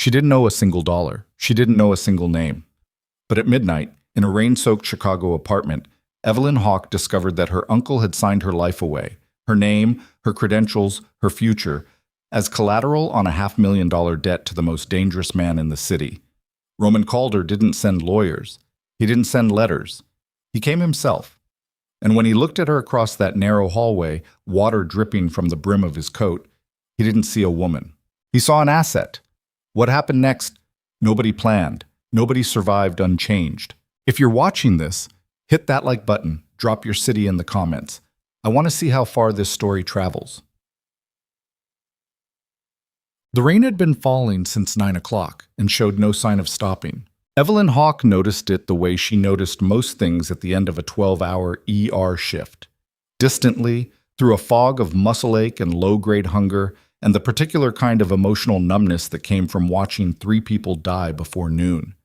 She didn't know a single dollar. She didn't know a single name. But at midnight, in a rain-soaked Chicago apartment, Evelyn Hawke discovered that her uncle had signed her life away, her name, her credentials, her future, as collateral on a $500,000 debt to the most dangerous man in the city. Roman Calder didn't send lawyers. He didn't send letters. He came himself. And when he looked at her across that narrow hallway, water dripping from the brim of his coat, he didn't see a woman. He saw an asset. What happened next? Nobody planned. Nobody survived unchanged. If you're watching this, hit that like button, drop your city in the comments. I want to see how far this story travels. The rain had been falling since 9 o'clock and showed no sign of stopping. Evelyn Hawke noticed it the way she noticed most things at the end of a 12-hour ER shift. Distantly, through a fog of muscle ache and low-grade hunger, and the particular kind of emotional numbness that came from watching 3 people die before noon.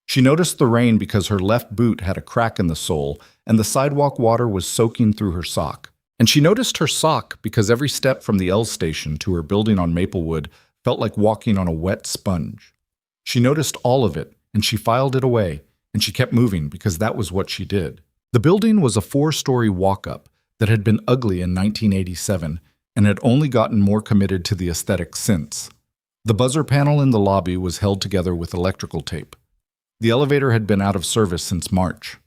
She noticed the rain because her left boot had a crack in the sole, and the sidewalk water was soaking through her sock. And she noticed her sock because every step from the L station to her building on Maplewood felt like walking on a wet sponge. She noticed all of it, and she filed it away, and she kept moving because that was what she did. The building was a 4-story walk-up that had been ugly in 1987 and had only gotten more committed to the aesthetic since. The buzzer panel in the lobby was held together with electrical tape. The elevator had been out of service since March.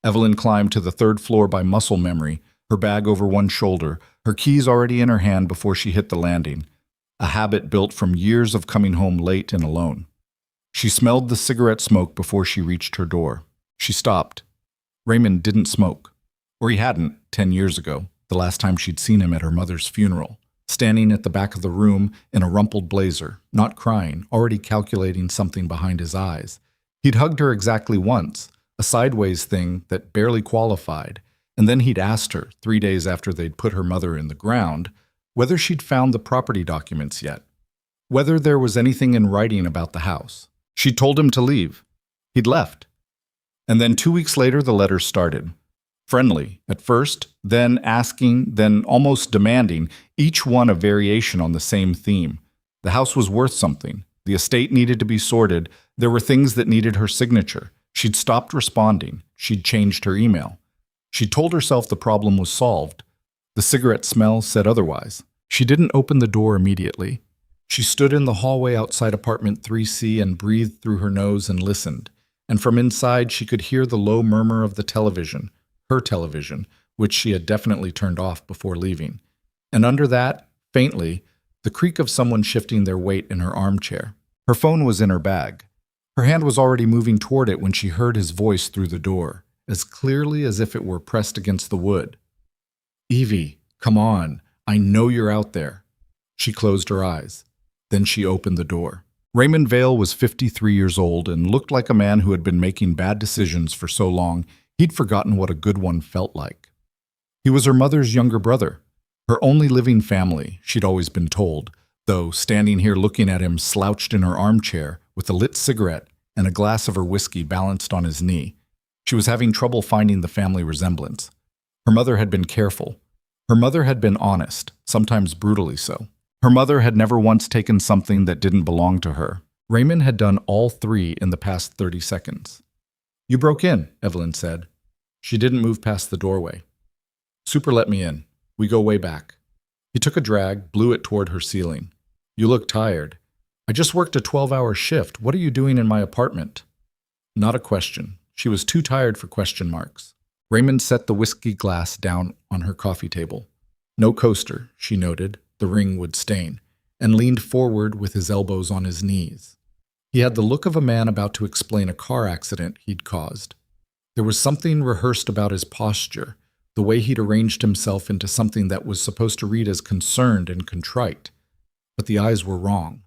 Evelyn climbed to the 3rd floor by muscle memory, her bag over one shoulder, her keys already in her hand before she hit the landing, a habit built from years of coming home late and alone. She smelled the cigarette smoke before she reached her door. She stopped. Raymond didn't smoke. Or he hadn't, 10 years ago, the last time she'd seen him at her mother's funeral, standing at the back of the room in a rumpled blazer, not crying, already calculating something behind his eyes. He'd hugged her exactly once, a sideways thing that barely qualified, and then he'd asked her, 3 days after they'd put her mother in the ground, whether she'd found the property documents yet, whether there was anything in writing about the house. She'd told him to leave. He'd left. And then 2 weeks later, the letters started. Friendly, at first, then asking, then almost demanding, each one a variation on the same theme. The house was worth something. The estate needed to be sorted. There were things that needed her signature. She'd stopped responding. She'd changed her email. She'd told herself the problem was solved. The cigarette smell said otherwise. She didn't open the door immediately. She stood in the hallway outside apartment 3C and breathed through her nose and listened. And from inside, she could hear the low murmur of the television, her television, which she had definitely turned off before leaving. And under that, faintly, the creak of someone shifting their weight in her armchair. Her phone was in her bag. Her hand was already moving toward it when she heard his voice through the door, as clearly as if it were pressed against the wood. "Evie, come on. I know you're out there." She closed her eyes. Then she opened the door. Raymond Vale was 53 years old and looked like a man who had been making bad decisions for so long he'd forgotten what a good one felt like. He was her mother's younger brother, her only living family, she'd always been told, though standing here looking at him slouched in her armchair with a lit cigarette and a glass of her whiskey balanced on his knee, she was having trouble finding the family resemblance. Her mother had been careful. Her mother had been honest, sometimes brutally so. Her mother had never once taken something that didn't belong to her. Raymond had done all 3 in the past 30 seconds. "You broke in," Evelyn said. She didn't move past the doorway. "Super let me in. We go way back." He took a drag, blew it toward her ceiling. "You look tired." "I just worked a 12-hour shift. What are you doing in my apartment?" Not a question. She was too tired for question marks. Raymond set the whiskey glass down on her coffee table. "No coaster," she noted. The ring would stain, and leaned forward with his elbows on his knees. He had the look of a man about to explain a car accident he'd caused. There was something rehearsed about his posture, the way he'd arranged himself into something that was supposed to read as concerned and contrite. But the eyes were wrong.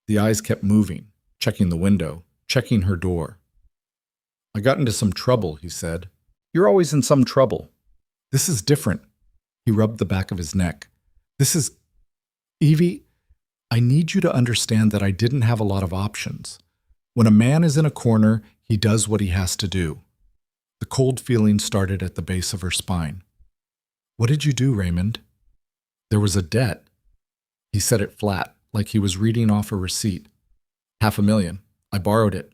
The eyes kept moving, checking the window, checking her door. "I got into some trouble," he said. "You're always in some trouble." "This is different." He rubbed the back of his neck. "This is... Evie, I need you to understand that I didn't have a lot of options. When a man is in a corner, he does what he has to do." The cold feeling started at the base of her spine. "What did you do, Raymond?" "There was a debt." He said it flat, like he was reading off a receipt. 500,000. I borrowed it.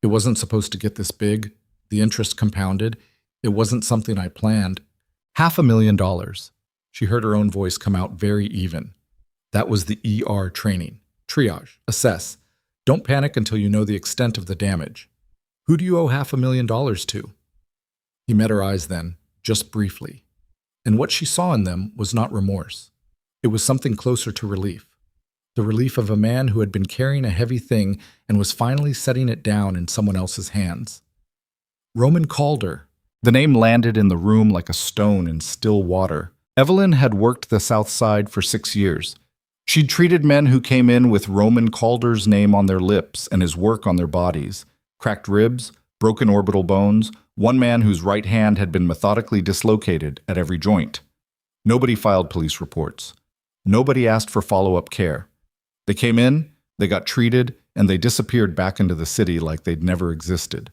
It wasn't supposed to get this big. The interest compounded. It wasn't something I planned. $500,000. She heard her own voice come out very even. That was the ER training. Triage. Assess. Don't panic until you know the extent of the damage. Who do you owe $500,000 to? He met her eyes then, just briefly. And what she saw in them was not remorse. It was something closer to relief. The relief of a man who had been carrying a heavy thing and was finally setting it down in someone else's hands. Roman Calder. The name landed in the room like a stone in still water. Evelyn had worked the South Side for 6 years. She'd treated men who came in with Roman Calder's name on their lips and his work on their bodies. Cracked ribs, broken orbital bones, one man whose right hand had been methodically dislocated at every joint. Nobody filed police reports. Nobody asked for follow-up care. They came in, they got treated, and they disappeared back into the city like they'd never existed.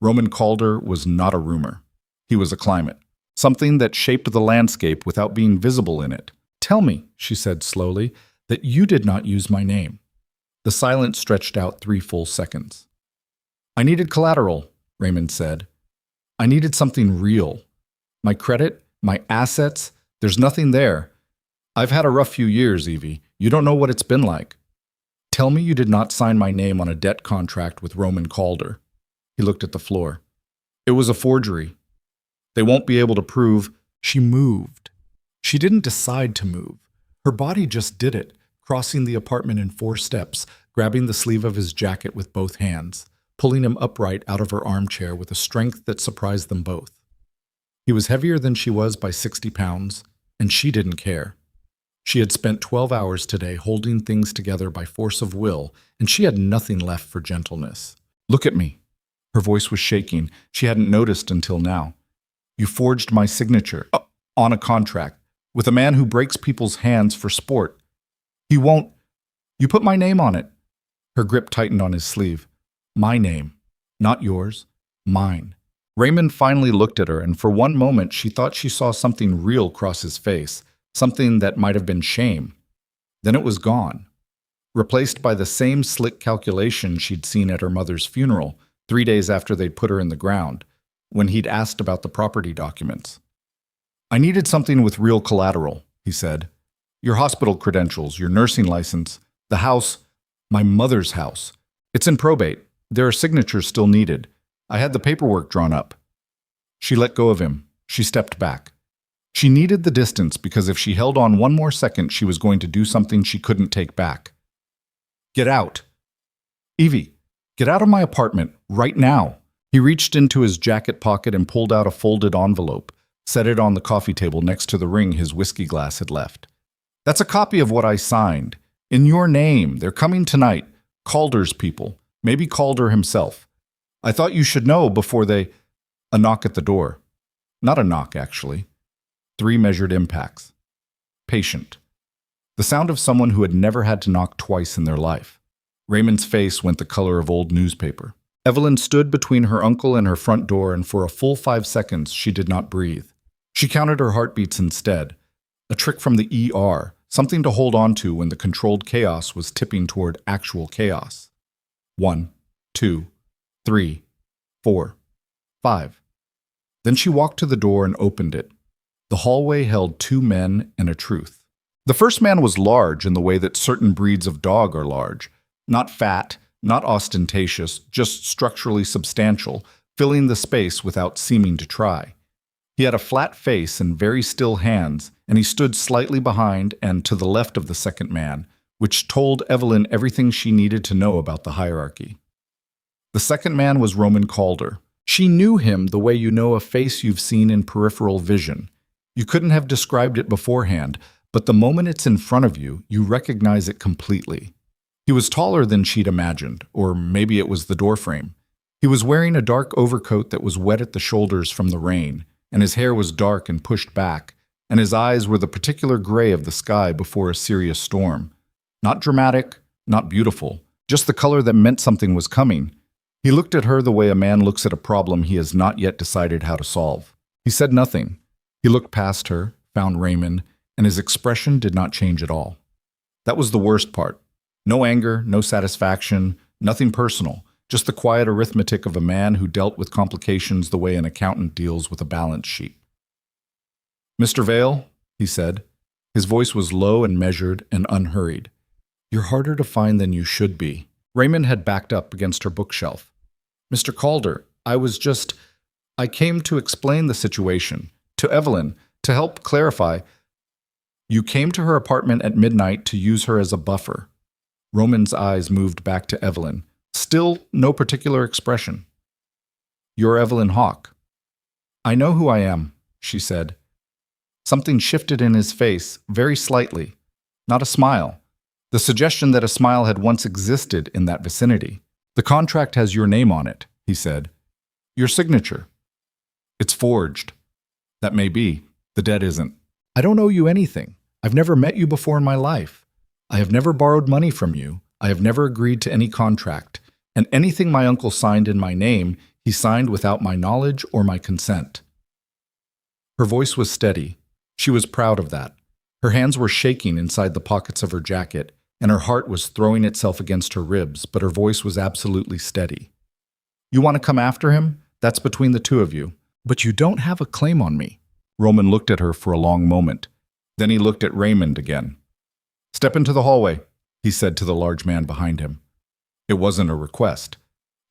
Roman Calder was not a rumor. He was a climate, something that shaped the landscape without being visible in it. Tell me, she said slowly, that you did not use my name. The silence stretched out 3 full seconds. I needed collateral, Raymond said. I needed something real. My credit, my assets, there's nothing there. I've had a rough few years, Evie. You don't know what it's been like. Tell me you did not sign my name on a debt contract with Roman Calder. He looked at the floor. It was a forgery. They won't be able to prove. She moved. She didn't decide to move. Her body just did it, crossing the apartment in 4 steps, grabbing the sleeve of his jacket with both hands, pulling him upright out of her armchair with a strength that surprised them both. He was heavier than she was by 60 pounds, and she didn't care. She had spent 12 hours today holding things together by force of will, and she had nothing left for gentleness. Look at me. Her voice was shaking. She hadn't noticed until now. You forged my signature on a contract with a man who breaks people's hands for sport. He won't. You put my name on it. Her grip tightened on his sleeve. My name, not yours, mine. Raymond finally looked at her, and for one moment she thought she saw something real cross his face, something that might have been shame. Then it was gone, replaced by the same slick calculation she'd seen at her mother's funeral 3 days after they'd put her in the ground, when he'd asked about the property documents. I needed something with real collateral, he said. Your hospital credentials, your nursing license, the house, my mother's house. It's in probate. There are signatures still needed. I had the paperwork drawn up. She let go of him. She stepped back. She needed the distance because if she held on one more second, she was going to do something she couldn't take back. Get out. Evie, get out of my apartment right now. He reached into his jacket pocket and pulled out a folded envelope, set it on the coffee table next to the ring his whiskey glass had left. That's a copy of what I signed. In your name. They're coming tonight. Calder's people. Maybe Calder himself. I thought you should know before they... A knock at the door. Not a knock, actually. 3 measured impacts. Patient. The sound of someone who had never had to knock twice in their life. Raymond's face went the color of old newspaper. Evelyn stood between her uncle and her front door, and for a full 5 seconds she did not breathe. She counted her heartbeats instead. A trick from the ER, something to hold on to when the controlled chaos was tipping toward actual chaos. 1, 2, 3, 4, 5. Then she walked to the door and opened it. The hallway held 2 men and a truth. The first man was large in the way that certain breeds of dog are large. Not fat, not ostentatious, just structurally substantial, filling the space without seeming to try. He had a flat face and very still hands, and he stood slightly behind and to the left of the second man, which told Evelyn everything she needed to know about the hierarchy. The second man was Roman Calder. She knew him the way you know a face you've seen in peripheral vision. You couldn't have described it beforehand, but the moment it's in front of you, you recognize it completely. He was taller than she'd imagined, or maybe it was the doorframe. He was wearing a dark overcoat that was wet at the shoulders from the rain, and his hair was dark and pushed back, and his eyes were the particular gray of the sky before a serious storm. Not dramatic, not beautiful, just the color that meant something was coming. He looked at her the way a man looks at a problem he has not yet decided how to solve. He said nothing. He looked past her, found Raymond, and his expression did not change at all. That was the worst part. No anger, no satisfaction, Nothing personal, just the quiet arithmetic of a man who dealt with complications the way an accountant deals with a balance sheet. "Mr. Vale," he said. His voice was low and measured and unhurried. "You're harder to find than you should be." Raymond had backed up against her bookshelf. "Mr. Calder, I came to explain the situation. To Evelyn, to help clarify. You came to her apartment at midnight to use her as a buffer." Roman's eyes moved back to Evelyn. Still no particular expression. "You're Evelyn Hawke." "I know who I am," she said. Something shifted in his face, very slightly. Not a smile. The suggestion that a smile had once existed in that vicinity. "The contract has your name on it," he said. "Your signature." "It's forged." "That may be. The debt isn't." "I don't owe you anything. I've never met you before in my life. I have never borrowed money from you. I have never agreed to any contract. And anything my uncle signed in my name, he signed without my knowledge or my consent." Her voice was steady. She was proud of that. Her hands were shaking inside the pockets of her jacket, and her heart was throwing itself against her ribs, but her voice was absolutely steady. "You want to come after him? That's between the two of you. But you don't have a claim on me." Roman looked at her for a long moment. Then he looked at Raymond again. "Step into the hallway," he said to the large man behind him. It wasn't a request.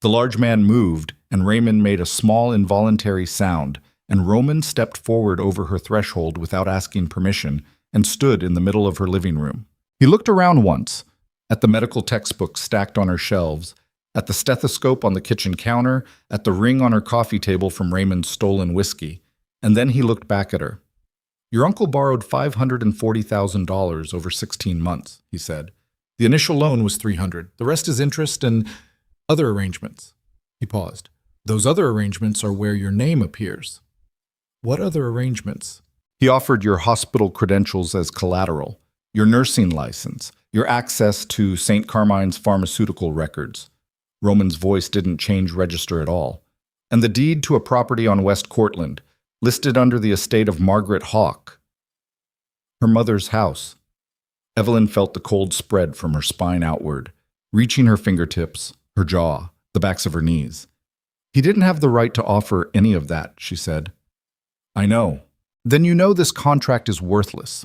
The large man moved, and Raymond made a small involuntary sound, and Roman stepped forward over her threshold without asking permission and stood in the middle of her living room. He looked around once, at the medical textbooks stacked on her shelves, at the stethoscope on the kitchen counter, at the ring on her coffee table from Raymond's stolen whiskey, and then he looked back at her. "Your uncle borrowed $540,000 over 16 months, he said. "The initial loan was $300,000. The rest is interest and other arrangements." He paused. "Those other arrangements are where your name appears." "What other arrangements?" "He offered your hospital credentials as collateral, your nursing license, your access to St. Carmine's pharmaceutical records." Roman's voice didn't change register at all. "And the deed to a property on West Cortlandt, listed under the estate of Margaret Hawke. Her mother's house." Evelyn felt the cold spread from her spine outward, reaching her fingertips, her jaw, the backs of her knees. "He didn't have the right to offer any of that," she said. "I know." "Then you know this contract is worthless."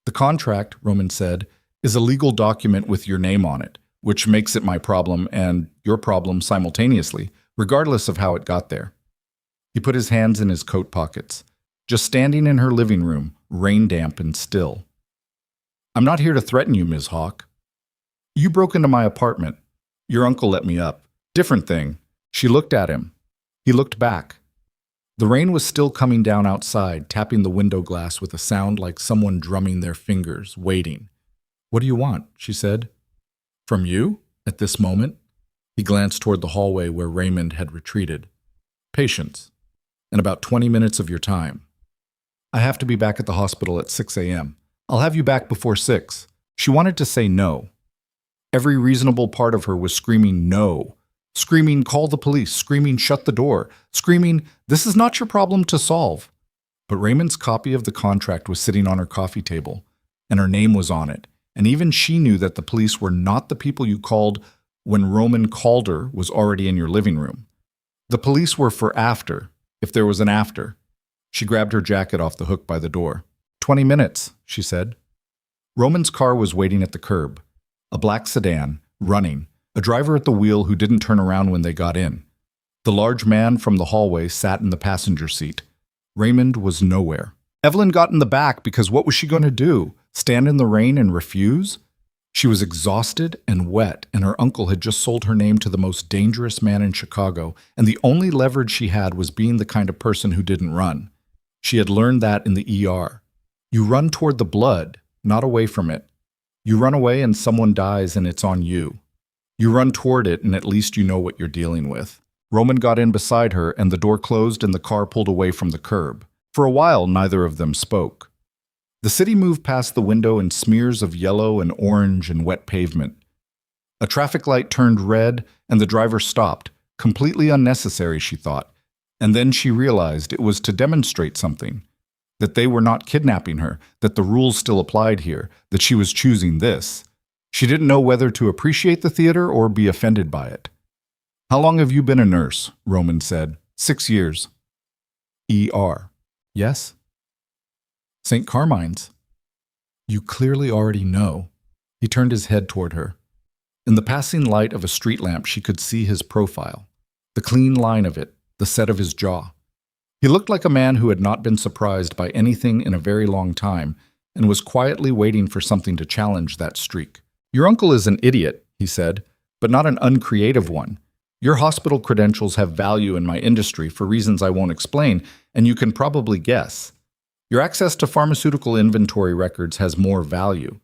"The contract," Roman said, "is a legal document with your name on it, which makes it my problem and your problem simultaneously, regardless of how it got there." He put his hands in his coat pockets, just standing in her living room, rain-damp and still. "I'm not here to threaten you, Ms. Hawke. You broke into my apartment. Your uncle let me up. Different thing." She looked at him. He looked back. The rain was still coming down outside, tapping the window glass with a sound like someone drumming their fingers, waiting. "What do you want?" she said. "From you? At this moment?" He glanced toward the hallway where Raymond had retreated. "Patience. And about 20 minutes of your time. I have to be back at the hospital at 6 a.m. I'll have you back before 6. She wanted to say no. Every reasonable part of her was screaming no. Screaming, "Call the police." Screaming, "Shut the door." Screaming, "This is not your problem to solve." But Raymond's copy of the contract was sitting on her coffee table, and her name was on it, and even she knew that the police were not the people you called when Roman Calder was already in your living room. The police were for after, if there was an after. She grabbed her jacket off the hook by the door. 20 minutes, she said. Roman's car was waiting at the curb. A black sedan, running, a driver at the wheel who didn't turn around when they got in. The large man from the hallway sat in the passenger seat. Raymond was nowhere. Evelyn got in the back because what was she going to do? Stand in the rain and refuse? She was exhausted and wet, and her uncle had just sold her name to the most dangerous man in Chicago, and the only leverage she had was being the kind of person who didn't run. She had learned that in the ER. You run toward the blood, not away from it. You run away and someone dies and it's on you. You run toward it and at least you know what you're dealing with. Roman got in beside her and the door closed and the car pulled away from the curb. For a while, neither of them spoke. The city moved past the window in smears of yellow and orange and wet pavement. A traffic light turned red and the driver stopped, completely unnecessary, she thought. And then she realized it was to demonstrate something, that they were not kidnapping her, that the rules still applied here, that she was choosing this. She didn't know whether to appreciate the theater or be offended by it. How long have you been a nurse? Roman said. 6 years. ER. Yes? St. Carmine's. You clearly already know. He turned his head toward her. In the passing light of a street lamp, she could see his profile, the clean line of it, the set of his jaw. He looked like a man who had not been surprised by anything in a very long time and was quietly waiting for something to challenge that streak. Your uncle is an idiot, he said, but not an uncreative one. Your hospital credentials have value in my industry for reasons I won't explain, and you can probably guess. Your access to pharmaceutical inventory records has more value.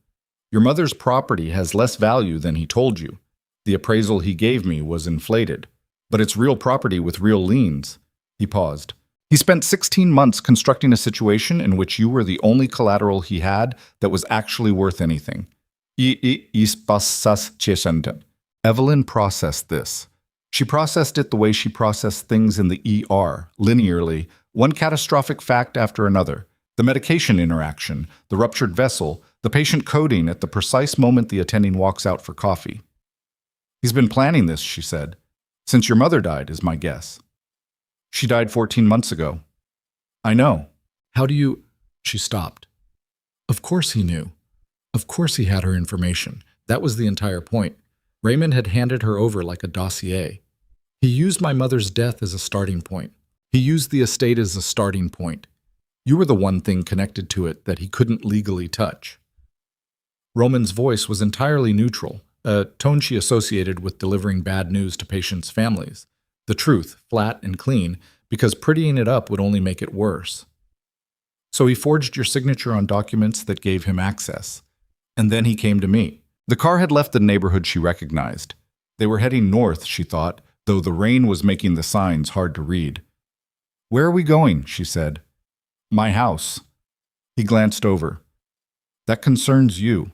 Your mother's property has less value than he told you. The appraisal he gave me was inflated, but it's real property with real liens. He paused. He spent 16 months constructing a situation in which you were the only collateral he had that was actually worth anything. Evelyn processed this. She processed it the way she processed things in the ER, linearly, one catastrophic fact after another. The medication interaction, the ruptured vessel, the patient coding at the precise moment the attending walks out for coffee. He's been planning this, she said. Since your mother died, is my guess. She died 14 months ago. I know. How do you... She stopped. Of course he knew. Of course he had her information. That was the entire point. Raymond had handed her over like a dossier. He used my mother's death as a starting point. He used the estate as a starting point. You were the one thing connected to it that he couldn't legally touch. Roman's voice was entirely neutral, a tone she associated with delivering bad news to patients' families. The truth, flat and clean, because prettying it up would only make it worse. So he forged your signature on documents that gave him access. And then he came to me. The car had left the neighborhood she recognized. They were heading north, she thought, though the rain was making the signs hard to read. Where are we going? She said. My house. He glanced over. That concerns you.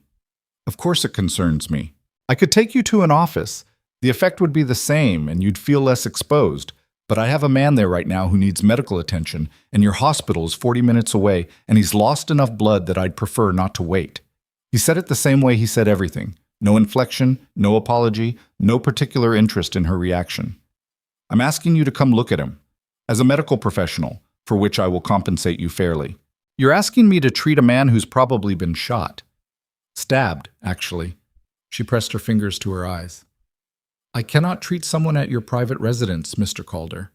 Of course it concerns me. I could take you to an office. The effect would be the same, and you'd feel less exposed. But I have a man there right now who needs medical attention, and your hospital is 40 minutes away, and he's lost enough blood that I'd prefer not to wait. He said it the same way he said everything. No inflection, no apology, no particular interest in her reaction. I'm asking you to come look at him. As a medical professional, for which I will compensate you fairly. You're asking me to treat a man who's probably been shot. Stabbed, actually. She pressed her fingers to her eyes. I cannot treat someone at your private residence, Mr. Calder.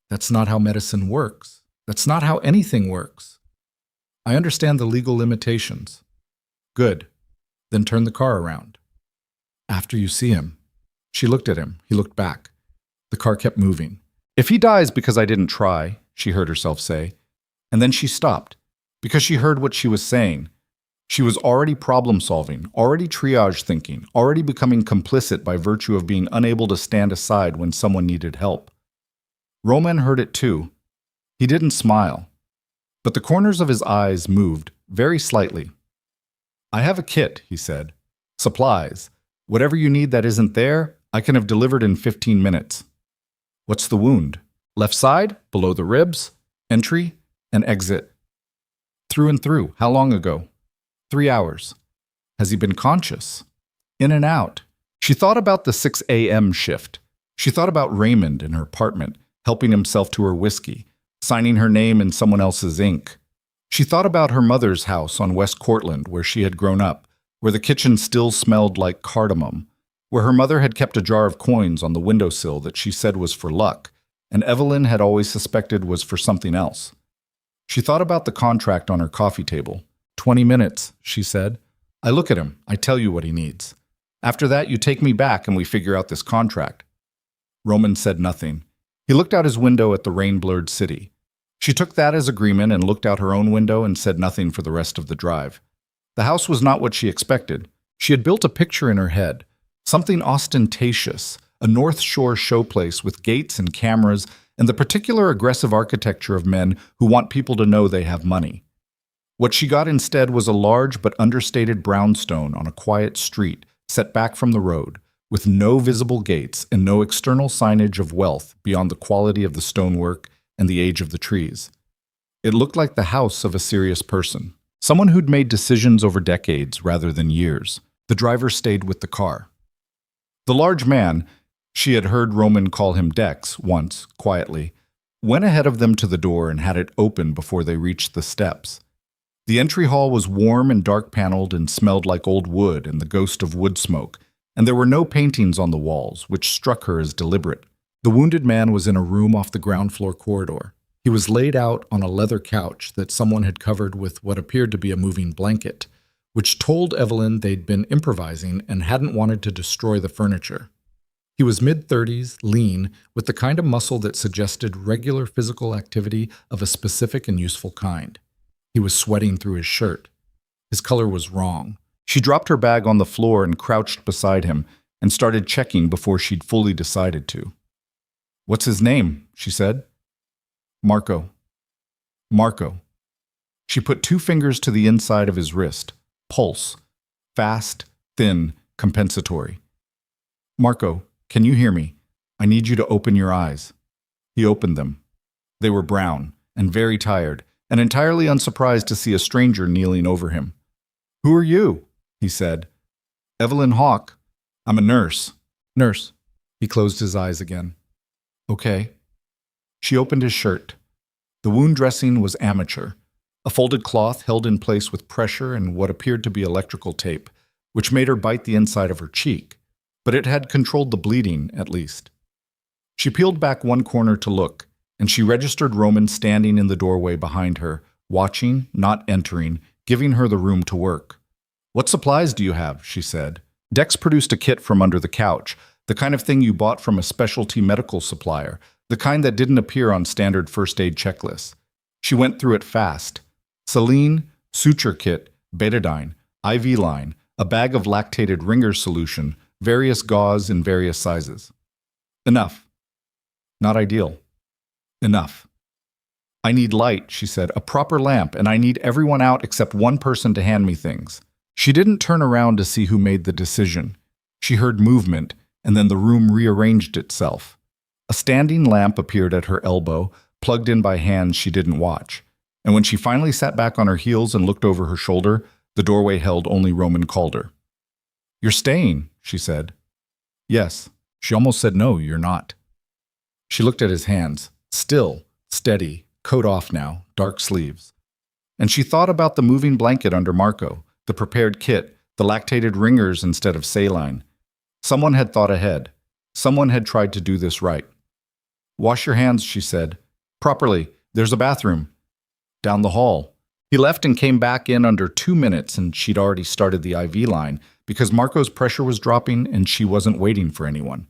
That's not how medicine works. That's not how anything works. I understand the legal limitations. Good. Then turn the car around. After you see him. She looked at him. He looked back. The car kept moving. If he dies because I didn't try, she heard herself say. And then she stopped, because she heard what she was saying. She was already problem-solving, already triage thinking, already becoming complicit by virtue of being unable to stand aside when someone needed help. Roman heard it too. He didn't smile, but the corners of his eyes moved, very slightly. I have a kit, he said. Supplies. Whatever you need that isn't there, I can have delivered in 15 minutes. What's the wound? Left side, below the ribs, entry, and exit. Through and through. How long ago? 3 hours. Has he been conscious? In and out. She thought about the 6 a.m. shift. She thought about Raymond in her apartment, helping himself to her whiskey, signing her name in someone else's ink. She thought about her mother's house on West Cortlandt, where she had grown up, where the kitchen still smelled like cardamom, where her mother had kept a jar of coins on the windowsill that she said was for luck, and Evelyn had always suspected was for something else. She thought about the contract on her coffee table. 20 minutes, she said. I look at him. I tell you what he needs. After that, you take me back and we figure out this contract. Roman said nothing. He looked out his window at the rain-blurred city. She took that as agreement and looked out her own window and said nothing for the rest of the drive. The house was not what she expected. She had built a picture in her head, something ostentatious, a North Shore showplace with gates and cameras and the particular aggressive architecture of men who want people to know they have money. What she got instead was a large but understated brownstone on a quiet street set back from the road, with no visible gates and no external signage of wealth beyond the quality of the stonework and the age of the trees. It looked like the house of a serious person, someone who'd made decisions over decades rather than years, The driver stayed with the car. The large man, she had heard Roman call him Dex once, quietly, went ahead of them to the door and had it open before they reached the steps. The entry hall was warm and dark-paneled and smelled like old wood and the ghost of wood smoke, and there were no paintings on the walls, which struck her as deliberate. The wounded man was in a room off the ground-floor corridor. He was laid out on a leather couch that someone had covered with what appeared to be a moving blanket, which told Evelyn they'd been improvising and hadn't wanted to destroy the furniture. He was mid-30s, lean, with the kind of muscle that suggested regular physical activity of a specific and useful kind. He was sweating through his shirt. His color was wrong. She dropped her bag on the floor and crouched beside him and started checking before she'd fully decided to. "What's his name?" she said. "Marco." "Marco." She put 2 fingers to the inside of his wrist. Pulse. Fast, thin, compensatory. "Marco, can you hear me? I need you to open your eyes." He opened them. They were brown and very tired, and entirely unsurprised to see a stranger kneeling over him. "Who are you?" he said. "Evelyn Hawke. I'm a nurse." "Nurse." He closed his eyes again. "Okay." She opened his shirt. The wound dressing was amateur. A folded cloth held in place with pressure and what appeared to be electrical tape, which made her bite the inside of her cheek, but it had controlled the bleeding, at least. She peeled back one corner to look, and she registered Roman standing in the doorway behind her, watching, not entering, giving her the room to work. "What supplies do you have?" she said. Dex produced a kit from under the couch, the kind of thing you bought from a specialty medical supplier, the kind that didn't appear on standard first aid checklists. She went through it fast. Saline, suture kit, betadine, IV line, a bag of lactated ringer solution, various gauze in various sizes. "Enough." "Not ideal." "Enough." "I need light," she said, "a proper lamp, and I need everyone out except one person to hand me things." She didn't turn around to see who made the decision. She heard movement, and then the room rearranged itself. A standing lamp appeared at her elbow, plugged in by hands she didn't watch. And when she finally sat back on her heels and looked over her shoulder, the doorway held only Roman Calder. "You're staying," she said. "Yes." She almost said, "No, you're not." She looked at his hands. Still, steady, coat off now, dark sleeves. And she thought about the moving blanket under Marco, the prepared kit, the lactated ringers instead of saline. Someone had thought ahead. Someone had tried to do this right. "Wash your hands," she said. "Properly. There's a bathroom." "Down the hall." He left and came back in under 2 minutes, and she'd already started the IV line because Marco's pressure was dropping and she wasn't waiting for anyone.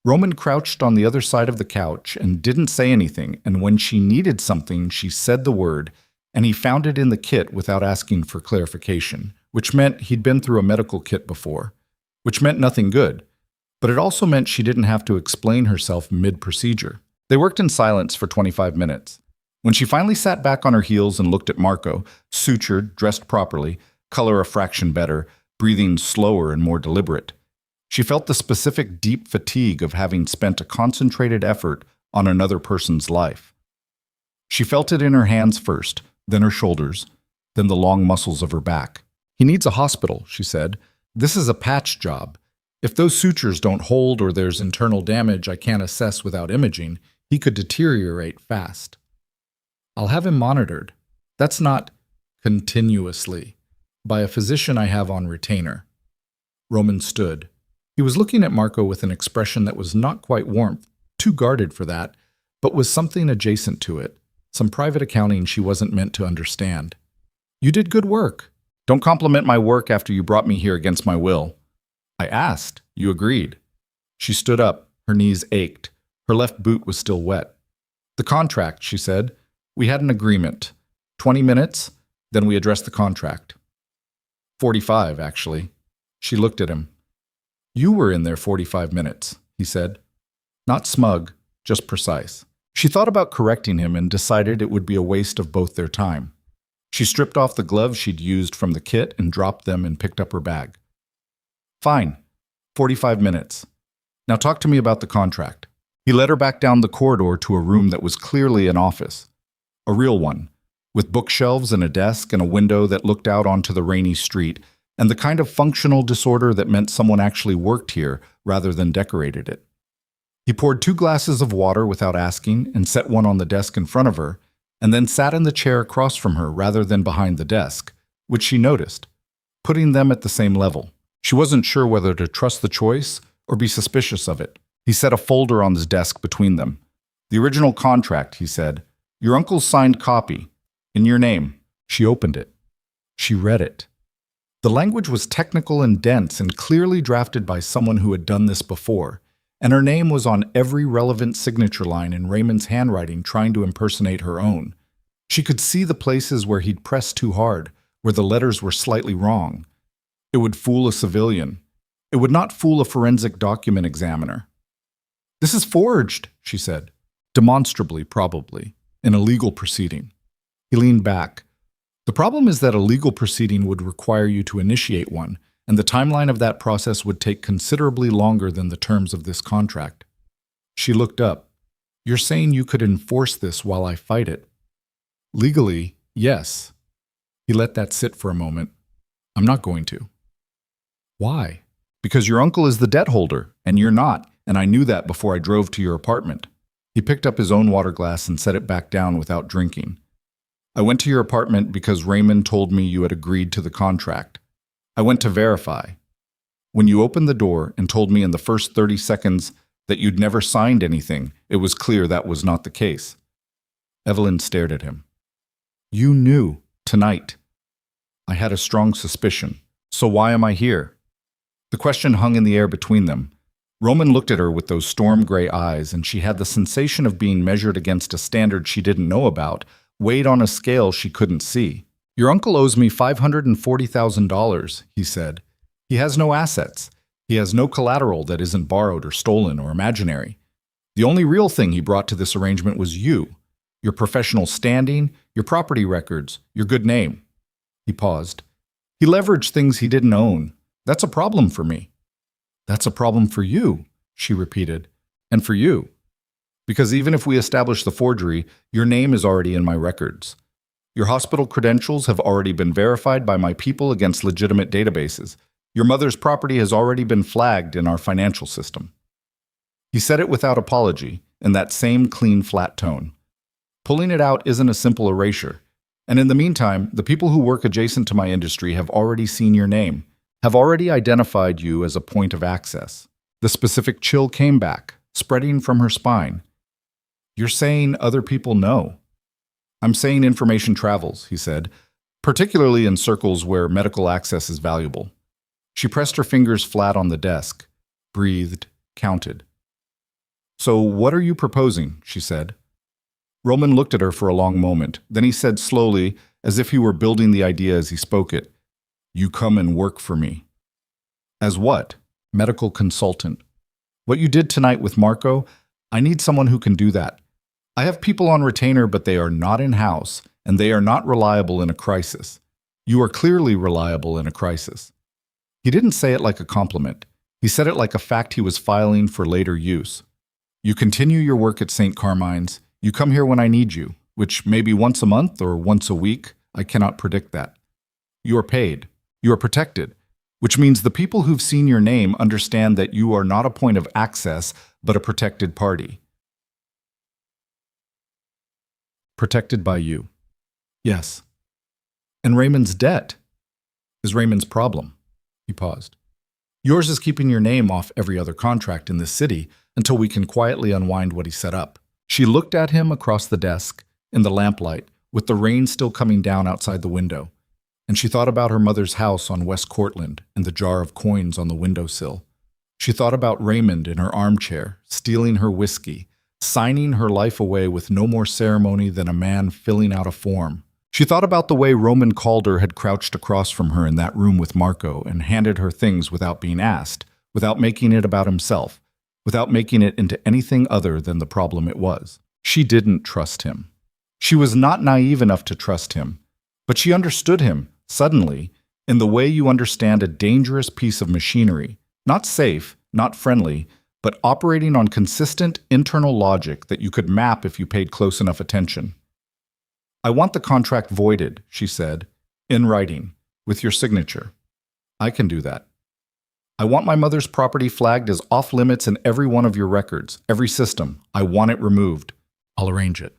Roman crouched on the other side of the couch and didn't say anything, and when she needed something, she said the word, and he found it in the kit without asking for clarification, which meant he'd been through a medical kit before, which meant nothing good, but it also meant she didn't have to explain herself mid-procedure. They worked in silence for 25 minutes. When she finally sat back on her heels and looked at Marco, sutured, dressed properly, color a fraction better, breathing slower and more deliberate, she felt the specific deep fatigue of having spent a concentrated effort on another person's life. She felt it in her hands first, then her shoulders, then the long muscles of her back. "He needs a hospital," she said. "This is a patch job. If those sutures don't hold or there's internal damage I can't assess without imaging, he could deteriorate fast. I'll have him monitored. That's not continuously, by a physician I have on retainer." Roman stood. He was looking at Marco with an expression that was not quite warmth, too guarded for that, but was something adjacent to it, some private accounting she wasn't meant to understand. "You did good work. Don't compliment my work after you brought me here against my will." "I asked. You agreed." She stood up. Her knees ached. Her left boot was still wet. "The contract," she said. "We had an agreement. 20 minutes, then we addressed the contract." 45, actually. She looked at him. "You were in there 45 minutes, he said. Not smug, just precise. She thought about correcting him and decided it would be a waste of both their time. She stripped off the gloves she'd used from the kit and dropped them and picked up her bag. "Fine. 45 minutes. Now talk to me about the contract." He led her back down the corridor to a room that was clearly an office. A real one, with bookshelves and a desk and a window that looked out onto the rainy street, and the kind of functional disorder that meant someone actually worked here rather than decorated it. He poured 2 glasses of water without asking and set one on the desk in front of her, and then sat in the chair across from her rather than behind the desk, which she noticed, putting them at the same level. She wasn't sure whether to trust the choice or be suspicious of it. He set a folder on his desk between them. "The original contract," he said. "Your uncle's signed copy. In your name." She opened it. She read it. The language was technical and dense and clearly drafted by someone who had done this before, and her name was on every relevant signature line in Raymond's handwriting trying to impersonate her own. She could see the places where he'd pressed too hard, where the letters were slightly wrong. It would fool a civilian. It would not fool a forensic document examiner. "This is forged," she said, demonstrably, probably, in a legal proceeding. He leaned back. "The problem is that a legal proceeding would require you to initiate one, and the timeline of that process would take considerably longer than the terms of this contract." She looked up. "You're saying you could enforce this while I fight it?" "Legally, yes." He let that sit for a moment. "I'm not going to." "Why?" "Because your uncle is the debt holder, and you're not, and I knew that before I drove to your apartment." He picked up his own water glass and set it back down without drinking. "I went to your apartment because Raymond told me you had agreed to the contract. I went to verify. When you opened the door and told me in the first 30 seconds that you'd never signed anything, it was clear that was not the case." Evelyn stared at him. "You knew, tonight." "I had a strong suspicion. So why am I here?" The question hung in the air between them. Roman looked at her with those storm-gray eyes, and she had the sensation of being measured against a standard she didn't know about, weighed on a scale she couldn't see. "Your uncle owes me $540,000, he said. "He has no assets. He has no collateral that isn't borrowed or stolen or imaginary. The only real thing he brought to this arrangement was you, your professional standing, your property records, your good name." He paused. "He leveraged things he didn't own. That's a problem for me." "That's a problem for you," she repeated. "And for you. Because even if we establish the forgery, your name is already in my records. Your hospital credentials have already been verified by my people against legitimate databases. Your mother's property has already been flagged in our financial system." He said it without apology, in that same clean, flat tone. "Pulling it out isn't a simple erasure. And in the meantime, the people who work adjacent to my industry have already seen your name, have already identified you as a point of access." The specific chill came back, spreading from her spine. "You're saying other people know?" "I'm saying information travels," he said, "particularly in circles where medical access is valuable." She pressed her fingers flat on the desk, breathed, counted. "So what are you proposing?" she said. Roman looked at her for a long moment. Then he said slowly, as if he were building the idea as he spoke it, "You come and work for me." "As what?" "Medical consultant. What you did tonight with Marco, I need someone who can do that. I have people on retainer, but they are not in-house, and they are not reliable in a crisis. You are clearly reliable in a crisis." He didn't say it like a compliment. He said it like a fact he was filing for later use. "You continue your work at St. Carmine's. You come here when I need you, which may be once a month or once a week. I cannot predict that. You are paid. You are protected, which means the people who've seen your name understand that you are not a point of access, but a protected party. Protected by you." "Yes." "And Raymond's debt is Raymond's problem." He paused. "Yours is keeping your name off every other contract in this city until we can quietly unwind what he set up." She looked at him across the desk, in the lamplight, with the rain still coming down outside the window, and she thought about her mother's house on West Cortlandt and the jar of coins on the windowsill. She thought about Raymond in her armchair, stealing her whiskey, signing her life away with no more ceremony than a man filling out a form. She thought about the way Roman Calder had crouched across from her in that room with Marco and handed her things without being asked, without making it about himself, without making it into anything other than the problem it was. She didn't trust him. She was not naive enough to trust him, but she understood him, suddenly, in the way you understand a dangerous piece of machinery, not safe, not friendly, but operating on consistent internal logic that you could map if you paid close enough attention. "I want the contract voided," she said, "in writing, with your signature." I can do that. I want my mother's property flagged as off limits in every one of your records, every system. I want it removed. I'll arrange it.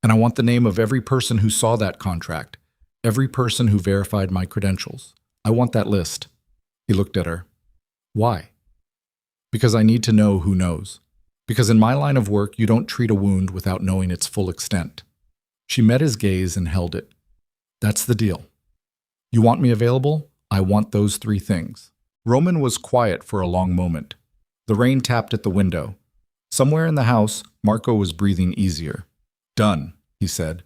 And I want the name of every person who saw that contract, every person who verified my credentials. I want that list. He looked at her. Why? Because I need to know who knows. Because in my line of work, you don't treat a wound without knowing its full extent. She met his gaze and held it. That's the deal. You want me available? I want those three things. Roman was quiet for a long moment. The rain tapped at the window. Somewhere in the house, Marco was breathing easier. Done, he said.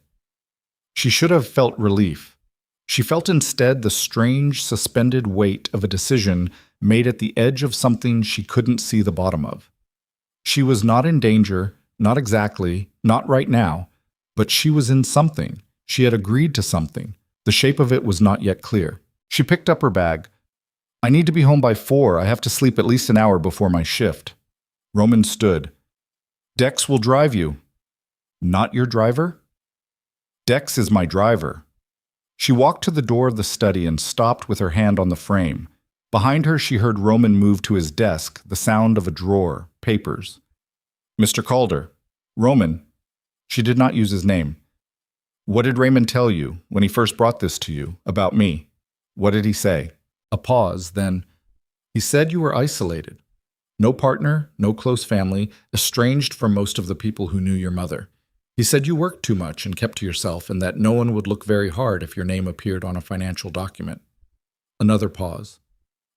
She should have felt relief. She felt instead the strange, suspended weight of a decision made at the edge of something she couldn't see the bottom of. She was not in danger, not exactly, not right now, but she was in something. She had agreed to something. The shape of it was not yet clear. She picked up her bag. I need to be home by 4. I have to sleep at least an hour before my shift. Roman stood. Dex will drive you. Not your driver? Dex is my driver. She walked to the door of the study and stopped with her hand on the frame. Behind her, she heard Roman move to his desk, the sound of a drawer, papers. Mr. Calder. Roman. She did not use his name. What did Raymond tell you when he first brought this to you, about me? What did he say? A pause, then, he said you were isolated. No partner, no close family, estranged from most of the people who knew your mother. He said you worked too much and kept to yourself, and that no one would look very hard if your name appeared on a financial document. Another pause.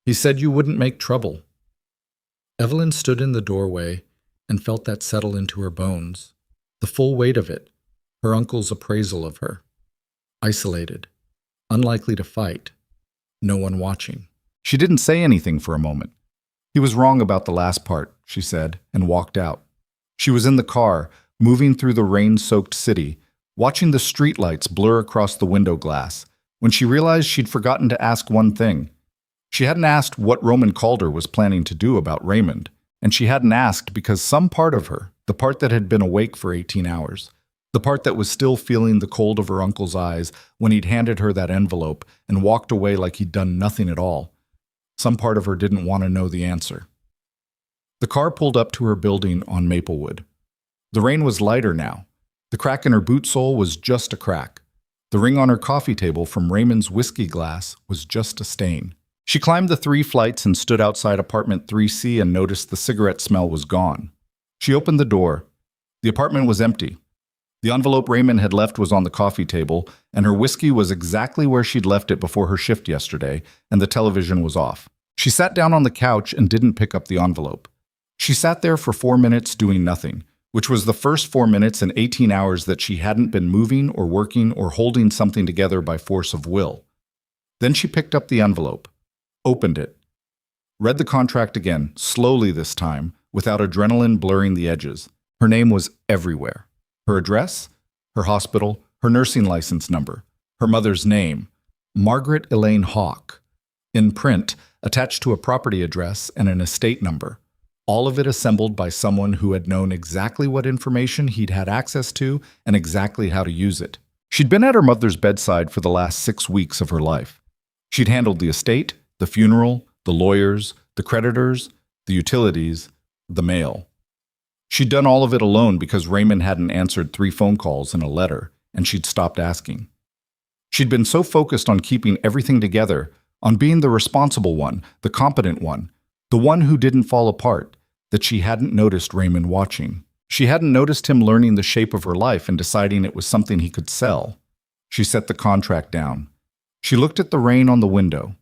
He said you wouldn't make trouble. Evelyn stood in the doorway and felt that settle into her bones. The full weight of it, her uncle's appraisal of her. Isolated, unlikely to fight, no one watching. She didn't say anything for a moment. He was wrong about the last part, she said, and walked out. She was in the car, moving through the rain-soaked city, watching the streetlights blur across the window glass, when she realized she'd forgotten to ask one thing. She hadn't asked what Roman Calder was planning to do about Raymond, and she hadn't asked because some part of her, the part that had been awake for 18 hours, the part that was still feeling the cold of her uncle's eyes when he'd handed her that envelope and walked away like he'd done nothing at all, some part of her didn't want to know the answer. The car pulled up to her building on Maplewood. The rain was lighter now. The crack in her boot sole was just a crack. The ring on her coffee table from Raymond's whiskey glass was just a stain. She climbed the 3 flights and stood outside apartment 3C and noticed the cigarette smell was gone. She opened the door. The apartment was empty. The envelope Raymond had left was on the coffee table, and her whiskey was exactly where she'd left it before her shift yesterday, and the television was off. She sat down on the couch and didn't pick up the envelope. She sat there for 4 minutes doing nothing, which was the first 4 minutes in 18 hours that she hadn't been moving or working or holding something together by force of will. Then she picked up the envelope, opened it, read the contract again, slowly this time, without adrenaline blurring the edges. Her name was everywhere. Her address, her hospital, her nursing license number, her mother's name, Margaret Evelyn Hawke, in print, attached to a property address and an estate number, all of it assembled by someone who had known exactly what information he'd had access to and exactly how to use it. She'd been at her mother's bedside for the last 6 weeks of her life. She'd handled the estate, the funeral, the lawyers, the creditors, the utilities, the mail. She'd done all of it alone because Raymond hadn't answered 3 phone calls and a letter, and she'd stopped asking. She'd been so focused on keeping everything together, on being the responsible one, the competent one, the one who didn't fall apart, that she hadn't noticed Raymond watching. She hadn't noticed him learning the shape of her life and deciding it was something he could sell. She set the contract down. She looked at the rain on the window.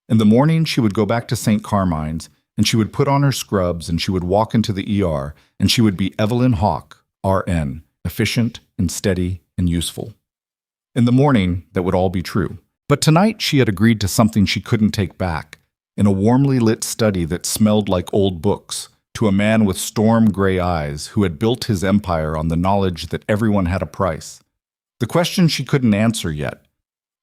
In the morning, she would go back to St. Carmine's, and she would put on her scrubs, and she would walk into the ER, and she would be Evelyn Hawke, RN, efficient and steady and useful. In the morning, that would all be true. But tonight, she had agreed to something she couldn't take back, in a warmly lit study that smelled like old books, to a man with storm-gray eyes who had built his empire on the knowledge that everyone had a price. The question she couldn't answer yet,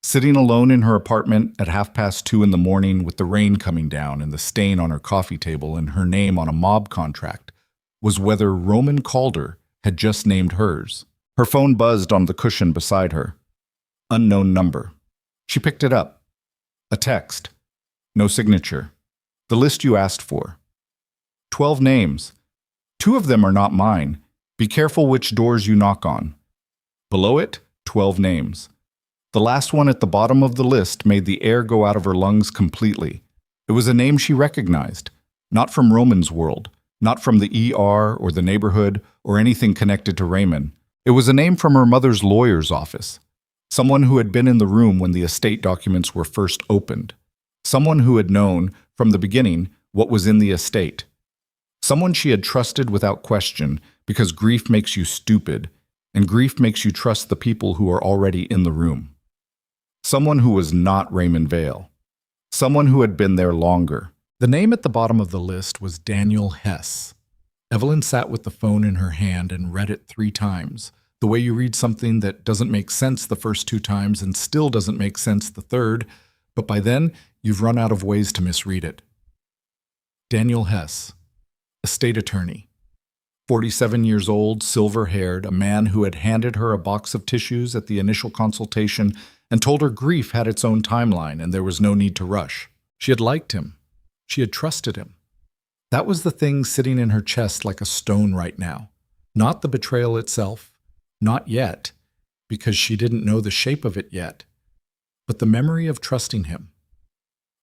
sitting alone in her apartment at 2:30 in the morning with the rain coming down and the stain on her coffee table and her name on a mob contract, was whether Roman Calder had just named hers. Her phone buzzed on the cushion beside her. Unknown number. She picked it up. A text. No signature. The list you asked for. 12 names. 2 of them are not mine. Be careful which doors you knock on. Below it, 12 names. The last one at the bottom of the list made the air go out of her lungs completely. It was a name she recognized, not from Roman's world, not from the ER or the neighborhood or anything connected to Raymond. It was a name from her mother's lawyer's office. Someone who had been in the room when the estate documents were first opened. Someone who had known, from the beginning, what was in the estate. Someone she had trusted without question, because grief makes you stupid, and grief makes you trust the people who are already in the room. Someone who was not Raymond Vale. Someone who had been there longer. The name at the bottom of the list was Daniel Hess. Evelyn sat with the phone in her hand and read it 3 times, the way you read something that doesn't make sense the first 2 times and still doesn't make sense the third, but by then you've run out of ways to misread it. Daniel Hess, estate attorney. 47 years old, silver-haired, a man who had handed her a box of tissues at the initial consultation and told her grief had its own timeline and there was no need to rush. She had liked him. She had trusted him. That was the thing sitting in her chest like a stone right now. Not the betrayal itself, not yet, because she didn't know the shape of it yet, but the memory of trusting him.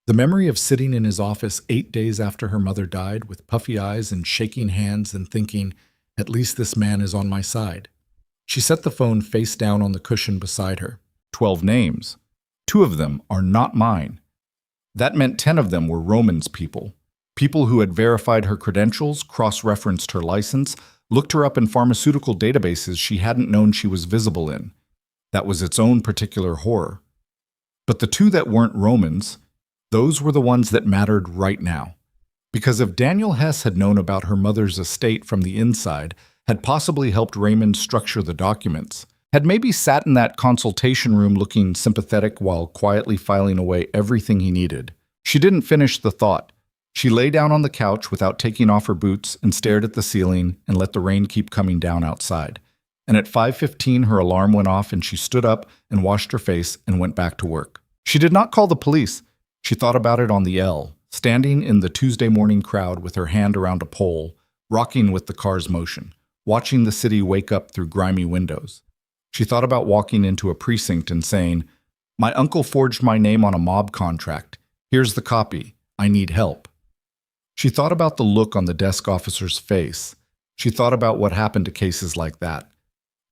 The memory of sitting in his office 8 days after her mother died with puffy eyes and shaking hands and thinking, at least this man is on my side. She set the phone face down on the cushion beside her. 12 names. 2 of them are not mine. That meant 10 of them were Roman's people. People who had verified her credentials, cross-referenced her license, looked her up in pharmaceutical databases she hadn't known she was visible in. That was its own particular horror. But the 2 that weren't Romans, those were the ones that mattered right now. Because if Daniel Hess had known about her mother's estate from the inside, had possibly helped Raymond structure the documents, had maybe sat in that consultation room looking sympathetic while quietly filing away everything he needed. She didn't finish the thought. She lay down on the couch without taking off her boots and stared at the ceiling and let the rain keep coming down outside. And at 5:15 her alarm went off and she stood up and washed her face and went back to work. She did not call the police. She thought about it on the L, standing in the Tuesday morning crowd with her hand around a pole, rocking with the car's motion, watching the city wake up through grimy windows. She thought about walking into a precinct and saying, "My uncle forged my name on a mob contract. Here's the copy. I need help." She thought about the look on the desk officer's face. She thought about what happened to cases like that.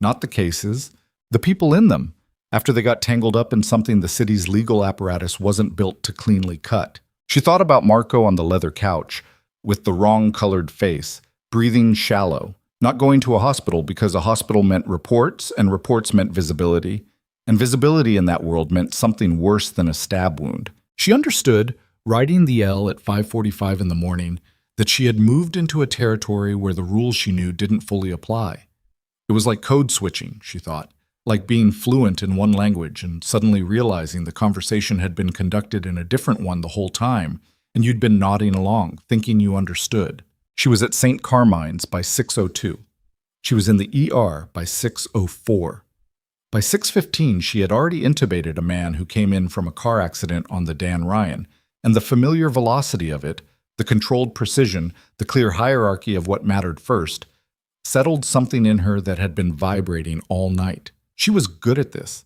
Not the cases, the people in them, after they got tangled up in something the city's legal apparatus wasn't built to cleanly cut. She thought about Marco on the leather couch, with the wrong-colored face, breathing shallow, not going to a hospital because a hospital meant reports, and reports meant visibility, and visibility in that world meant something worse than a stab wound. She understood, riding the L at 5:45 in the morning, that she had moved into a territory where the rules she knew didn't fully apply. It was like code switching, she thought, like being fluent in one language and suddenly realizing the conversation had been conducted in a different one the whole time, and you'd been nodding along, thinking you understood. She was at St. Carmine's by 6:02. She was in the ER by 6:04. By 6:15, she had already intubated a man who came in from a car accident on the Dan Ryan, and the familiar velocity of it, the controlled precision, the clear hierarchy of what mattered first, settled something in her that had been vibrating all night. She was good at this.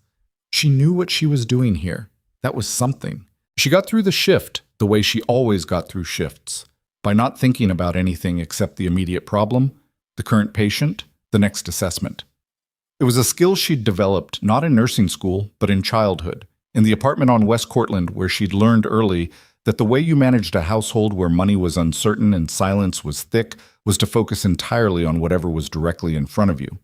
She knew what she was doing here. That was something. She got through the shift the way she always got through shifts, by not thinking about anything except the immediate problem, the current patient, the next assessment. It was a skill she'd developed not in nursing school, but in childhood, in the apartment on West Cortlandt where she'd learned early that the way you managed a household where money was uncertain and silence was thick was to focus entirely on whatever was directly in front of you.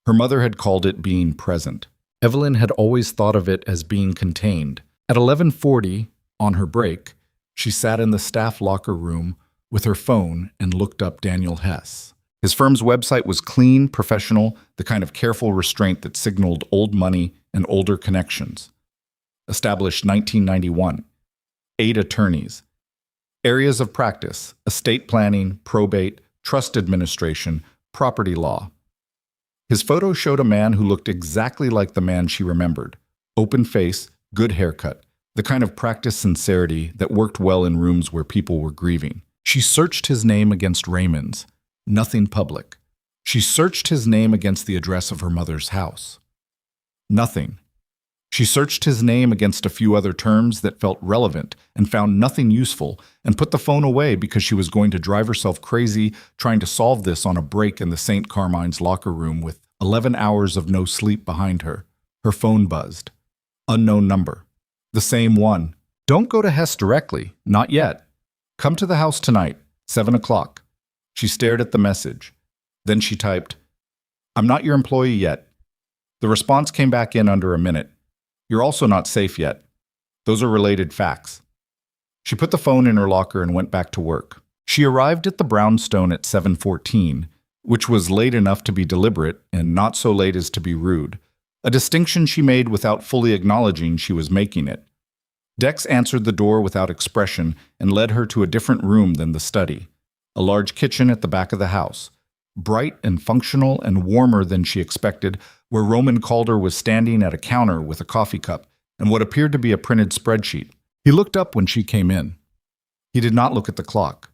Her mother had called it being present. Evelyn had always thought of it as being contained. At 11:40, on her break, she sat in the staff locker room with her phone and looked up Daniel Hess. His firm's website was clean, professional, the kind of careful restraint that signaled old money and older connections. Established 1991. 8 attorneys. Areas of practice: estate planning, probate, trust administration, property law. His photo showed a man who looked exactly like the man she remembered. Open face, good haircut, the kind of practiced sincerity that worked well in rooms where people were grieving. She searched his name against Raymond's. Nothing public. She searched his name against the address of her mother's house. Nothing. She searched his name against a few other terms that felt relevant and found nothing useful, and put the phone away because she was going to drive herself crazy trying to solve this on a break in the St. Carmine's locker room with 11 hours of no sleep behind her. Her phone buzzed. Unknown number. The same one. Don't go to Hess directly. Not yet. Come to the house tonight, 7 o'clock. She stared at the message. Then she typed, I'm not your employee yet. The response came back in under a minute. You're also not safe yet. Those are related facts. She put the phone in her locker and went back to work. She arrived at the brownstone at 7:14, which was late enough to be deliberate and not so late as to be rude, a distinction she made without fully acknowledging she was making it. Dex answered the door without expression and led her to a different room than the study, a large kitchen at the back of the house, bright and functional and warmer than she expected, where Roman Calder was standing at a counter with a coffee cup and what appeared to be a printed spreadsheet. He looked up when she came in. He did not look at the clock.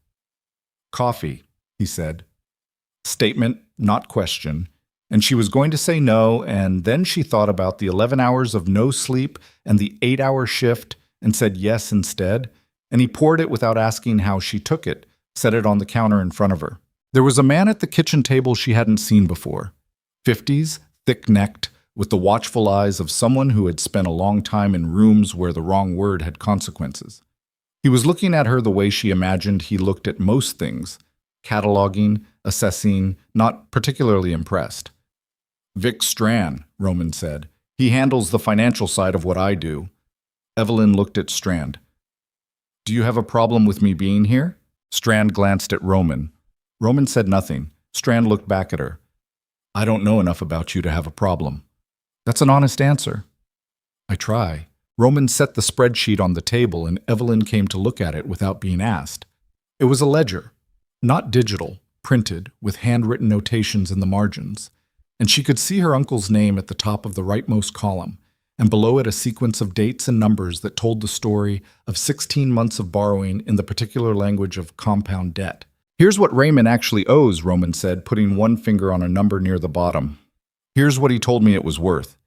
Coffee, he said. Statement, not question. And she was going to say no, and then she thought about the 11 hours of no sleep and the 8-hour shift and said yes instead, and he poured it without asking how she took it, set it on the counter in front of her. There was a man at the kitchen table she hadn't seen before. 50s, thick-necked, with the watchful eyes of someone who had spent a long time in rooms where the wrong word had consequences. He was looking at her the way she imagined he looked at most things, cataloging, assessing, not particularly impressed. Vic Strand, Roman said. He handles the financial side of what I do. Evelyn looked at Strand. Do you have a problem with me being here? Strand glanced at Roman. Roman said nothing. Strand looked back at her. I don't know enough about you to have a problem. That's an honest answer. I try. Roman set the spreadsheet on the table and Evelyn came to look at it without being asked. It was a ledger, not digital, printed, with handwritten notations in the margins, and she could see her uncle's name at the top of the rightmost column, and below it a sequence of dates and numbers that told the story of 16 months of borrowing in the particular language of compound debt. Here's what Raymond actually owes, Roman said, putting one finger on a number near the bottom. Here's what he told me it was worth.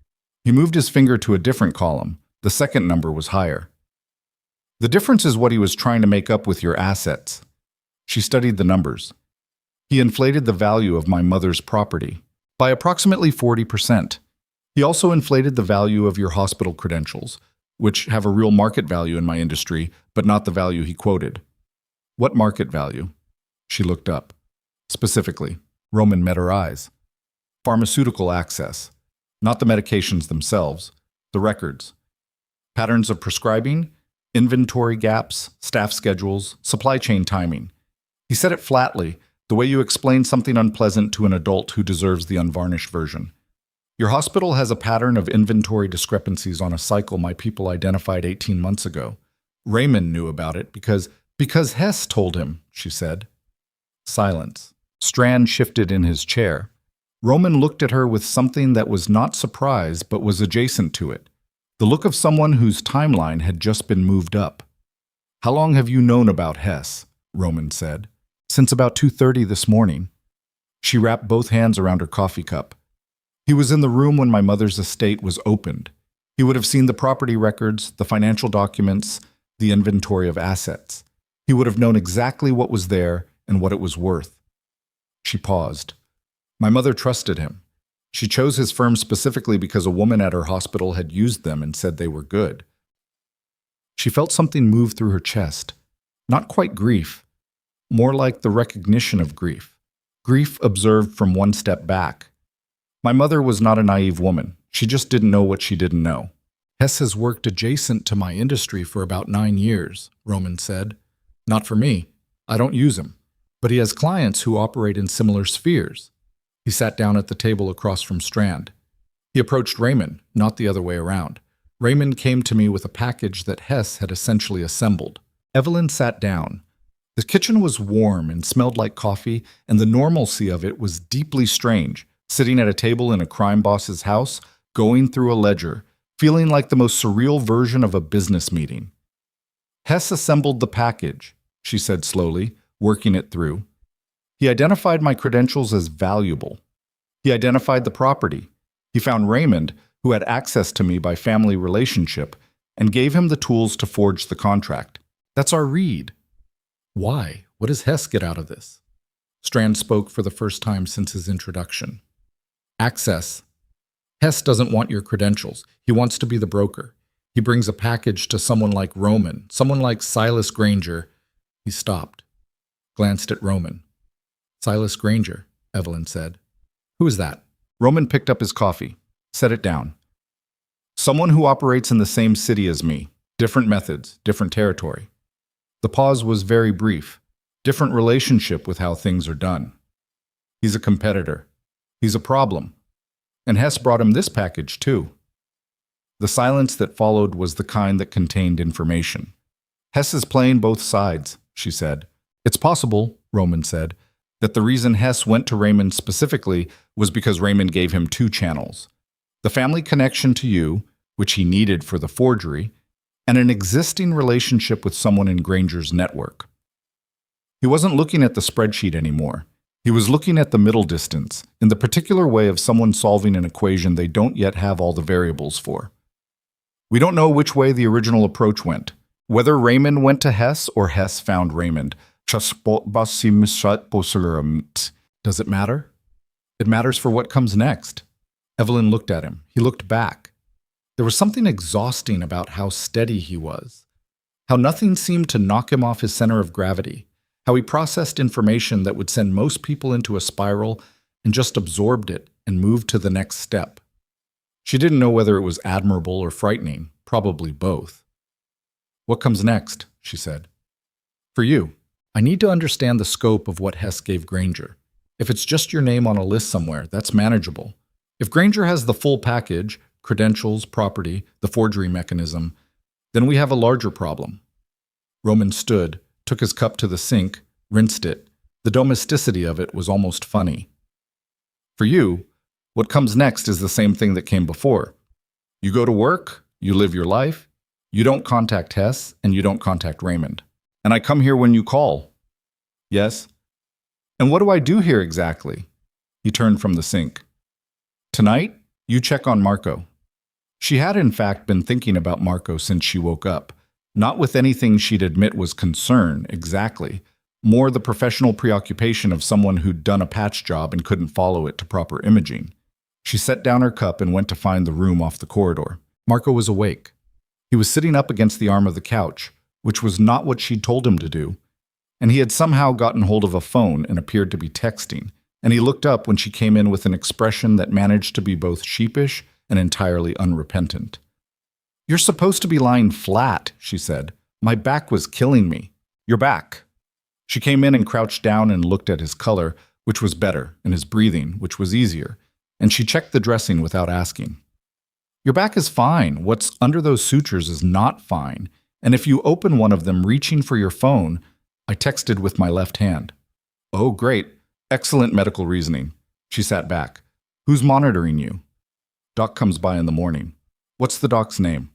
He moved his finger to a different column. The second number was higher. The difference is what he was trying to make up with your assets. She studied the numbers. He inflated the value of my mother's property by approximately 40%. He also inflated the value of your hospital credentials, which have a real market value in my industry, but not the value he quoted. What market value? She looked up. Specifically, Roman met her eyes. Pharmaceutical access, not the medications themselves, the records. Patterns of prescribing, inventory gaps, staff schedules, supply chain timing. He said it flatly, the way you explain something unpleasant to an adult who deserves the unvarnished version. Your hospital has a pattern of inventory discrepancies on a cycle my people identified 18 months ago. Raymond knew about it because Hess told him, she said. Silence. Strand shifted in his chair. Roman looked at her with something that was not surprise but was adjacent to it. The look of someone whose timeline had just been moved up. How long have you known about Hess? Roman said. Since about 2:30 this morning. She wrapped both hands around her coffee cup. He was in the room when my mother's estate was opened. He would have seen the property records, the financial documents, the inventory of assets. He would have known exactly what was there and what it was worth. She paused. My mother trusted him. She chose his firm specifically because a woman at her hospital had used them and said they were good. She felt something move through her chest. Not quite grief, more like the recognition of grief. Grief observed from one step back. My mother was not a naive woman. She just didn't know what she didn't know. Hess has worked adjacent to my industry for about 9 years, Roman said. Not for me. I don't use him. But he has clients who operate in similar spheres. He sat down at the table across from Strand. He approached Raymond, not the other way around. Raymond came to me with a package that Hess had essentially assembled. Evelyn sat down. The kitchen was warm and smelled like coffee, and the normalcy of it was deeply strange, sitting at a table in a crime boss's house, going through a ledger, feeling like the most surreal version of a business meeting. Hess assembled the package, she said slowly, working it through. He identified my credentials as valuable. He identified the property. He found Raymond, who had access to me by family relationship, and gave him the tools to forge the contract. That's our read. Why? What does Hess get out of this? Strand spoke for the first time since his introduction. Access. Hess doesn't want your credentials. He wants to be the broker. He brings a package to someone like Roman, someone like Silas Granger. He stopped, glanced at Roman. Silas Granger, Evelyn said. Who is that? Roman picked up his coffee, set it down. Someone who operates in the same city as me. Different methods, different territory. The pause was very brief. Different relationship with how things are done. He's a competitor. He's a problem. And Hess brought him this package, too. The silence that followed was the kind that contained information. Hess is playing both sides, she said. It's possible, Roman said, that the reason Hess went to Raymond specifically was because Raymond gave him two channels. The family connection to you, which he needed for the forgery, and an existing relationship with someone in Granger's network. He wasn't looking at the spreadsheet anymore. He was looking at the middle distance, in the particular way of someone solving an equation they don't yet have all the variables for. We don't know which way the original approach went, whether Raymond went to Hess or Hess found Raymond. Does it matter? It matters for what comes next. Evelyn looked at him. He looked back. There was something exhausting about how steady he was, how nothing seemed to knock him off his center of gravity, how he processed information that would send most people into a spiral and just absorbed it and moved to the next step. She didn't know whether it was admirable or frightening, probably both. What comes next? She said. For you, I need to understand the scope of what Hess gave Granger. If it's just your name on a list somewhere, that's manageable. If Granger has the full package, credentials, property, the forgery mechanism, then we have a larger problem. Roman stood, took his cup to the sink, rinsed it. The domesticity of it was almost funny. For you, what comes next is the same thing that came before. You go to work, you live your life, you don't contact Hess, and you don't contact Raymond. And I come here when you call. Yes? And what do I do here exactly? He turned from the sink. Tonight, you check on Marco. She had in fact been thinking about Marco since she woke up, not with anything she'd admit was concern, exactly, more the professional preoccupation of someone who'd done a patch job and couldn't follow it to proper imaging. She set down her cup and went to find the room off the corridor. Marco was awake. He was sitting up against the arm of the couch, which was not what she'd told him to do, and he had somehow gotten hold of a phone and appeared to be texting, and he looked up when she came in with an expression that managed to be both sheepish and entirely unrepentant. You're supposed to be lying flat, she said. My back was killing me. Your back. She came in and crouched down and looked at his color, which was better, and his breathing, which was easier, and she checked the dressing without asking. Your back is fine. What's under those sutures is not fine, and if you open one of them reaching for your phone, I texted with my left hand. Oh, great. Excellent medical reasoning. She sat back. Who's monitoring you? Doc comes by in the morning. What's the doc's name?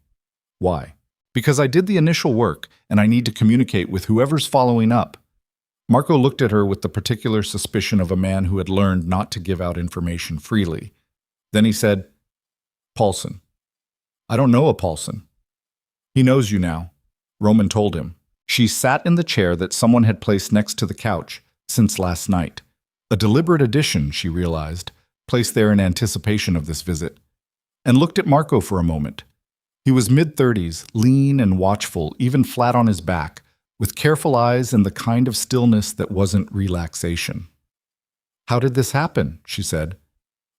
Why? Because I did the initial work, and I need to communicate with whoever's following up. Marco looked at her with the particular suspicion of a man who had learned not to give out information freely. Then he said, Paulson. I don't know a Paulson. He knows you now, Roman told him. She sat in the chair that someone had placed next to the couch since last night. A deliberate addition, she realized, placed there in anticipation of this visit, and looked at Marco for a moment. He was mid-30s, lean and watchful, even flat on his back, with careful eyes and the kind of stillness that wasn't relaxation. How did this happen? She said,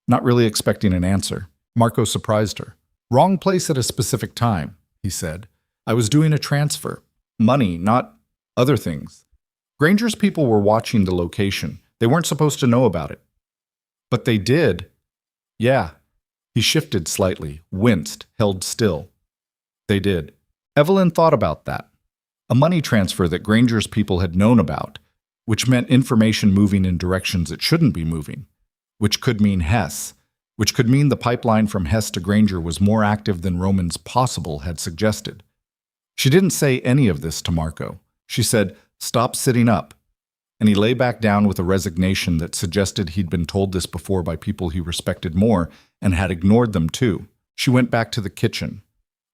not really expecting an answer. Marco surprised her. Wrong place at a specific time, he said. I was doing a transfer. Money, not other things. Granger's people were watching the location. They weren't supposed to know about it. But they did. Yeah. He shifted slightly, winced, held still. They did. Evelyn thought about that. A money transfer that Granger's people had known about, which meant information moving in directions it shouldn't be moving, which could mean Hess, which could mean the pipeline from Hess to Granger was more active than Roman's possible had suggested. She didn't say any of this to Marco. She said, "Stop sitting up." And he lay back down with a resignation that suggested he'd been told this before by people he respected more and had ignored them too. She went back to the kitchen.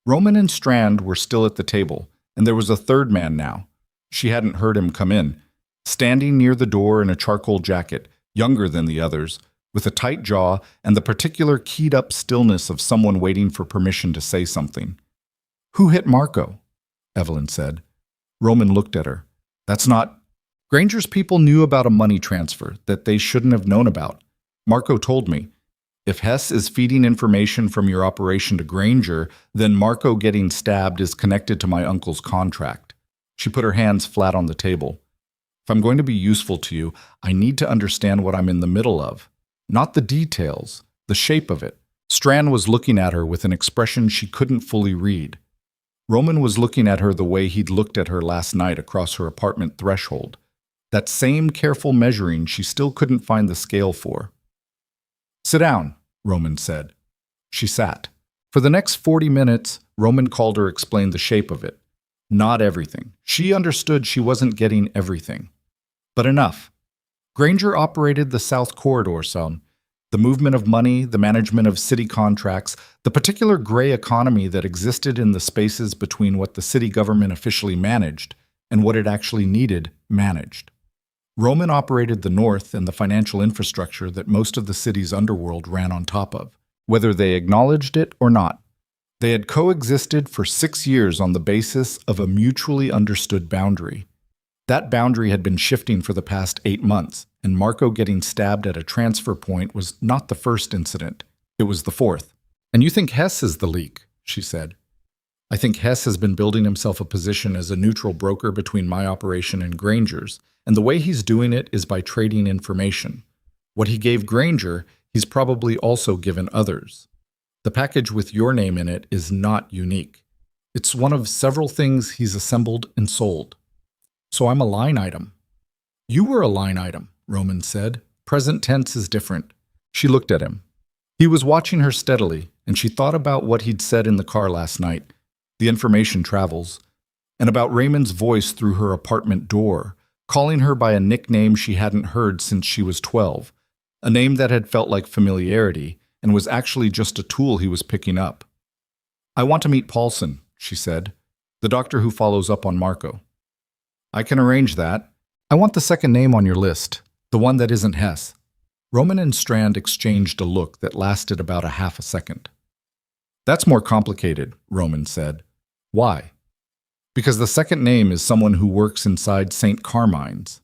Roman and Strand were still at the table, and there was a third man now. She hadn't heard him come in, standing near the door in a charcoal jacket, younger than the others, with a tight jaw and the particular keyed-up stillness of someone waiting for permission to say something. "Who hit Marco?" Evelyn said. Roman looked at her. "That's not—" Granger's people knew about a money transfer that they shouldn't have known about. Marco told me. If Hess is feeding information from your operation to Granger, then Marco getting stabbed is connected to my uncle's contract. She put her hands flat on the table. If I'm going to be useful to you, I need to understand what I'm in the middle of. Not the details, the shape of it. Strand was looking at her with an expression she couldn't fully read. Roman was looking at her the way he'd looked at her last night across her apartment threshold. That same careful measuring she still couldn't find the scale for. "Sit down," Roman said. She sat. For the next 40 minutes, Roman called her explained the shape of it. Not everything. She understood she wasn't getting everything. But enough. Granger operated the South Corridor zone. The movement of money, the management of city contracts, the particular gray economy that existed in the spaces between what the city government officially managed and what it actually needed managed. Roman operated the North and the financial infrastructure that most of the city's underworld ran on top of, whether they acknowledged it or not. They had coexisted for 6 years on the basis of a mutually understood boundary. That boundary had been shifting for the past 8 months, and Marco getting stabbed at a transfer point was not the first incident. It was the fourth. "And you think Hess is the leak," she said. "I think Hess has been building himself a position as a neutral broker between my operation and Granger's, and the way he's doing it is by trading information. What he gave Granger, he's probably also given others. The package with your name in it is not unique. It's one of several things he's assembled and sold. So I'm a line item." "You were a line item," Roman said. "Present tense is different." She looked at him. He was watching her steadily, and she thought about what he'd said in the car last night, the information travels, and about Raymond's voice through her apartment door, calling her by a nickname she hadn't heard since she was 12, a name that had felt like familiarity and was actually just a tool he was picking up. "I want to meet Paulson," she said, "the doctor who follows up on Marco." "I can arrange that. I want the second name on your list, the one that isn't Hess." Roman and Strand exchanged a look that lasted about a half a second. "That's more complicated," Roman said. "Why?" "Because the second name is someone who works inside St. Carmine's."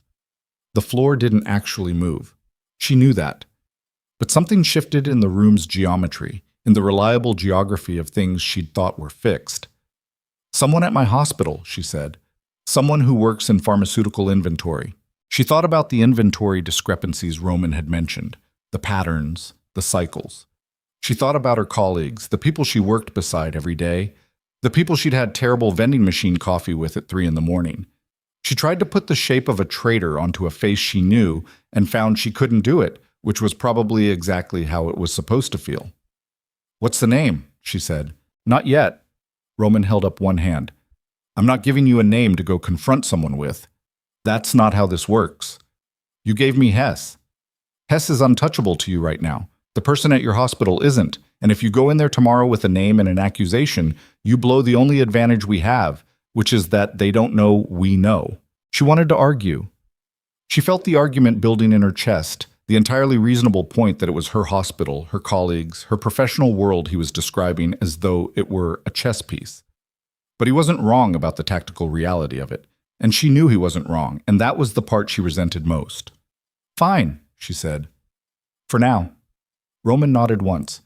The floor didn't actually move. She knew that. But something shifted in the room's geometry, in the reliable geography of things she'd thought were fixed. "Someone at my hospital," she said. "Someone who works in pharmaceutical inventory." She thought about the inventory discrepancies Roman had mentioned, the patterns, the cycles. She thought about her colleagues, the people she worked beside every day, the people she'd had terrible vending machine coffee with at 3 in the morning. She tried to put the shape of a traitor onto a face she knew and found she couldn't do it, which was probably exactly how it was supposed to feel. "What's the name?" she said. "Not yet." Roman held up one hand. "I'm not giving you a name to go confront someone with. That's not how this works. You gave me Hess. Hess is untouchable to you right now. The person at your hospital isn't, and if you go in there tomorrow with a name and an accusation, you blow the only advantage we have, which is that they don't know we know." She wanted to argue. She felt the argument building in her chest, the entirely reasonable point that it was her hospital, her colleagues, her professional world he was describing as though it were a chess piece. But he wasn't wrong about the tactical reality of it, and she knew he wasn't wrong, and that was the part she resented most. "Fine," she said. "For now." Roman nodded once.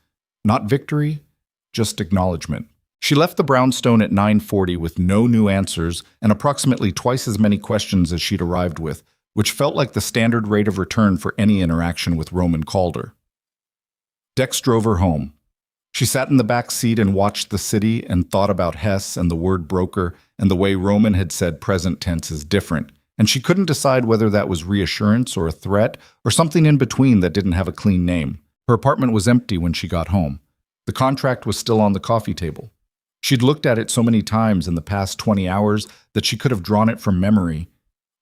Not victory, just acknowledgement. She left the brownstone at 9:40 with no new answers and approximately twice as many questions as she'd arrived with, which felt like the standard rate of return for any interaction with Roman Calder. Dex drove her home. She sat in the back seat and watched the city and thought about Hess and the word broker and the way Roman had said present tense is different, and she couldn't decide whether that was reassurance or a threat or something in between that didn't have a clean name. Her apartment was empty when she got home. The contract was still on the coffee table. She'd looked at it so many times in the past 20 hours that she could have drawn it from memory.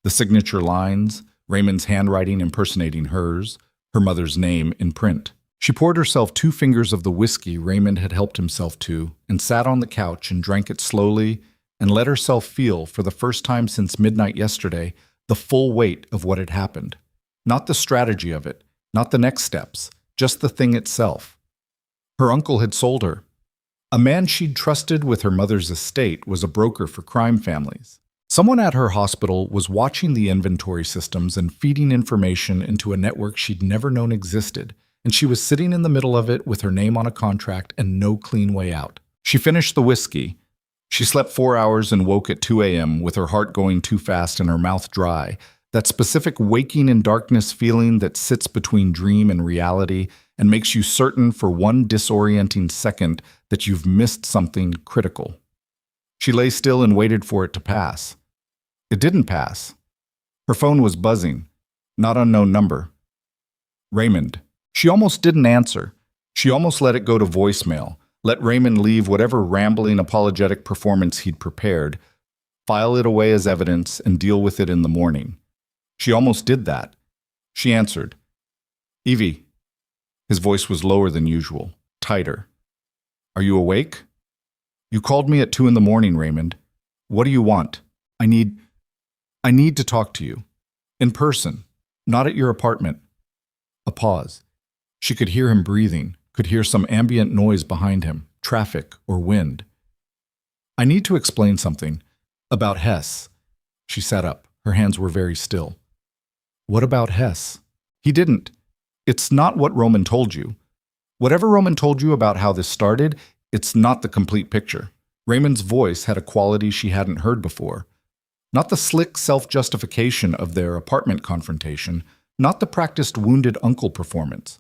The signature lines, Raymond's handwriting impersonating hers, her mother's name in print. She poured herself 2 fingers of the whiskey Raymond had helped himself to and sat on the couch and drank it slowly and let herself feel, for the first time since midnight yesterday, the full weight of what had happened. Not the strategy of it, not the next steps, just the thing itself. Her uncle had sold her. A man she'd trusted with her mother's estate was a broker for crime families. Someone at her hospital was watching the inventory systems and feeding information into a network she'd never known existed, and she was sitting in the middle of it with her name on a contract and no clean way out. She finished the whiskey. She slept 4 hours and woke at 2 a.m. with her heart going too fast and her mouth dry, that specific waking in darkness feeling that sits between dream and reality and makes you certain for one disorienting second that you've missed something critical. She lay still and waited for it to pass. It didn't pass. Her phone was buzzing. Not unknown number. Raymond. She almost didn't answer. She almost let it go to voicemail, let Raymond leave whatever rambling apologetic performance he'd prepared, file it away as evidence, and deal with it in the morning. She almost did that. She answered. Evie. His voice was lower than usual, tighter. Are you awake? You called me at 2 a.m, Raymond. What do you want? I need to talk to you. In person, not at your apartment. A pause. She could hear him breathing, could hear some ambient noise behind him, traffic or wind. I need to explain something. About Hess. She sat up. Her hands were very still. What about Hess? He didn't. It's not what Roman told you. Whatever Roman told you about how this started, it's not the complete picture. Raymond's voice had a quality she hadn't heard before. Not the slick self-justification of their apartment confrontation, not the practiced wounded uncle performance.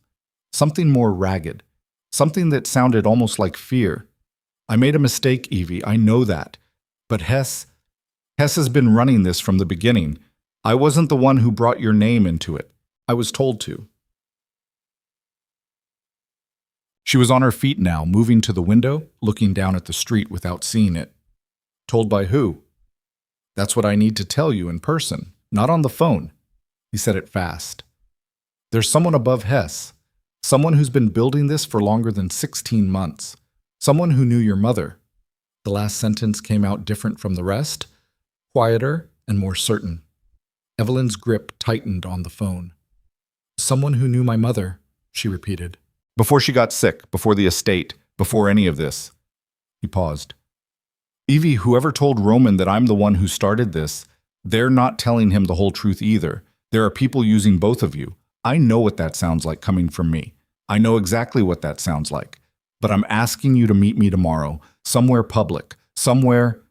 Something more ragged. Something that sounded almost like fear. I made a mistake, Evie, I know that. But Hess has been running this from the beginning. I wasn't the one who brought your name into it. I was told to. She was on her feet now, moving to the window, looking down at the street without seeing it. Told by who? That's what I need to tell you in person, not on the phone. He said it fast. There's someone above Hess. Someone who's been building this for longer than 16 months. Someone who knew your mother. The last sentence came out different from the rest, quieter and more certain. Evelyn's grip tightened on the phone. Someone who knew my mother, she repeated. Before she got sick, before the estate, before any of this. He paused. Evie, whoever told Roman that I'm the one who started this, they're not telling him the whole truth either. There are people using both of you. I know what that sounds like coming from me. I know exactly what that sounds like. But I'm asking you to meet me tomorrow, somewhere public, somewhere...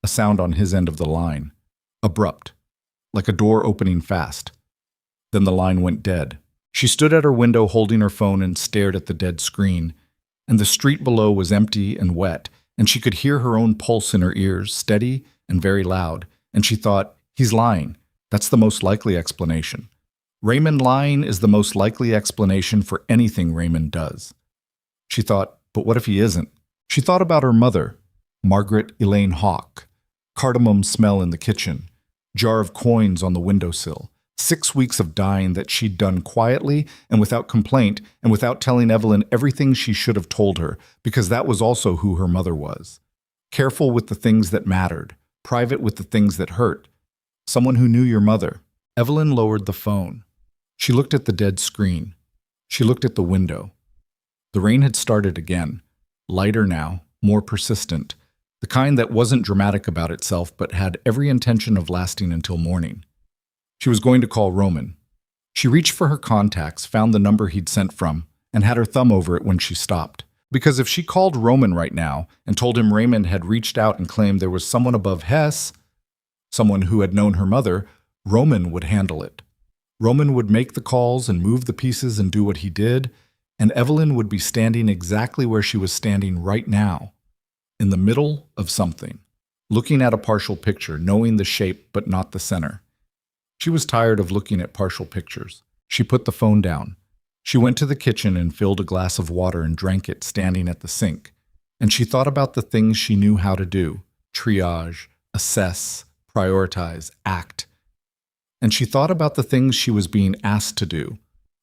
A sound on his end of the line. Abrupt. Like a door opening fast. Then the line went dead. She stood at her window holding her phone and stared at the dead screen. And the street below was empty and wet, and she could hear her own pulse in her ears, steady and very loud. And she thought, he's lying. That's the most likely explanation. Raymond lying is the most likely explanation for anything Raymond does. She thought, but what if he isn't? She thought about her mother, Margaret Elaine Hawke. Cardamom smell in the kitchen. Jar of coins on the windowsill. 6 weeks of dying that she'd done quietly and without complaint and without telling Evelyn everything she should have told her, because that was also who her mother was. Careful with the things that mattered, private with the things that hurt. Someone who knew your mother. Evelyn lowered the phone. She looked at the dead screen. She looked at the window. The rain had started again, lighter now, more persistent, the kind that wasn't dramatic about itself but had every intention of lasting until morning. She was going to call Roman. She reached for her contacts, found the number he'd sent from, and had her thumb over it when she stopped. Because if she called Roman right now and told him Raymond had reached out and claimed there was someone above Hess, someone who had known her mother, Roman would handle it. Roman would make the calls and move the pieces and do what he did, and Evelyn would be standing exactly where she was standing right now, in the middle of something, looking at a partial picture, knowing the shape but not the center. She was tired of looking at partial pictures. She put the phone down. She went to the kitchen and filled a glass of water and drank it standing at the sink. And she thought about the things she knew how to do: triage, assess, prioritize, act. And she thought about the things she was being asked to do,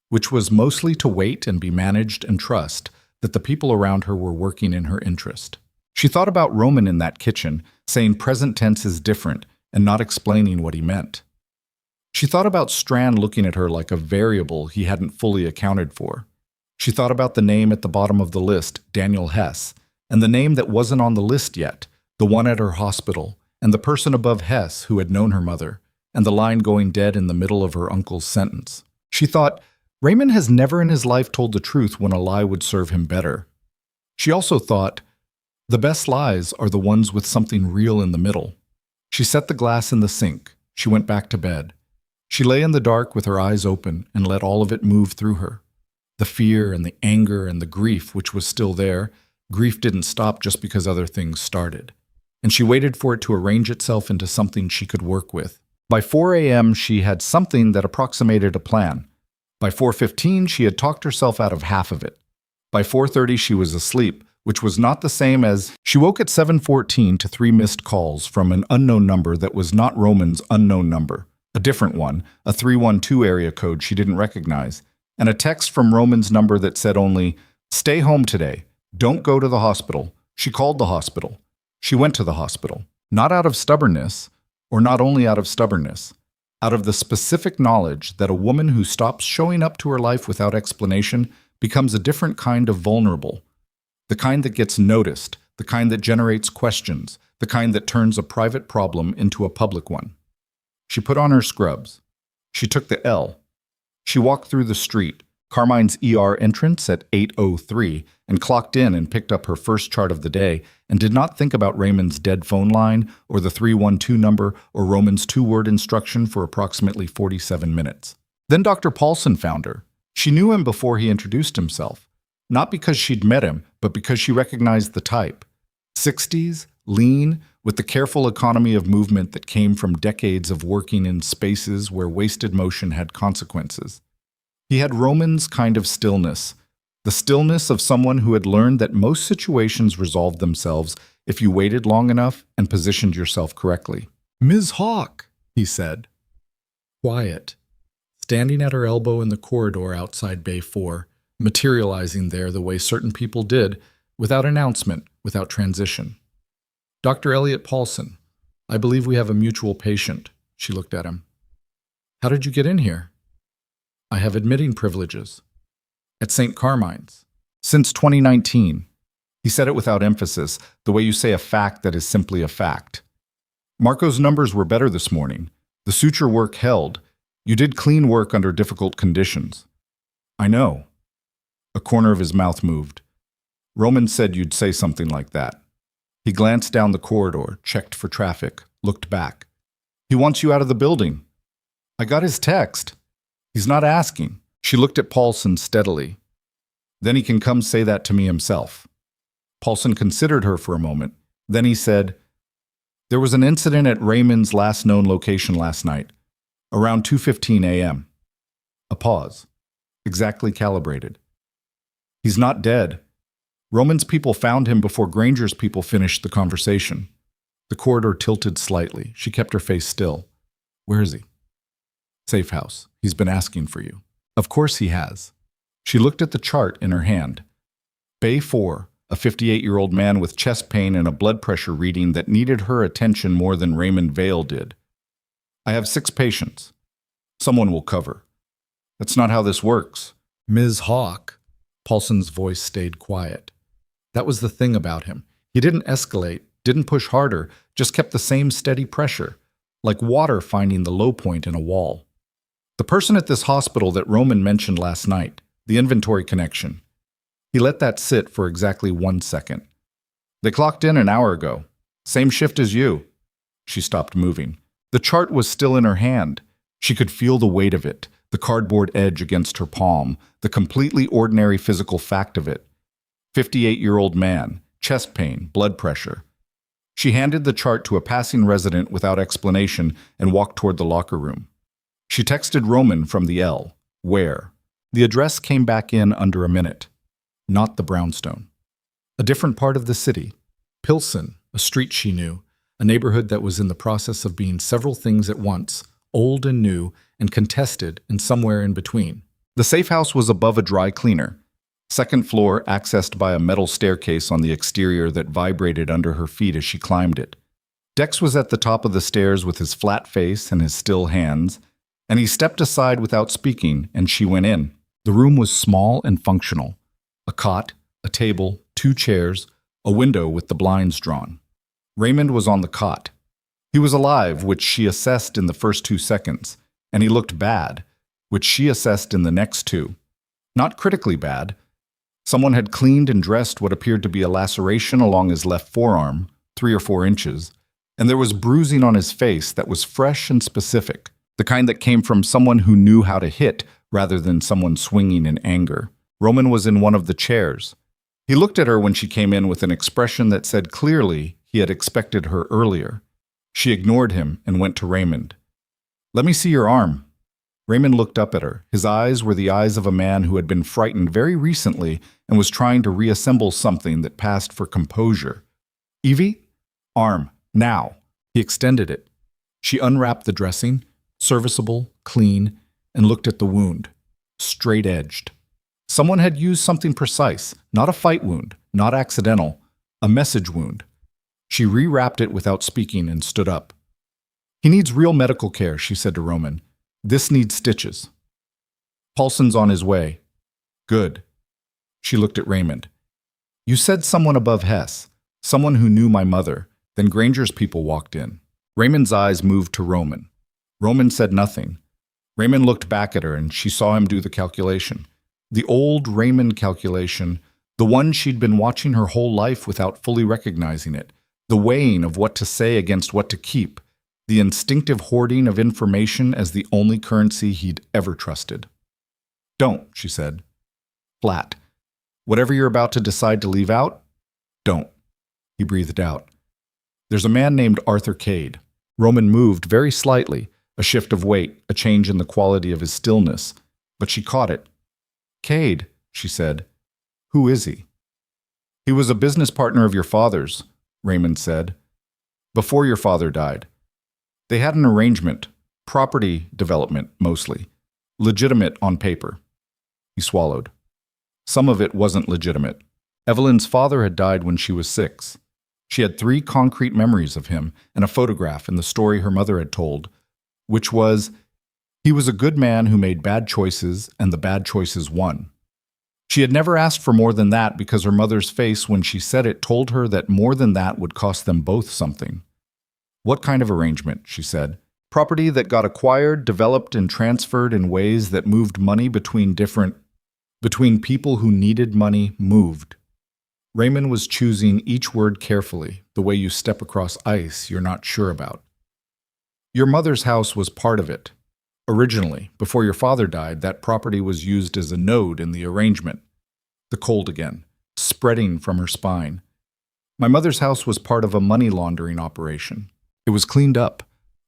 which was mostly to wait and be managed and trust that the people around her were working in her interest. She thought about Roman in that kitchen, saying present tense is different and not explaining what he meant. She thought about Strand looking at her like a variable he hadn't fully accounted for. She thought about the name at the bottom of the list, Daniel Hess, and the name that wasn't on the list yet, the one at her hospital, and the person above Hess who had known her mother, and the line going dead in the middle of her uncle's sentence. She thought, Raymond has never in his life told the truth when a lie would serve him better. She also thought, the best lies are the ones with something real in the middle. She set the glass in the sink. She went back to bed. She lay in the dark with her eyes open and let all of it move through her. The fear and the anger and the grief which was still there. Grief didn't stop just because other things started. And she waited for it to arrange itself into something she could work with. By 4 a.m., she had something that approximated a plan. By 4:15, she had talked herself out of half of it. By 4:30, she was asleep, which was not the same as she woke at 7:14 to 3 missed calls from an unknown number that was not Roman's unknown number, a different one, a 312 area code she didn't recognize, and a text from Roman's number that said only, "Stay home today. Don't go to the hospital." She called the hospital. She went to the hospital, not out of stubbornness, or not only out of stubbornness, out of the specific knowledge that a woman who stops showing up to her life without explanation becomes a different kind of vulnerable, the kind that gets noticed, the kind that generates questions, the kind that turns a private problem into a public one. She put on her scrubs. She took the L. She walked through the street, Carmine's ER entrance at 8:03, and clocked in and picked up her first chart of the day and did not think about Raymond's dead phone line or the 312 number or Roman's 2-word instruction for approximately 47 minutes. Then Dr. Paulson found her. She knew him before he introduced himself, not because she'd met him, but because she recognized the type. 60s, lean, with the careful economy of movement that came from decades of working in spaces where wasted motion had consequences. He had Roman's kind of stillness, the stillness of someone who had learned that most situations resolved themselves if you waited long enough and positioned yourself correctly. "Ms. Hawke," he said. Quiet, standing at her elbow in the corridor outside Bay 4, materializing there the way certain people did, without announcement, without transition. "Dr. Elliot Paulson, I believe we have a mutual patient." She looked at him. "How did you get in here?" "I have admitting privileges. At St. Carmine's. Since 2019. He said it without emphasis, the way you say a fact that is simply a fact. "Marco's numbers were better this morning. The suture work held. You did clean work under difficult conditions." "I know." A corner of his mouth moved. "Roman said you'd say something like that." He glanced down the corridor, checked for traffic, looked back. "He wants you out of the building." "I got his text." "He's not asking." She looked at Paulson steadily. "Then he can come say that to me himself." Paulson considered her for a moment. Then he said, "There was an incident at Raymond's last known location last night, around 2:15 a.m. A pause. Exactly calibrated. "He's not dead. Roman's people found him before Granger's people finished the conversation." The corridor tilted slightly. She kept her face still. "Where is he?" "Safe house. He's been asking for you." "Of course he has." She looked at the chart in her hand. Bay 4, a 58-year-old man with chest pain and a blood pressure reading that needed her attention more than Raymond Vale did. "I have 6 patients. Someone will cover." "That's not how this works." "Ms. Hawke." Paulson's voice stayed quiet. That was the thing about him. He didn't escalate, didn't push harder, just kept the same steady pressure, like water finding the low point in a wall. "The person at this hospital that Roman mentioned last night, the inventory connection." He let that sit for exactly 1 second. "They clocked in an hour ago. Same shift as you." She stopped moving. The chart was still in her hand. She could feel the weight of it, the cardboard edge against her palm, the completely ordinary physical fact of it. 58-year-old man, chest pain, blood pressure. She handed the chart to a passing resident without explanation and walked toward the locker room. She texted Roman from the L. "Where?" The address came back in under a minute. Not the brownstone. A different part of the city. Pilsen, a street she knew, a neighborhood that was in the process of being several things at once, old and new, and contested and somewhere in between. The safe house was above a dry cleaner. Second floor, accessed by a metal staircase on the exterior that vibrated under her feet as she climbed it. Dex was at the top of the stairs with his flat face and his still hands, and he stepped aside without speaking, and she went in. The room was small and functional. A cot, a table, 2 chairs, a window with the blinds drawn. Raymond was on the cot. He was alive, which she assessed in the first 2 seconds, and he looked bad, which she assessed in the next 2. Not critically bad. Someone had cleaned and dressed what appeared to be a laceration along his left forearm, 3 or 4 inches, and there was bruising on his face that was fresh and specific, the kind that came from someone who knew how to hit rather than someone swinging in anger. Roman was in one of the chairs. He looked at her when she came in with an expression that said clearly he had expected her earlier. She ignored him and went to Raymond. "Let me see your arm." Raymond looked up at her. His eyes were the eyes of a man who had been frightened very recently and was trying to reassemble something that passed for composure. "Evie? Arm. Now." He extended it. She unwrapped the dressing, serviceable, clean, and looked at the wound. Straight-edged. Someone had used something precise, not a fight wound, not accidental, a message wound. She rewrapped it without speaking and stood up. "He needs real medical care," she said to Roman. "This needs stitches." "Paulson's on his way." "Good." She looked at Raymond. "You said someone above Hess, someone who knew my mother. Then Granger's people walked in." Raymond's eyes moved to Roman. Roman said nothing. Raymond looked back at her and she saw him do the calculation. The old Raymond calculation, the one she'd been watching her whole life without fully recognizing it, the weighing of what to say against what to keep, the instinctive hoarding of information as the only currency he'd ever trusted. "Don't," she said. Flat. "Whatever you're about to decide to leave out, don't." He breathed out. "There's a man named Arthur Cade." Roman moved very slightly, a shift of weight, a change in the quality of his stillness, but she caught it. "Cade," she said. "Who is he?" "He was a business partner of your father's," Raymond said. "Before your father died. They had an arrangement, property development mostly, legitimate on paper." He swallowed. Some of it wasn't legitimate. Evelyn's father had died when she was 6. She had 3 concrete memories of him and a photograph in the story her mother had told, which was, he was a good man who made bad choices and the bad choices won. She had never asked for more than that because her mother's face when she said it told her that more than that would cost them both something. "What kind of arrangement?" she said. "Property that got acquired, developed, and transferred in ways that moved money between people who needed money moved." Raymond was choosing each word carefully, the way you step across ice you're not sure about. "Your mother's house was part of it. Originally, before your father died, that property was used as a node in the arrangement." The cold again, spreading from her spine. "My mother's house was part of a money laundering operation. It was cleaned up.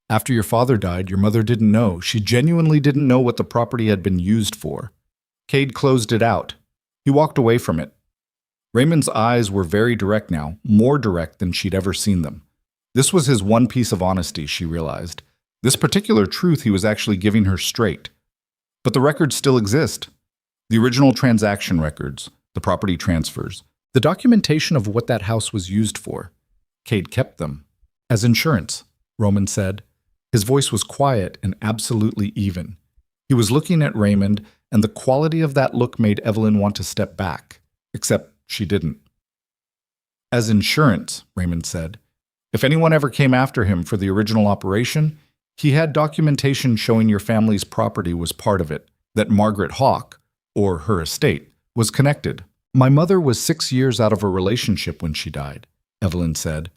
After your father died, your mother didn't know. She genuinely didn't know what the property had been used for. Cade closed it out. He walked away from it." Raymond's eyes were very direct now, more direct than she'd ever seen them. This was his one piece of honesty, she realized. This particular truth he was actually giving her straight. But the records still exist. The original transaction records, the property transfers, the documentation of what that house was used for. Cade kept them. "As insurance," Roman said. His voice was quiet and absolutely even. He was looking at Raymond, and the quality of that look made Evelyn want to step back, except she didn't. "As insurance," Raymond said. "If anyone ever came after him for the original operation, he had documentation showing your family's property was part of it, that Margaret Hawke, or her estate, was connected." "My mother was 6 years out of a relationship when she died," Evelyn said.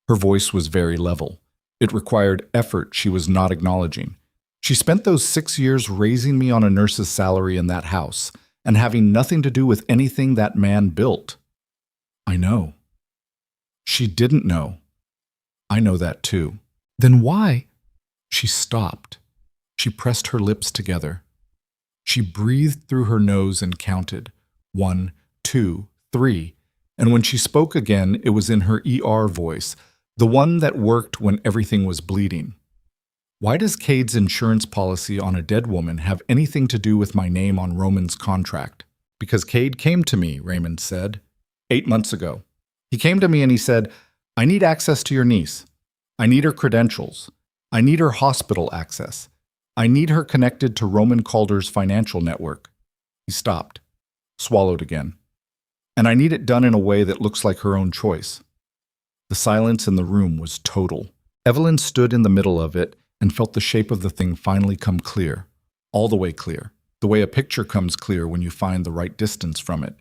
Her voice was very level. It required effort she was not acknowledging. "She spent those 6 years raising me on a nurse's salary in that house, and having nothing to do with anything that man built." "I know." "She didn't know." "I know that too." "Then why?" She stopped. She pressed her lips together. She breathed through her nose and counted. 1, 2, 3. And when she spoke again, it was in her ER voice, the one that worked when everything was bleeding. Why does Cade's insurance policy on a dead woman have anything to do with my name on Roman's contract? Because Cade came to me, Raymond said, 8 months ago. He came to me and he said, I need access to your niece. I need her credentials. I need her hospital access. I need her connected to Roman Calder's financial network. He stopped, swallowed again. And I need it done in a way that looks like her own choice. The silence in the room was total. Evelyn stood in the middle of it and felt the shape of the thing finally come clear, all the way clear, the way a picture comes clear when you find the right distance from it.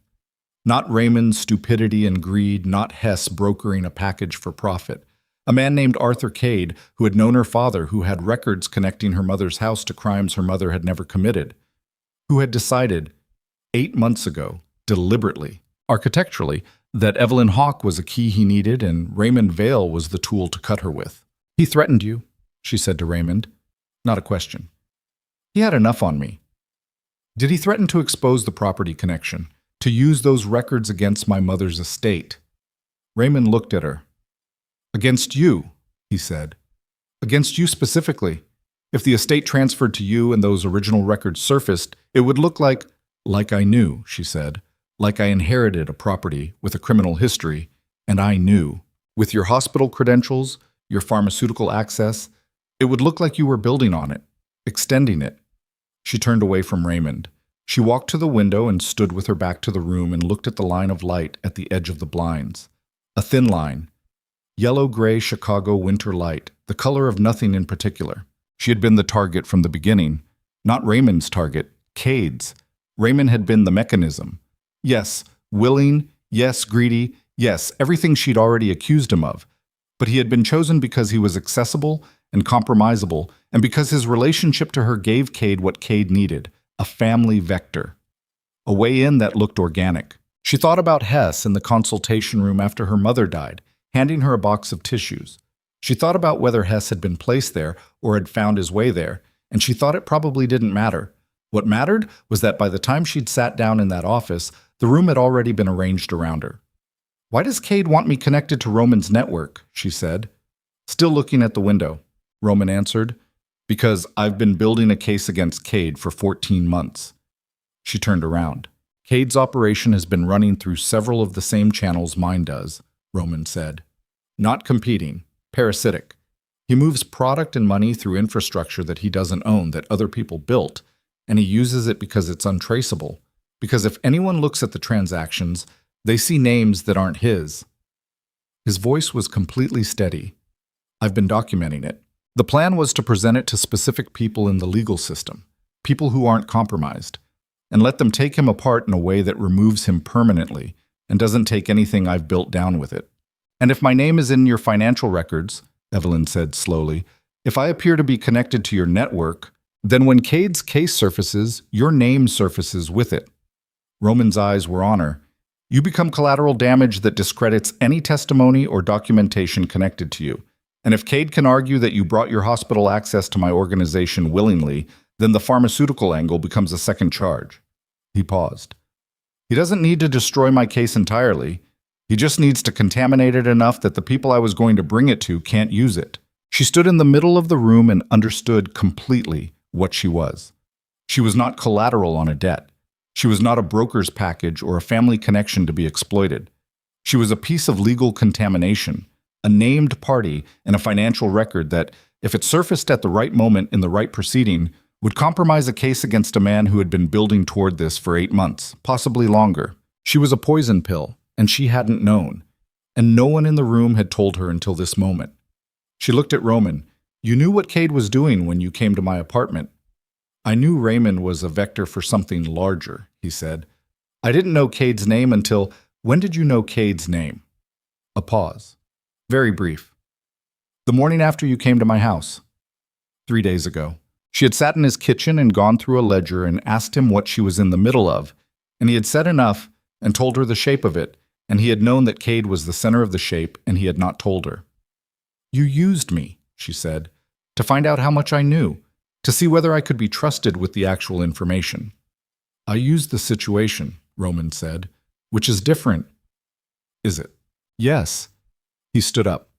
Not Raymond's stupidity and greed, not Hess brokering a package for profit. A man named Arthur Cade, who had known her father, who had records connecting her mother's house to crimes her mother had never committed, who had decided 8 months ago, deliberately, architecturally, that Evelyn Hawke was a key he needed and Raymond Vale was the tool to cut her with. He threatened you, she said to Raymond. Not a question. He had enough on me. Did he threaten to expose the property connection, to use those records against my mother's estate? Raymond looked at her. Against you, he said. Against you specifically. If the estate transferred to you and those original records surfaced, it would look like I knew, she said. Like I inherited a property with a criminal history, and I knew. With your hospital credentials, your pharmaceutical access, it would look like you were building on it, extending it. She turned away from Raymond. She walked to the window and stood with her back to the room and looked at the line of light at the edge of the blinds. A thin line. Yellow-gray Chicago winter light, the color of nothing in particular. She had been the target from the beginning. Not Raymond's target, Cade's. Raymond had been the mechanism. Yes, willing, yes, greedy, yes, everything she'd already accused him of. But he had been chosen because he was accessible and compromisable, and because his relationship to her gave Cade what Cade needed, a family vector. A way in that looked organic. She thought about Hess in the consultation room after her mother died, handing her a box of tissues. She thought about whether Hess had been placed there or had found his way there, and she thought it probably didn't matter. What mattered was that by the time she'd sat down in that office, the room had already been arranged around her. Why does Cade want me connected to Roman's network? She said. Still looking at the window, Roman answered. Because I've been building a case against Cade for 14 months. She turned around. Cade's operation has been running through several of the same channels mine does, Roman said. Not competing, parasitic. He moves product and money through infrastructure that he doesn't own, that other people built, and he uses it because it's untraceable. Because if anyone looks at the transactions, they see names that aren't his. His voice was completely steady. I've been documenting it. The plan was to present it to specific people in the legal system, people who aren't compromised, and let them take him apart in a way that removes him permanently and doesn't take anything I've built down with it. And if my name is in your financial records, Evelyn said slowly, if I appear to be connected to your network, then when Cade's case surfaces, your name surfaces with it. Roman's eyes were on her. You become collateral damage that discredits any testimony or documentation connected to you. And if Cade can argue that you brought your hospital access to my organization willingly, then the pharmaceutical angle becomes a second charge. He paused. He doesn't need to destroy my case entirely. He just needs to contaminate it enough that the people I was going to bring it to can't use it. She stood in the middle of the room and understood completely what she was. She was not collateral on a debt. She was not a broker's package or a family connection to be exploited. She was a piece of legal contamination, a named party and a financial record that, if it surfaced at the right moment in the right proceeding, would compromise a case against a man who had been building toward this for 8 months, possibly longer. She was a poison pill, and she hadn't known. And no one in the room had told her until this moment. She looked at Roman. You knew what Cade was doing when you came to my apartment. I knew Raymond was a vector for something larger, he said. I didn't know Cade's name until, when did you know Cade's name? A pause. Very brief. The morning after you came to my house. 3 days ago. She had sat in his kitchen and gone through a ledger and asked him what she was in the middle of, and he had said enough and told her the shape of it, and he had known that Cade was the center of the shape, and he had not told her. You used me, she said, to find out how much I knew, to see whether I could be trusted with the actual information. I used the situation, Roman said, which is different. Is it? Yes. He stood up.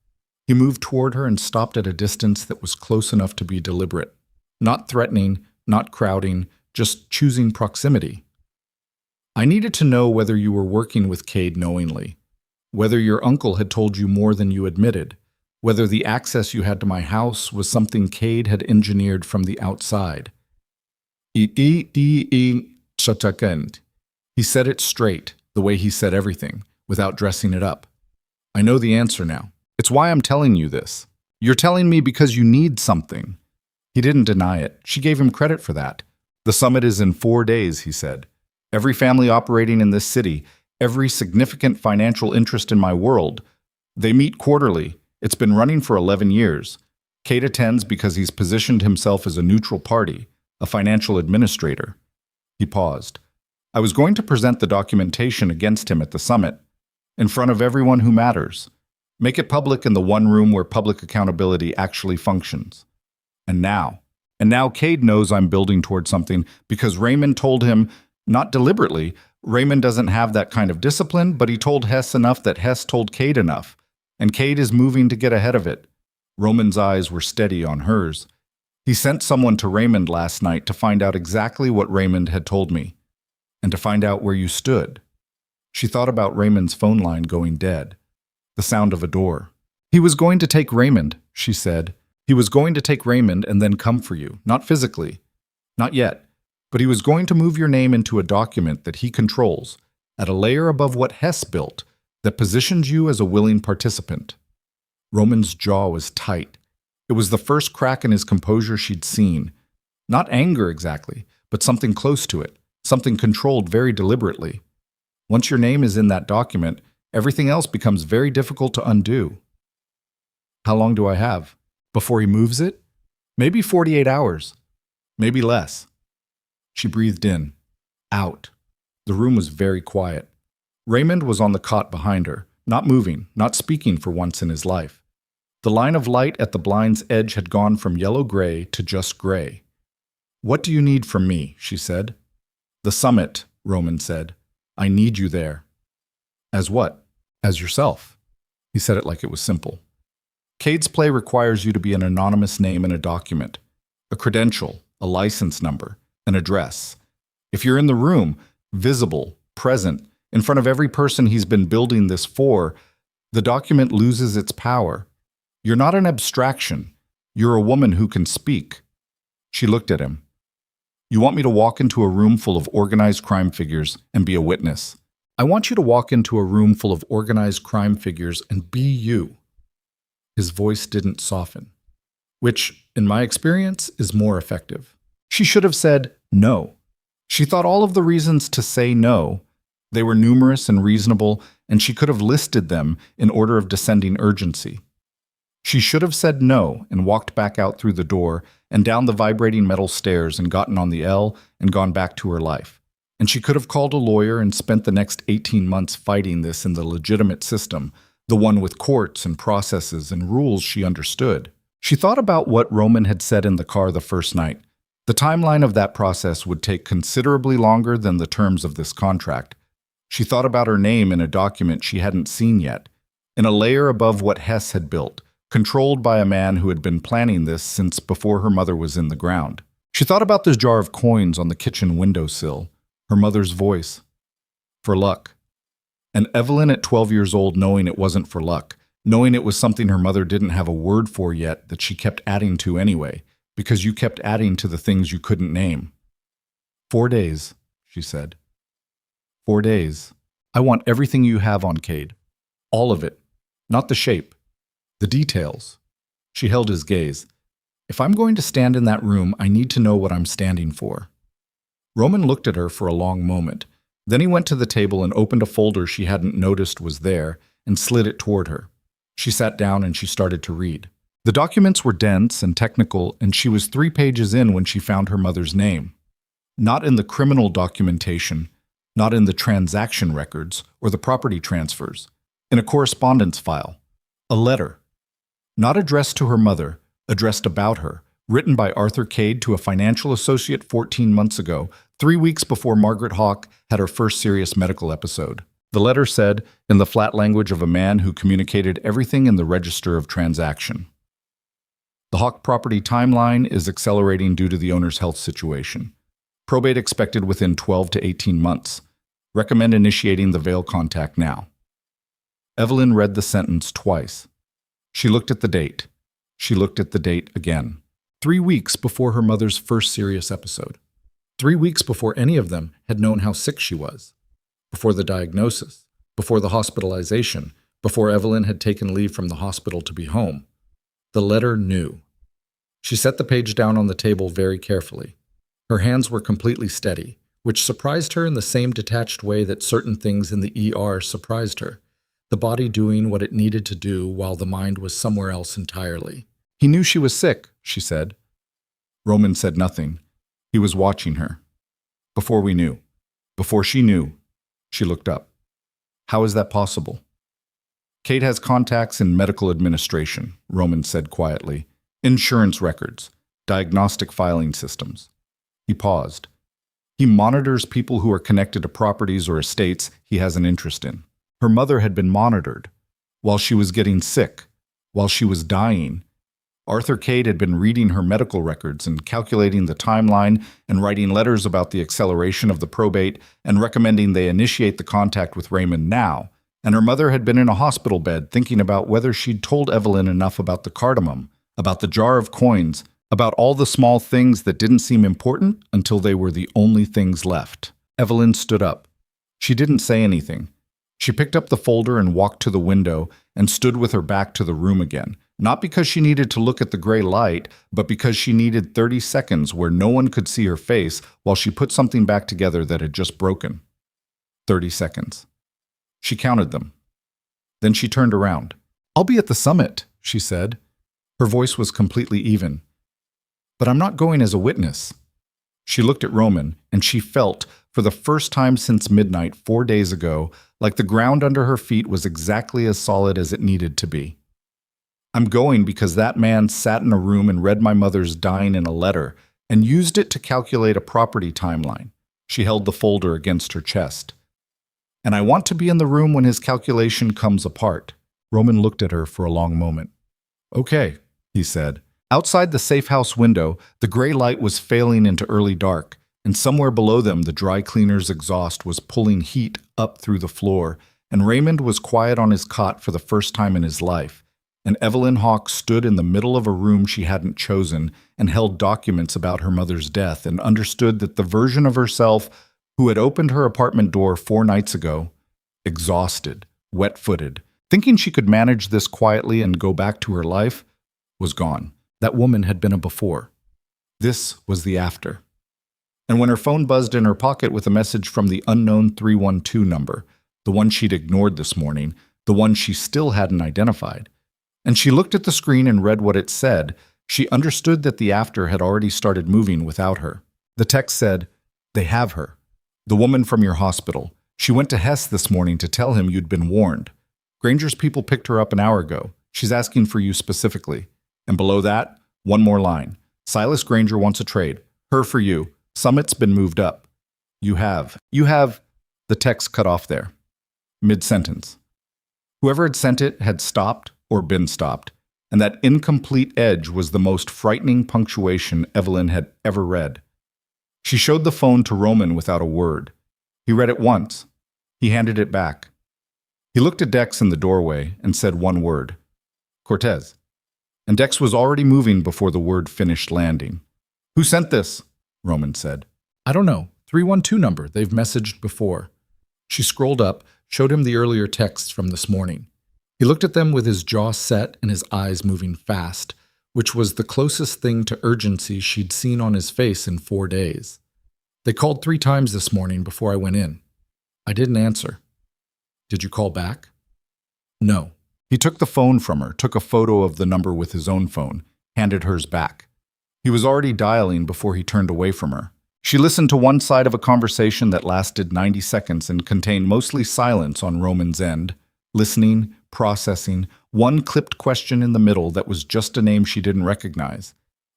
He moved toward her and stopped at a distance that was close enough to be deliberate. Not threatening, not crowding, just choosing proximity. I needed to know whether you were working with Cade knowingly, whether your uncle had told you more than you admitted, whether the access you had to my house was something Cade had engineered from the outside. He said it straight, the way he said everything, without dressing it up. I know the answer now. It's why I'm telling you this. You're telling me because you need something. He didn't deny it. She gave him credit for that. The summit is in 4 days, he said. Every family operating in this city, every significant financial interest in my world, they meet quarterly. It's been running for 11 years. Cade attends because he's positioned himself as a neutral party, a financial administrator. He paused. I was going to present the documentation against him at the summit, in front of everyone who matters. Make it public in the one room where public accountability actually functions. And now Cade knows I'm building toward something because Raymond told him, not deliberately. Raymond doesn't have that kind of discipline, but he told Hess enough that Hess told Cade enough. And Cade is moving to get ahead of it. Roman's eyes were steady on hers. He sent someone to Raymond last night to find out exactly what Raymond had told me, and to find out where you stood. She thought about Raymond's phone line going dead. The sound of a door. He was going to take Raymond, she said. He was going to take Raymond and then come for you, not physically. Not yet. But he was going to move your name into a document that he controls, at a layer above what Hess built, that positions you as a willing participant. Roman's jaw was tight. It was the first crack in his composure she'd seen. Not anger exactly, but something close to it, something controlled very deliberately. Once your name is in that document, everything else becomes very difficult to undo. How long do I have? Before he moves it? Maybe 48 hours. Maybe less. She breathed in, out. The room was very quiet. Raymond was on the cot behind her, not moving, not speaking for once in his life. The line of light at the blind's edge had gone from yellow-gray to just gray. What do you need from me? She said. The summit, Roman said. I need you there. As what? As yourself. He said it like it was simple. Cade's play requires you to be an anonymous name in a document, a credential, a license number, an address. If you're in the room, visible, present, in front of every person he's been building this for, the document loses its power. You're not an abstraction. You're a woman who can speak. She looked at him. You want me to walk into a room full of organized crime figures and be a witness. I want you to walk into a room full of organized crime figures and be you. His voice didn't soften, which, in my experience, is more effective. She should have said no. She thought all of the reasons to say no. They were numerous and reasonable, and she could have listed them in order of descending urgency. She should have said no and walked back out through the door and down the vibrating metal stairs and gotten on the L and gone back to her life. And she could have called a lawyer and spent the next 18 months fighting this in the legitimate system, the one with courts and processes and rules she understood. She thought about what Roman had said in the car the first night. The timeline of that process would take considerably longer than the terms of this contract. She thought about her name in a document she hadn't seen yet, in a layer above what Hess had built, controlled by a man who had been planning this since before her mother was in the ground. She thought about the jar of coins on the kitchen windowsill, her mother's voice. For luck. And Evelyn at 12 years old knowing it wasn't for luck, knowing it was something her mother didn't have a word for yet that she kept adding to anyway, because you kept adding to the things you couldn't name. 4 days, she said. 4 days. I want everything you have on Cade. All of it. Not the shape. The details. She held his gaze. If I'm going to stand in that room, I need to know what I'm standing for. Roman looked at her for a long moment. Then he went to the table and opened a folder she hadn't noticed was there and slid it toward her. She sat down and she started to read. The documents were dense and technical, and she was 3 pages in when she found her mother's name. Not in the criminal documentation, not in the transaction records or the property transfers. In a correspondence file. A letter. Not addressed to her mother, addressed about her, written by Arthur Cade to a financial associate 14 months ago, 3 weeks before Margaret Hawke had her first serious medical episode. The letter said, in the flat language of a man who communicated everything in the register of transaction. The Hawke property timeline is accelerating due to the owner's health situation. Probate expected within 12 to 18 months. Recommend initiating the veil contact now. Evelyn read the sentence twice. She looked at the date. She looked at the date again. 3 weeks before her mother's first serious episode. 3 weeks before any of them had known how sick she was. Before the diagnosis. Before the hospitalization. Before Evelyn had taken leave from the hospital to be home. The letter knew. She set the page down on the table very carefully. Her hands were completely steady, which surprised her in the same detached way that certain things in the ER surprised her. The body doing what it needed to do while the mind was somewhere else entirely. He knew she was sick, she said. Roman said nothing. He was watching her. Before we knew. Before she knew. She looked up. How is that possible? Kate has contacts in medical administration, Roman said quietly. Insurance records. Diagnostic filing systems. He paused. He monitors people who are connected to properties or estates he has an interest in. Her mother had been monitored. While she was getting sick. While she was dying. Arthur Cade had been reading her medical records and calculating the timeline and writing letters about the acceleration of the probate and recommending they initiate the contact with Raymond now. And her mother had been in a hospital bed thinking about whether she'd told Evelyn enough about the cardamom, about the jar of coins, about all the small things that didn't seem important until they were the only things left. Evelyn stood up. She didn't say anything. She picked up the folder and walked to the window and stood with her back to the room again, not because she needed to look at the gray light, but because she needed 30 seconds where no one could see her face while she put something back together that had just broken. 30 seconds. She counted them. Then she turned around. I'll be at the summit, she said. Her voice was completely even. But I'm not going as a witness. She looked at Roman, and she felt, for the first time since midnight 4 days ago, like the ground under her feet was exactly as solid as it needed to be. I'm going because that man sat in a room and read my mother's dying in a letter and used it to calculate a property timeline. She held the folder against her chest. And I want to be in the room when his calculation comes apart. Roman looked at her for a long moment. Okay, he said. Outside the safe house window, the gray light was failing into early dark, and somewhere below them the dry cleaner's exhaust was pulling heat up through the floor, and Raymond was quiet on his cot for the first time in his life, and Evelyn Hawke stood in the middle of a room she hadn't chosen and held documents about her mother's death and understood that the version of herself who had opened her apartment door 4 nights ago, exhausted, wet-footed, thinking she could manage this quietly and go back to her life, was gone. That woman had been a before. This was the after. And when her phone buzzed in her pocket with a message from the unknown 312 number, the one she'd ignored this morning, the one she still hadn't identified, and she looked at the screen and read what it said, she understood that the after had already started moving without her. The text said, "They have her. The woman from your hospital. She went to Hess this morning to tell him you'd been warned. Granger's people picked her up an hour ago. She's asking for you specifically." And below that, one more line. "Silas Granger wants a trade. Her for you. Summit's been moved up. You have. The text cut off there. Mid-sentence. Whoever had sent it had stopped or been stopped, and that incomplete edge was the most frightening punctuation Evelyn had ever read. She showed the phone to Roman without a word. He read it once. He handed it back. He looked at Dex in the doorway and said one word. "Cortez." And Dex was already moving before the word finished landing. "Who sent this?" Roman said. "I don't know. 312 number. They've messaged before." She scrolled up, showed him the earlier texts from this morning. He looked at them with his jaw set and his eyes moving fast, which was the closest thing to urgency she'd seen on his face in 4 days. "They called 3 times this morning before I went in. I didn't answer." "Did you call back?" "No." He took the phone from her, took a photo of the number with his own phone, handed hers back. He was already dialing before he turned away from her. She listened to one side of a conversation that lasted 90 seconds and contained mostly silence on Roman's end, listening, processing, one clipped question in the middle that was just a name she didn't recognize.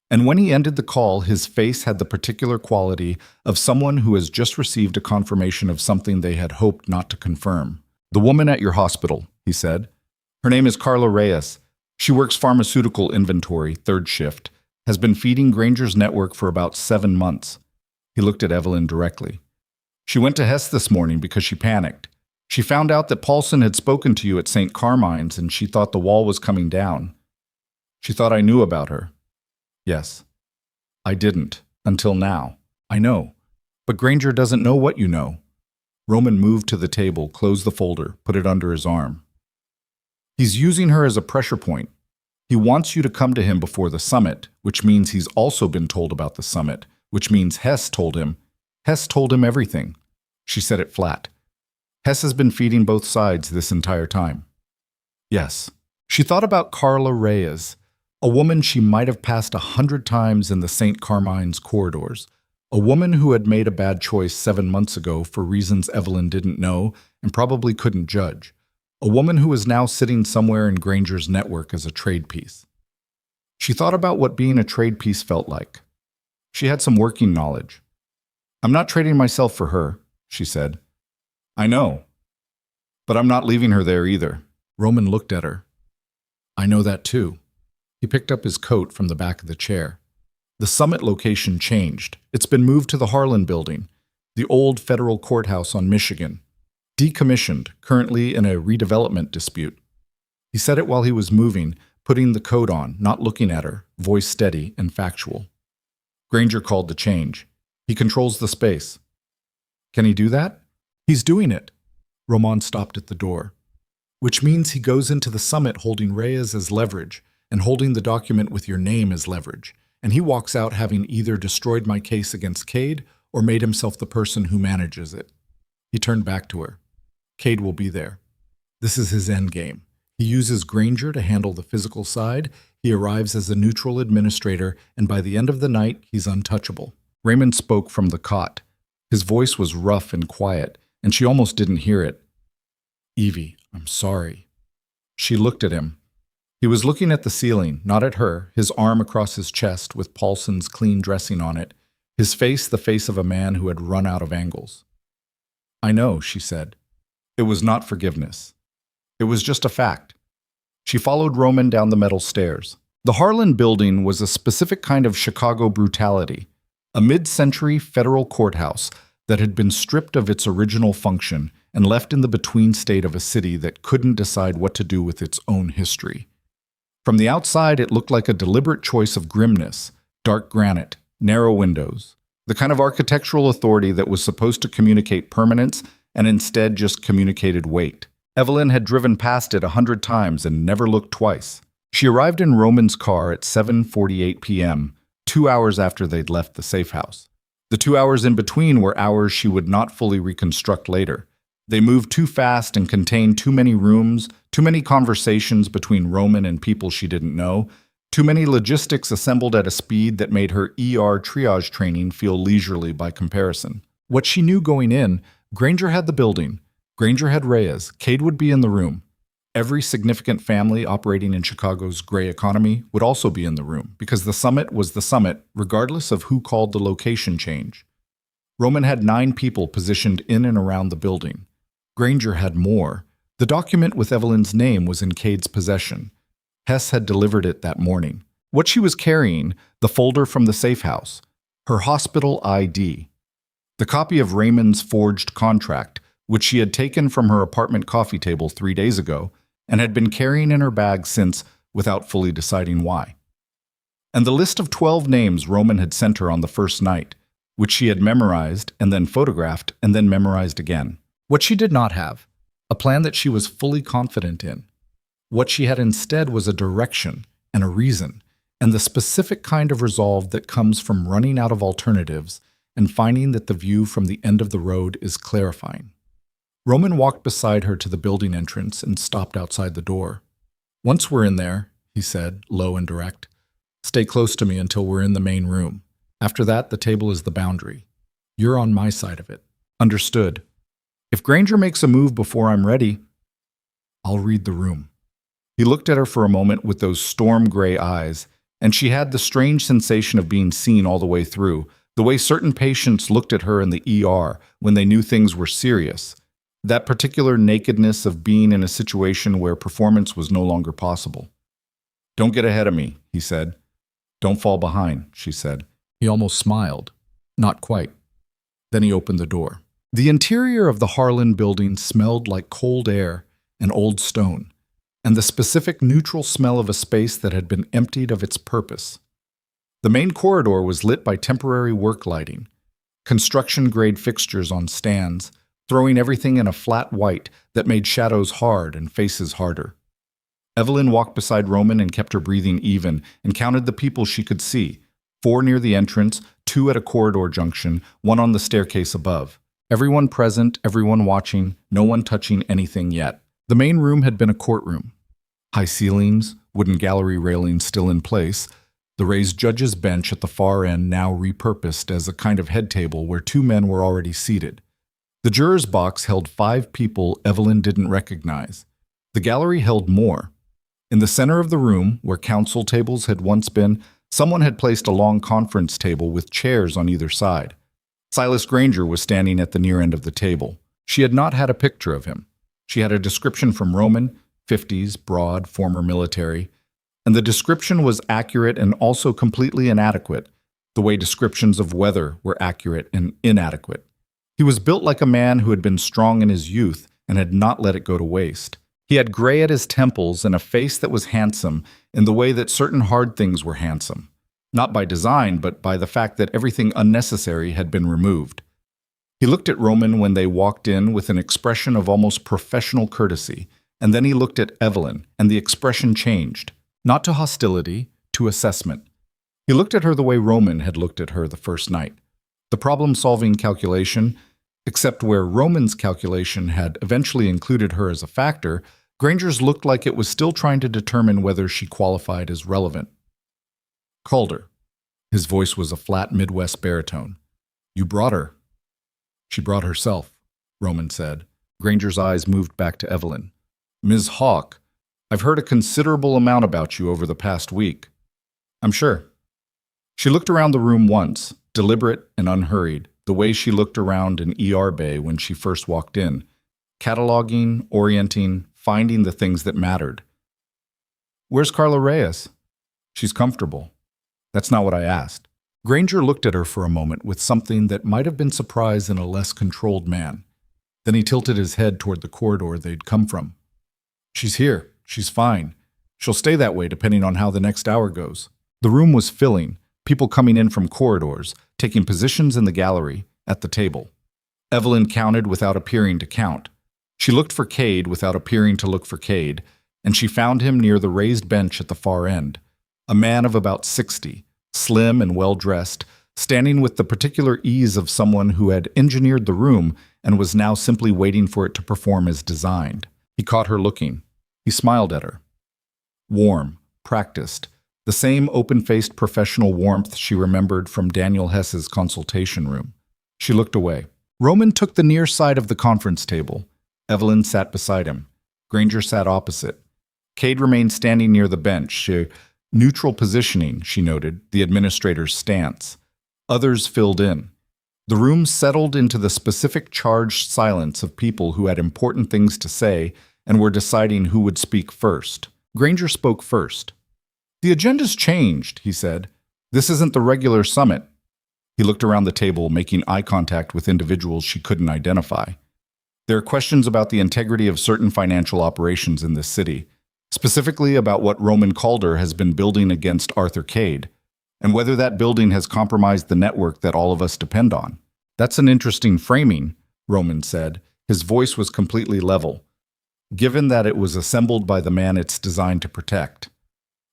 And when he ended the call, his face had the particular quality of someone who has just received a confirmation of something they had hoped not to confirm. "The woman at your hospital," he said. "Her name is Carla Reyes. She works pharmaceutical inventory, third shift, has been feeding Granger's network for about 7 months." He looked at Evelyn directly. "She went to Hess this morning because she panicked. She found out that Paulson had spoken to you at St. Carmine's and she thought the wall was coming down. She thought I knew about her." "Yes. I didn't, until now. I know. But Granger doesn't know what you know." Roman moved to the table, closed the folder, put it under his arm. "He's using her as a pressure point. He wants you to come to him before the summit, which means he's also been told about the summit, which means Hess told him. Hess told him everything." She said it flat. "Hess has been feeding both sides this entire time." "Yes." She thought about Carla Reyes, a woman she might have passed 100 times in the St. Carmine's corridors, a woman who had made a bad choice 7 months ago for reasons Evelyn didn't know and probably couldn't judge, a woman who was now sitting somewhere in Granger's network as a trade piece. She thought about what being a trade piece felt like. She had some working knowledge. "I'm not trading myself for her," she said. "I know. But I'm not leaving her there either." Roman looked at her. "I know that too." He picked up his coat from the back of the chair. The summit location changed. It's been moved to the Harlan building, the old federal courthouse on Michigan. Decommissioned, currently in a redevelopment dispute. He said it while he was moving, putting the coat on, not looking at her, voice steady and factual. Granger called the change. He controls the space. Can he do that? He's doing it. Roman stopped at the door. Which means he goes into the summit holding Reyes as leverage, and holding the document with your name as leverage, and he walks out having either destroyed my case against Cade or made himself the person who manages it. He turned back to her. Cade will be there. This is his endgame. He uses Granger to handle the physical side, he arrives as a neutral administrator, and by the end of the night, he's untouchable. Raymond spoke from the cot. His voice was rough and quiet, and she almost didn't hear it. "Evie, I'm sorry." She looked at him. He was looking at the ceiling, not at her, his arm across his chest with Paulson's clean dressing on it, his face the face of a man who had run out of angles. "I know," she said. It was not forgiveness. It was just a fact. She followed Roman down the metal stairs. The Harlan building was a specific kind of Chicago brutality, a mid-century federal courthouse that had been stripped of its original function and left in the between state of a city that couldn't decide what to do with its own history. From the outside, it looked like a deliberate choice of grimness, dark granite, narrow windows, the kind of architectural authority that was supposed to communicate permanence and instead just communicated weight. Evelyn had driven past it 100 times and never looked twice. She arrived in Roman's car at 7:48 p.m., 2 hours after they'd left the safe house. The 2 hours in between were hours she would not fully reconstruct later. They moved too fast and contained too many rooms, too many conversations between Roman and people she didn't know, too many logistics assembled at a speed that made her ER triage training feel leisurely by comparison. What she knew going in, Granger had the building, Granger had Reyes, Cade would be in the room. Every significant family operating in Chicago's gray economy would also be in the room, because the summit was the summit, regardless of who called the location change. Roman had 9 people positioned in and around the building. Granger had more. The document with Evelyn's name was in Cade's possession. Hess had delivered it that morning. What she was carrying, the folder from the safe house, her hospital ID, the copy of Raymond's forged contract, which she had taken from her apartment coffee table 3 days ago and had been carrying in her bag since, without fully deciding why. And the list of 12 names Roman had sent her on the first night, which she had memorized and then photographed and then memorized again. What she did not have, a plan that she was fully confident in. What she had instead was a direction and a reason, and the specific kind of resolve that comes from running out of alternatives and finding that the view from the end of the road is clarifying. Roman walked beside her to the building entrance and stopped outside the door. "Once we're in there," he said, low and direct, "stay close to me until we're in the main room. After that, the table is the boundary. You're on my side of it." "Understood. If Granger makes a move before I'm ready, I'll read the room." He looked at her for a moment with those storm gray eyes, and she had the strange sensation of being seen all the way through, the way certain patients looked at her in the ER when they knew things were serious. That particular nakedness of being in a situation where performance was no longer possible. "Don't get ahead of me," he said. "Don't fall behind," she said. He almost smiled. Not quite. Then he opened the door. The interior of the Harlan building smelled like cold air and old stone, and the specific neutral smell of a space that had been emptied of its purpose. The main corridor was lit by temporary work lighting, construction-grade fixtures on stands, throwing everything in a flat white that made shadows hard and faces harder. Evelyn walked beside Roman and kept her breathing even and counted the people she could see, 4 near the entrance, 2 at a corridor junction, 1 on the staircase above. Everyone present, everyone watching, no one touching anything yet. The main room had been a courtroom. High ceilings, wooden gallery railings still in place, the raised judge's bench at the far end now repurposed as a kind of head table where 2 men were already seated. The juror's box held 5 people Evelyn didn't recognize. The gallery held more. In the center of the room, where counsel tables had once been, someone had placed a long conference table with chairs on either side. Silas Granger was standing at the near end of the table. She had not had a picture of him. She had a description from Roman, 50s, broad, former military, and the description was accurate and also completely inadequate, the way descriptions of weather were accurate and inadequate. He was built like a man who had been strong in his youth and had not let it go to waste. He had gray at his temples and a face that was handsome in the way that certain hard things were handsome. Not by design, but by the fact that everything unnecessary had been removed. He looked at Roman when they walked in with an expression of almost professional courtesy, and then he looked at Evelyn, and the expression changed, not to hostility, to assessment. He looked at her the way Roman had looked at her the first night. The problem-solving calculation, except where Roman's calculation had eventually included her as a factor, Granger's looked like it was still trying to determine whether she qualified as relevant. "Calder." His voice was a flat Midwest baritone. "You brought her." "She brought herself," Roman said. Granger's eyes moved back to Evelyn. "Ms. Hawke, I've heard a considerable amount about you over the past week." "I'm sure." She looked around the room once, deliberate and unhurried, the way she looked around an ER bay when she first walked in, cataloging, orienting, finding the things that mattered. "Where's Carla Reyes?" "She's comfortable." "That's not what I asked." Granger looked at her for a moment with something that might have been surprise in a less controlled man. Then he tilted his head toward the corridor they'd come from. "She's here. She's fine. She'll stay that way depending on how the next hour goes." The room was filling, people coming in from corridors, taking positions in the gallery, at the table. Evelyn counted without appearing to count. She looked for Cade without appearing to look for Cade, and she found him near the raised bench at the far end. A man of about 60, slim and well-dressed, standing with the particular ease of someone who had engineered the room and was now simply waiting for it to perform as designed. He caught her looking. He smiled at her. Warm, practiced, the same open-faced professional warmth she remembered from Daniel Hess's consultation room. She looked away. Roman took the near side of the conference table. Evelyn sat beside him. Granger sat opposite. Cade remained standing near the bench. Neutral positioning, she noted, the administrator's stance. Others filled in. The room settled into the specific charged silence of people who had important things to say and were deciding who would speak first. Granger spoke first. "The agenda's changed," he said. "This isn't the regular summit." He looked around the table, making eye contact with individuals she couldn't identify. "There are questions about the integrity of certain financial operations in this city, specifically about what Roman Calder has been building against Arthur Cade, and whether that building has compromised the network that all of us depend on." "That's an interesting framing," Roman said. His voice was completely level, given that it was assembled by the man it's designed to protect.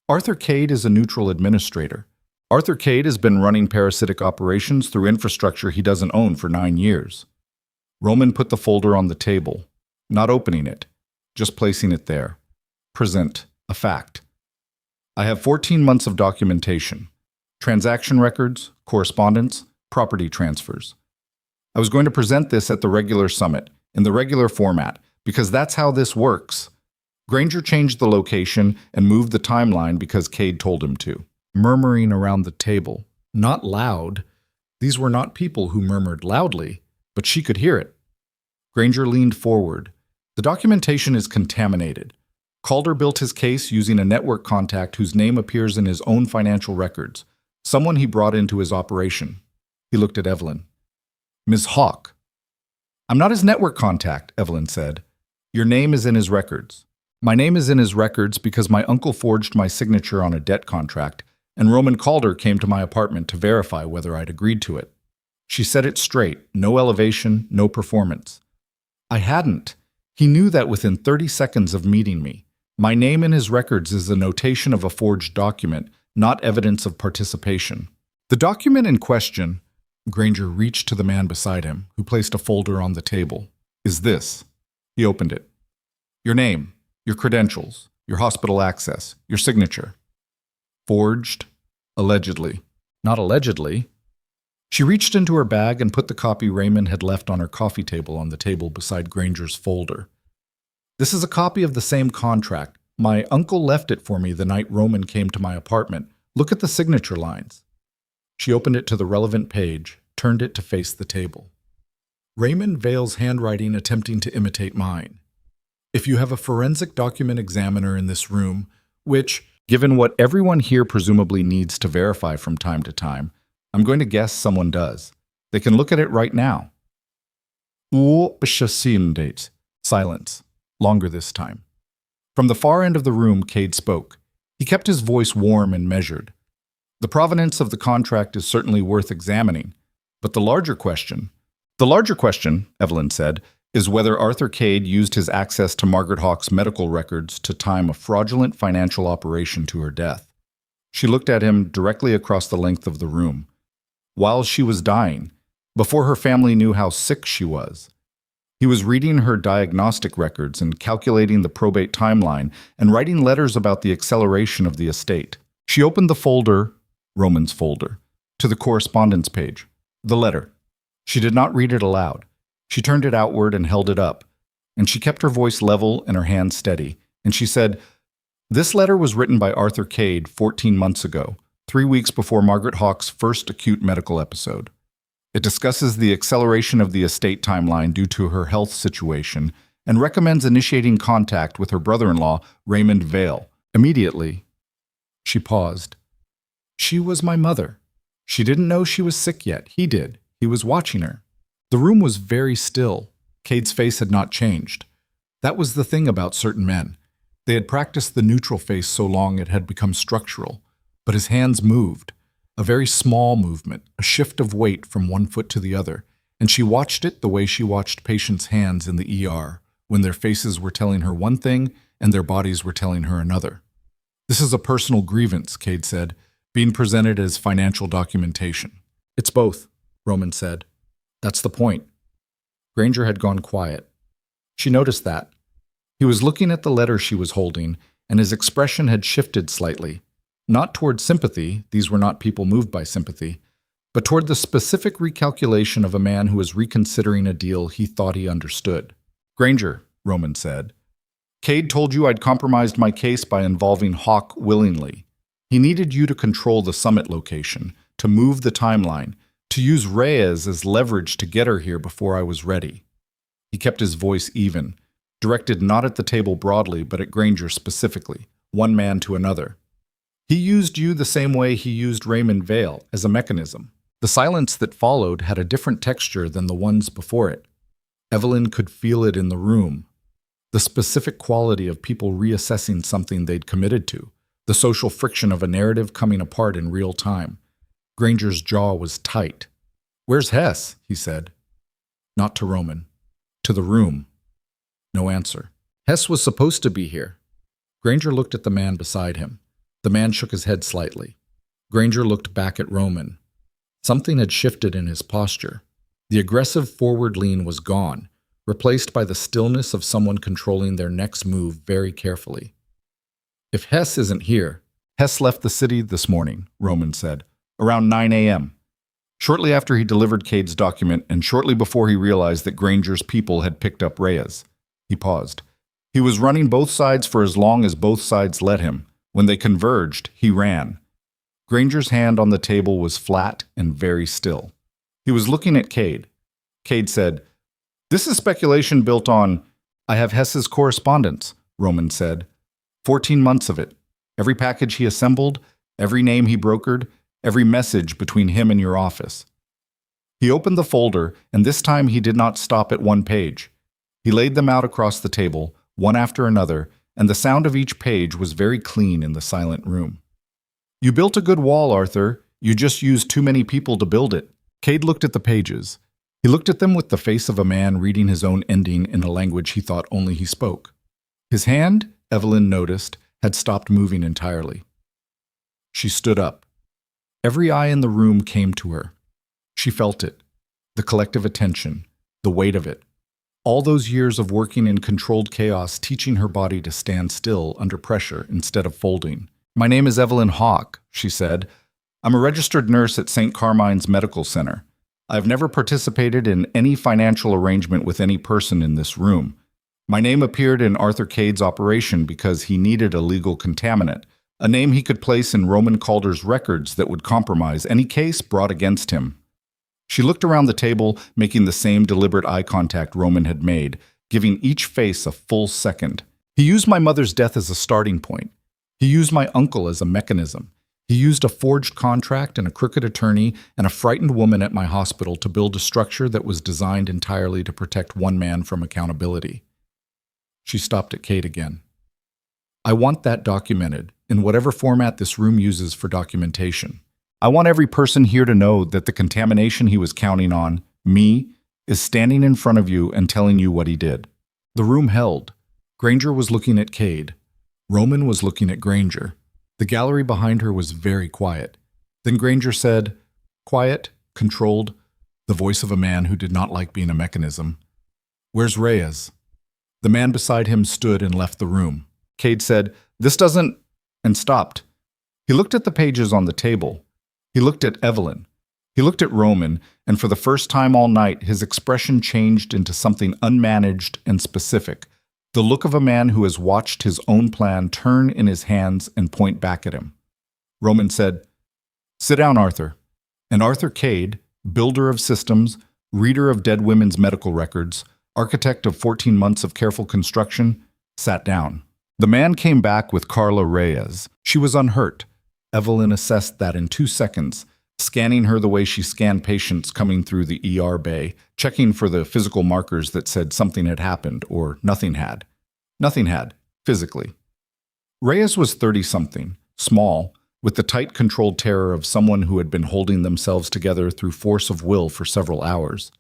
"Arthur Cade is a neutral administrator. Arthur Cade has been running parasitic operations through infrastructure he doesn't own for 9 years. Roman put the folder on the table, not opening it, just placing it there. "Present, a fact. I have 14 months of documentation, transaction records, correspondence, property transfers. I was going to present this at the regular summit, in the regular format, because that's how this works." Granger changed the location and moved the timeline because Cade told him to. murmuring around the table. Not loud. These were not people who murmured loudly, but she could hear it. Granger leaned forward. The documentation is contaminated. Calder built his case using a network contact whose name appears in his own financial records, someone he brought into his operation. He looked at Evelyn. Ms. Hawke. I'm not his network contact, Evelyn said. Your name is in his records. My name is in his records because my uncle forged my signature on a debt contract, and Roman Calder came to my apartment to verify whether I'd agreed to it. She said it straight, no elevation, no performance. I hadn't. He knew that within 30 seconds of meeting me. My name in his records is a notation of a forged document, not evidence of participation. The document in question, Granger reached to the man beside him, who placed a folder on the table, is this. He opened it. Your name, your credentials, your hospital access, your signature. Forged, allegedly. Not allegedly. She reached into her bag and put the copy Raymond had left on her coffee table on the table beside Granger's folder. This is a copy of the same contract. My uncle left it for me the night Roman came to my apartment. Look at the signature lines. She opened it to the relevant page, turned it to face the table. Raymond Vale's handwriting attempting to imitate mine. If you have a forensic document examiner in this room, which, given what everyone here presumably needs to verify from time to time, I'm going to guess someone does. They can look at it right now. Silence. Longer this time. From the far end of the room, Cade spoke. He kept his voice warm and measured. The provenance of the contract is certainly worth examining, but the larger question, Evelyn said, is whether Arthur Cade used his access to Margaret Hawke's medical records to time a fraudulent financial operation to her death. She looked at him directly across the length of the room. While she was dying, before her family knew how sick she was. He was reading her diagnostic records and calculating the probate timeline and writing letters about the acceleration of the estate. She opened the folder, Roman's folder, to the correspondence page, the letter. She did not read it aloud. She turned it outward and held it up, and she kept her voice level and her hands steady, and she said, This letter was written by Arthur Cade 14 months ago, 3 weeks before Margaret Hawke's first acute medical episode. It discusses the acceleration of the estate timeline due to her health situation and recommends initiating contact with her brother-in-law, Raymond Vale, immediately. She paused. She was my mother. She didn't know she was sick yet. He did. He was watching her. The room was very still. Cade's face had not changed. That was the thing about certain men. They had practiced the neutral face so long it had become structural. But his hands moved. A very small movement, a shift of weight from one foot to the other, and she watched it the way she watched patients' hands in the ER, when their faces were telling her one thing and their bodies were telling her another. This is a personal grievance, Cade said, being presented as financial documentation. It's both, Roman said. That's the point. Granger had gone quiet. She noticed that. He was looking at the letter she was holding, and his expression had shifted slightly. Not toward sympathy, these were not people moved by sympathy, but toward the specific recalculation of a man who was reconsidering a deal he thought he understood. Granger, Roman said, Cade told you I'd compromised my case by involving Hawke willingly. He needed you to control the summit location, to move the timeline, to use Reyes as leverage to get her here before I was ready. He kept his voice even, directed not at the table broadly, but at Granger specifically, one man to another. He used you the same way he used Raymond Vale, as a mechanism. The silence that followed had a different texture than the ones before it. Evelyn could feel it in the room. The specific quality of people reassessing something they'd committed to. The social friction of a narrative coming apart in real time. Granger's jaw was tight. Where's Hess? He said. Not to Roman. To the room. No answer. Hess was supposed to be here. Granger looked at the man beside him. The man shook his head slightly. Granger looked back at Roman. Something had shifted in his posture. The aggressive forward lean was gone, replaced by the stillness of someone controlling their next move very carefully. If Hess isn't here, Hess left the city this morning, Roman said, around 9 a.m. Shortly after he delivered Cade's document and shortly before he realized that Granger's people had picked up Reyes. He paused. He was running both sides for as long as both sides let him. When they converged, he ran. Granger's hand on the table was flat and very still. He was looking at Cade. Cade said, "This is speculation built on—" "I have Hess's correspondence," Roman said. 14 months of it. Every package he assembled, every name he brokered, every message between him and your office. He opened the folder, and this time he did not stop at one page. He laid them out across the table, one after another, and the sound of each page was very clean in the silent room. "You built a good wall, Arthur. You just used too many people to build it." Cade looked at the pages. He looked at them with the face of a man reading his own ending in a language he thought only he spoke. His hand, Evelyn noticed, had stopped moving entirely. She stood up. Every eye in the room came to her. She felt it, the collective attention, the weight of it. All those years of working in controlled chaos teaching her body to stand still under pressure instead of folding. "My name is Evelyn Hawke," she said. "I'm a registered nurse at St. Carmine's Medical Center. I've never participated in any financial arrangement with any person in this room. My name appeared in Arthur Cade's operation because he needed a legal contaminant, a name he could place in Roman Calder's records that would compromise any case brought against him." She looked around the table, making the same deliberate eye contact Roman had made, giving each face a full second. "He used my mother's death as a starting point. He used my uncle as a mechanism. He used a forged contract and a crooked attorney and a frightened woman at my hospital to build a structure that was designed entirely to protect one man from accountability." She stopped at Cade again. "I want that documented, in whatever format this room uses for documentation. I want every person here to know that the contamination he was counting on, me, is standing in front of you and telling you what he did." The room held. Granger was looking at Cade. Roman was looking at Granger. The gallery behind her was very quiet. Then Granger said, quiet, controlled, the voice of a man who did not like being a mechanism, "Where's Reyes?" The man beside him stood and left the room. Cade said, "This doesn't—" and stopped. He looked at the pages on the table. He looked at Evelyn. He looked at Roman, and for the first time all night, his expression changed into something unmanaged and specific. The look of a man who has watched his own plan turn in his hands and point back at him. Roman said, "Sit down, Arthur." And Arthur Cade, builder of systems, reader of dead women's medical records, architect of 14 months of careful construction, sat down. The man came back with Carla Reyes. She was unhurt. Evelyn assessed that in 2 seconds, scanning her the way she scanned patients coming through the ER bay, checking for the physical markers that said something had happened or nothing had. Nothing had, physically. Reyes was 30-something, small, with the tight, controlled terror of someone who had been holding themselves together through force of will for several hours.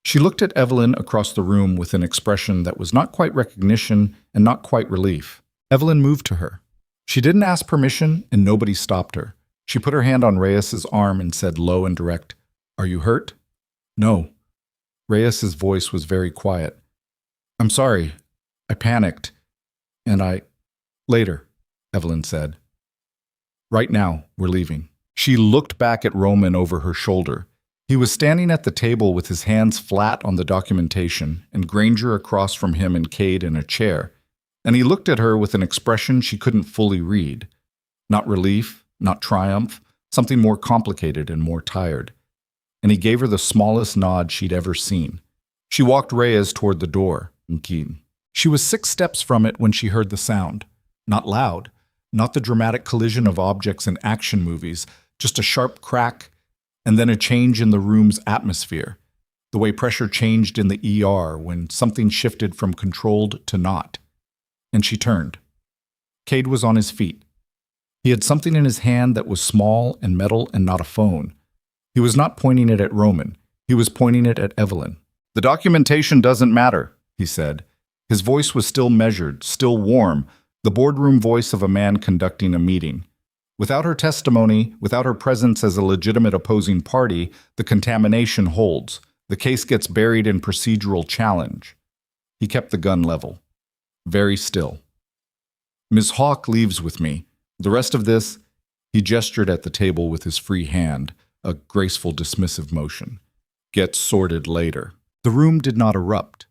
She looked at Evelyn across the room with an expression that was not quite recognition and not quite relief. Evelyn moved to her. She didn't ask permission, and nobody stopped her. She put her hand on Reyes's arm and said low and direct, "Are you hurt?" "No." Reyes's voice was very quiet. "I'm sorry. I panicked. And I—" "Later," Evelyn said. "Right now, we're leaving." She looked back at Roman over her shoulder. He was standing at the table with his hands flat on the documentation and Granger across from him and Cade in a chair, and he looked at her with an expression she couldn't fully read. Not relief, not triumph, something more complicated and more tired. And he gave her the smallest nod she'd ever seen. She walked Reyes toward the door, Nkeen. She was 6 steps from it when she heard the sound. Not loud, not the dramatic collision of objects in action movies, just a sharp crack, and then a change in the room's atmosphere, the way pressure changed in the ER when something shifted from controlled to not. And she turned. Cade was on his feet. He had something in his hand that was small and metal and not a phone. He was not pointing it at Roman. He was pointing it at Evelyn. "The documentation doesn't matter," he said. His voice was still measured, still warm, the boardroom voice of a man conducting a meeting. Without her testimony, without her presence as a legitimate opposing party, the contamination holds. The case gets buried in procedural challenge. He kept the gun level. Very still. "Ms. Hawke leaves with me. The rest of this," he gestured at the table with his free hand, a graceful dismissive motion, "gets sorted later." The room did not erupt.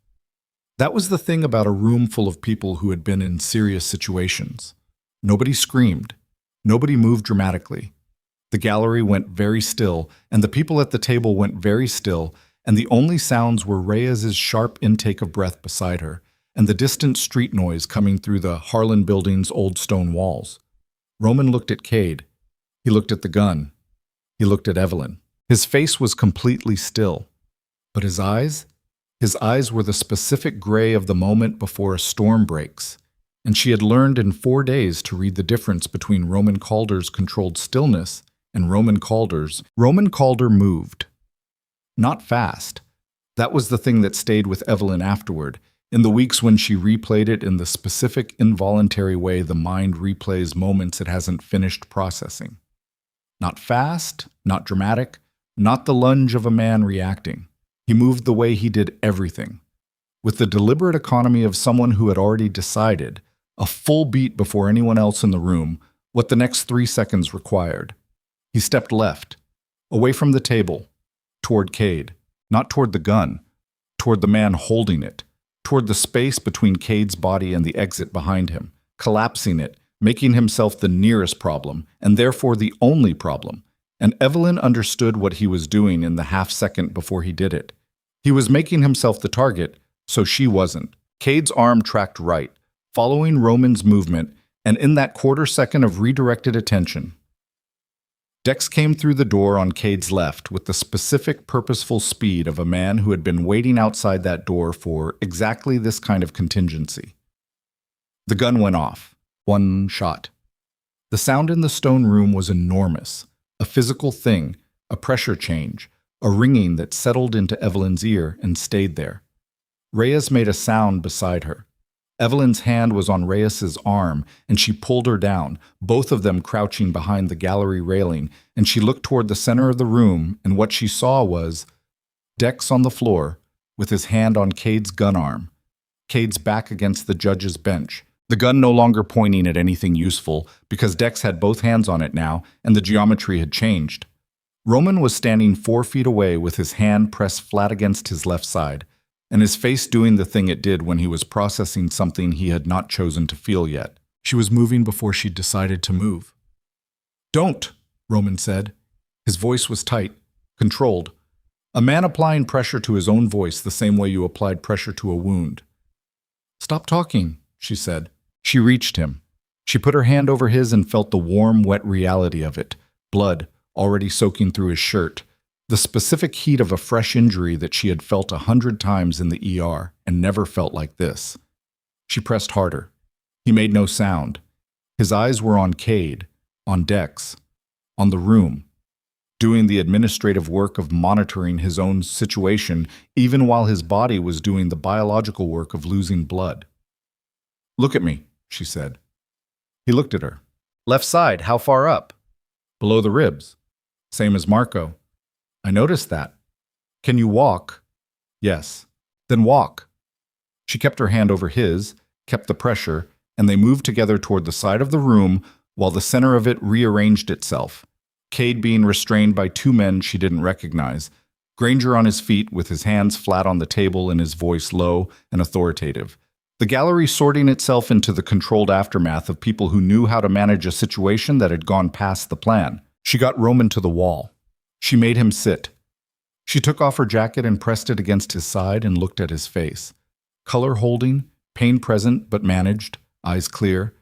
That was the thing about a room full of people who had been in serious situations. Nobody screamed. Nobody moved dramatically. The gallery went very still, and the people at the table went very still, and the only sounds were Reyes's sharp intake of breath beside her, and the distant street noise coming through the Harlan building's old stone walls. Roman looked at Cade. He looked at the gun. He looked at Evelyn. His face was completely still. But his eyes? His eyes were the specific gray of the moment before a storm breaks. And she had learned in 4 days to read the difference between Roman Calder's controlled stillness and Roman Calder's. Roman Calder moved. Not fast. That was the thing that stayed with Evelyn afterward, in the weeks when she replayed it in the specific involuntary way the mind replays moments it hasn't finished processing. Not fast, not dramatic, not the lunge of a man reacting. He moved the way he did everything, with the deliberate economy of someone who had already decided, a full beat before anyone else in the room, what the next 3 seconds required. He stepped left, away from the table, toward Cade, not toward the gun, toward the man holding it, toward the space between Cade's body and the exit behind him, collapsing it, making himself the nearest problem, and therefore the only problem. And Evelyn understood what he was doing in the half-second before he did it. He was making himself the target, so she wasn't. Cade's arm tracked right, following Roman's movement, and in that quarter second of redirected attention, Dex came through the door on Cade's left with the specific, purposeful speed of a man who had been waiting outside that door for exactly this kind of contingency. The gun went off. 1 shot. The sound in the stone room was enormous, a physical thing, a pressure change, a ringing that settled into Evelyn's ear and stayed there. Reyes made a sound beside her. Evelyn's hand was on Reyes's arm, and she pulled her down, both of them crouching behind the gallery railing, and she looked toward the center of the room, and what she saw was Dex on the floor, with his hand on Cade's gun arm, Cade's back against the judge's bench, the gun no longer pointing at anything useful, because Dex had both hands on it now, and the geometry had changed. Roman was standing 4 feet away with his hand pressed flat against his left side, and his face doing the thing it did when he was processing something he had not chosen to feel yet. She was moving before she decided to move. "Don't," Roman said. His voice was tight, controlled. A man applying pressure to his own voice the same way you applied pressure to a wound. "Stop talking," she said. She reached him. She put her hand over his and felt the warm, wet reality of it, blood already soaking through his shirt. The specific heat of a fresh injury that she had felt 100 times in the ER and never felt like this. She pressed harder. He made no sound. His eyes were on Cade, on Dex, on the room, doing the administrative work of monitoring his own situation even while his body was doing the biological work of losing blood. "Look at me," she said. He looked at her. "Left side, how far up?" "Below the ribs. Same as Marco." "I noticed that." "Can you walk?" "Yes." "Then walk." She kept her hand over his, kept the pressure, and they moved together toward the side of the room while the center of it rearranged itself, Cade being restrained by 2 men she didn't recognize, Granger on his feet with his hands flat on the table and his voice low and authoritative. The gallery sorting itself into the controlled aftermath of people who knew how to manage a situation that had gone past the plan. She got Roman to the wall. She made him sit. She took off her jacket and pressed it against his side and looked at his face. Color holding, pain present but managed, eyes clear.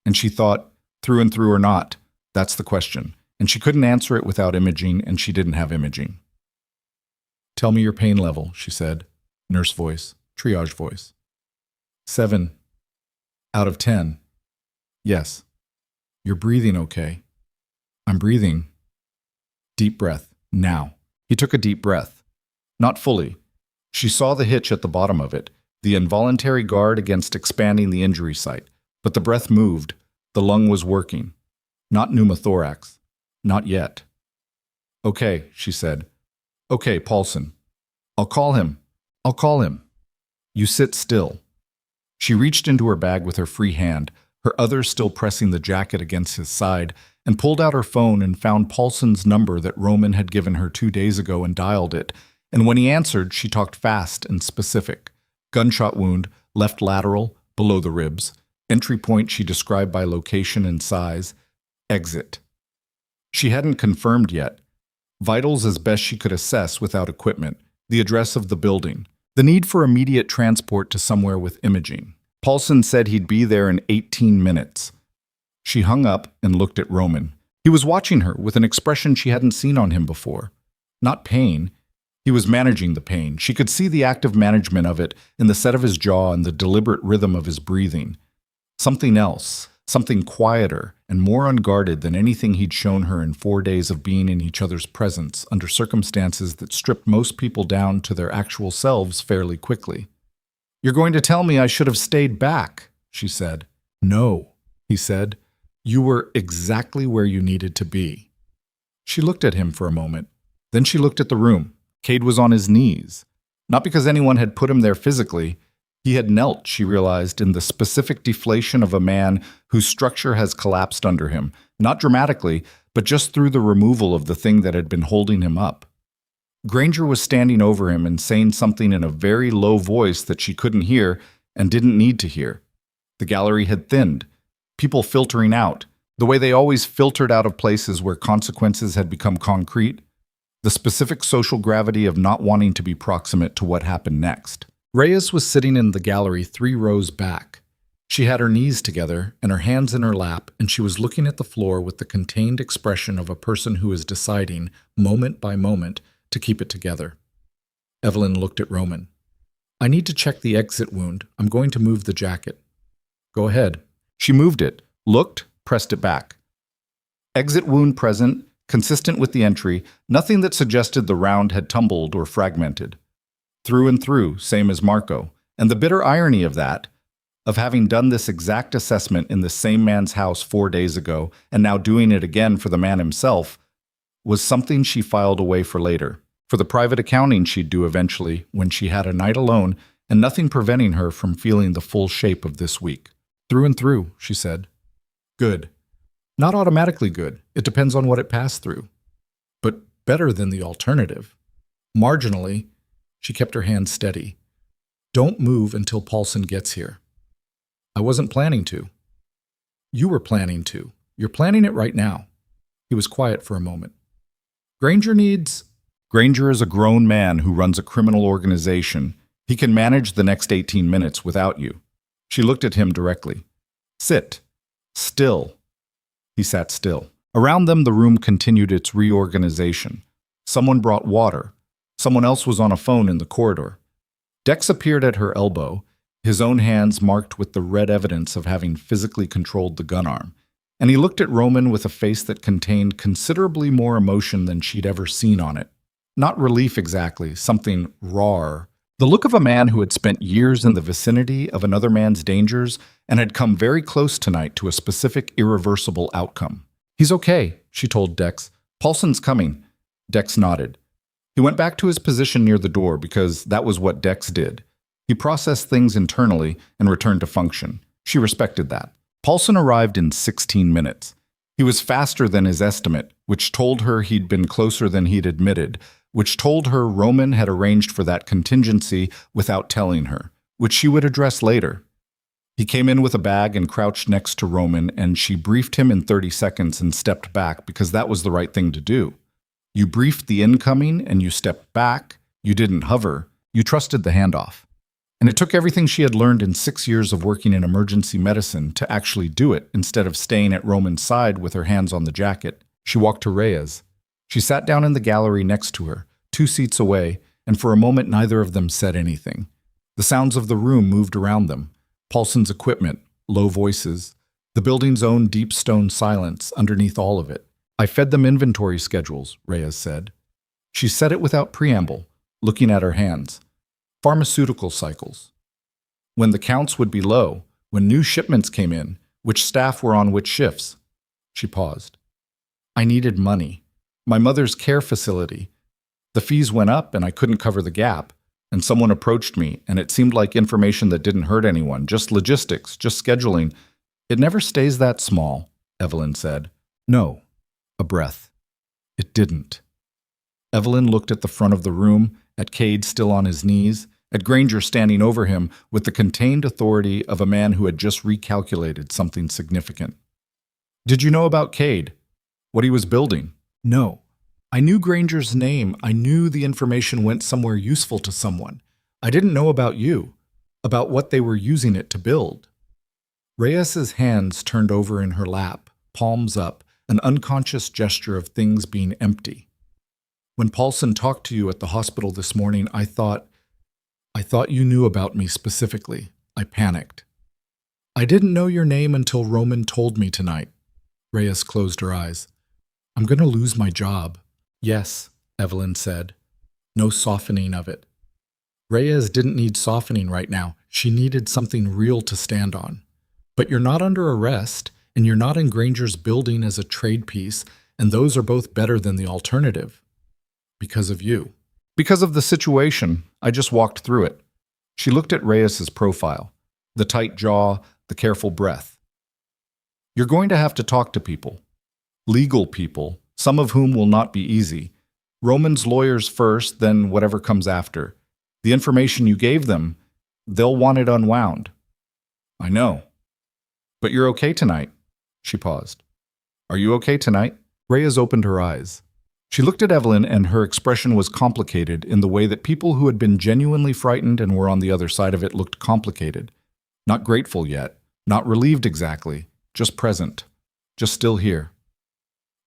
And she thought, through and through or not, that's the question. And she couldn't answer it without imaging, and she didn't have imaging. "Tell me your pain level," she said. Nurse voice, triage voice. 7 out of 10. "Yes." "You're breathing okay." "I'm breathing." Deep breath, now. He took a deep breath. Not fully. She saw the hitch at the bottom of it, the involuntary guard against expanding the injury site. But the breath moved. The lung was working. Not pneumothorax. Not yet. "Okay," she said. "Okay, Paulson. I'll call him. I'll call him. You sit still." She reached into her bag with her free hand, her other still pressing the jacket against his side, and pulled out her phone and found Paulson's number that Roman had given her 2 days ago and dialed it. And when he answered, she talked fast and specific. Gunshot wound, left lateral, below the ribs. Entry point she described by location and size. Exit. She hadn't confirmed yet. Vitals as best she could assess without equipment, the address of the building, the need for immediate transport to somewhere with imaging. Paulson said he'd be there in 18 minutes. She hung up and looked at Roman. He was watching her with an expression she hadn't seen on him before. Not pain. He was managing the pain. She could see the active management of it in the set of his jaw and the deliberate rhythm of his breathing. Something else, something quieter and more unguarded than anything he'd shown her in 4 days of being in each other's presence under circumstances that stripped most people down to their actual selves fairly quickly. "You're going to tell me I should have stayed back," she said. "No," he said. "You were exactly where you needed to be." She looked at him for a moment. Then she looked at the room. Cade was on his knees. Not because anyone had put him there physically. He had knelt, she realized, in the specific deflation of a man whose structure has collapsed under him, not dramatically, but just through the removal of the thing that had been holding him up. Granger was standing over him and saying something in a very low voice that she couldn't hear and didn't need to hear. The gallery had thinned, people filtering out, the way they always filtered out of places where consequences had become concrete, the specific social gravity of not wanting to be proximate to what happened next. Reyes was sitting in the gallery 3 rows back. She had her knees together and her hands in her lap, and she was looking at the floor with the contained expression of a person who is deciding, moment by moment, to keep it together. Evelyn looked at Roman. "I need to check the exit wound. I'm going to move the jacket." "Go ahead." She moved it, looked, pressed it back. Exit wound present, consistent with the entry, nothing that suggested the round had tumbled or fragmented. Through and through, same as Marco. And the bitter irony of that, of having done this exact assessment in the same man's house 4 days ago, and now doing it again for the man himself, was something she filed away for later, for the private accounting she'd do eventually when she had a night alone and nothing preventing her from feeling the full shape of this week. "Through and through," she said. "Good. Not automatically good. It depends on what it passed through. But better than the alternative. Marginally." She kept her hand steady. "Don't move until Paulson gets here." "I wasn't planning to." "You were planning to. You're planning it right now." He was quiet for a moment. Granger is a grown man who runs a criminal organization. He can manage the next 18 minutes without you." She looked at him directly. "Sit. Still." He sat still. Around them, the room continued its reorganization. Someone brought water. Someone else was on a phone in the corridor. Dex appeared at her elbow, his own hands marked with the red evidence of having physically controlled the gun arm. And he looked at Roman with a face that contained considerably more emotion than she'd ever seen on it. Not relief exactly, something raw. The look of a man who had spent years in the vicinity of another man's dangers and had come very close tonight to a specific irreversible outcome. "He's okay," she told Dex. "Paulson's coming." Dex nodded. He went back to his position near the door because that was what Dex did. He processed things internally and returned to function. She respected that. Paulson arrived in 16 minutes. He was faster than his estimate, which told her he'd been closer than he'd admitted, which told her Roman had arranged for that contingency without telling her, which she would address later. He came in with a bag and crouched next to Roman, and she briefed him in 30 seconds and stepped back because that was the right thing to do. You briefed the incoming and you stepped back. You didn't hover. You trusted the handoff. And it took everything she had learned in 6 years of working in emergency medicine to actually do it instead of staying at Roman's side with her hands on the jacket. She walked to Reyes. She sat down in the gallery next to her, 2 seats away, and for a moment neither of them said anything. The sounds of the room moved around them. Paulson's equipment, low voices, the building's own deep stone silence underneath all of it. "I fed them inventory schedules," Reyes said. She said it without preamble, looking at her hands. Pharmaceutical cycles. When the counts would be low, when new shipments came in, which staff were on which shifts. She paused. "I needed money. My mother's care facility. The fees went up and I couldn't cover the gap. And someone approached me, and it seemed like information that didn't hurt anyone, just logistics, just scheduling. It never stays that small," Evelyn said. "No." A breath. "It didn't." Evelyn looked at the front of the room, at Cade still on his knees, at Granger standing over him with the contained authority of a man who had just recalculated something significant. "Did you know about Cade?" What he was building? No. I knew Granger's name. I knew the information went somewhere useful to someone. I didn't know about you, about what they were using it to build. Reyes's hands turned over in her lap, palms up, an unconscious gesture of things being empty. When Paulson talked to you at the hospital this morning, I thought you knew about me specifically. I panicked. I didn't know your name until Roman told me tonight. Reyes closed her eyes. I'm going to lose my job. Yes, Evelyn said. No softening of it. Reyes didn't need softening right now. She needed something real to stand on. But you're not under arrest, and you're not in Granger's building as a trade piece, and those are both better than the alternative. Because of you. Because of the situation, I just walked through it. She looked at Reyes's profile, the tight jaw, the careful breath. You're going to have to talk to people. Legal people, some of whom will not be easy. Roman's lawyers first, then whatever comes after. The information you gave them, they'll want it unwound. I know. But you're okay tonight. She paused. Are you okay tonight? Reyes opened her eyes. She looked at Evelyn, and her expression was complicated in the way that people who had been genuinely frightened and were on the other side of it looked complicated. Not grateful yet, not relieved exactly, just present, just still here.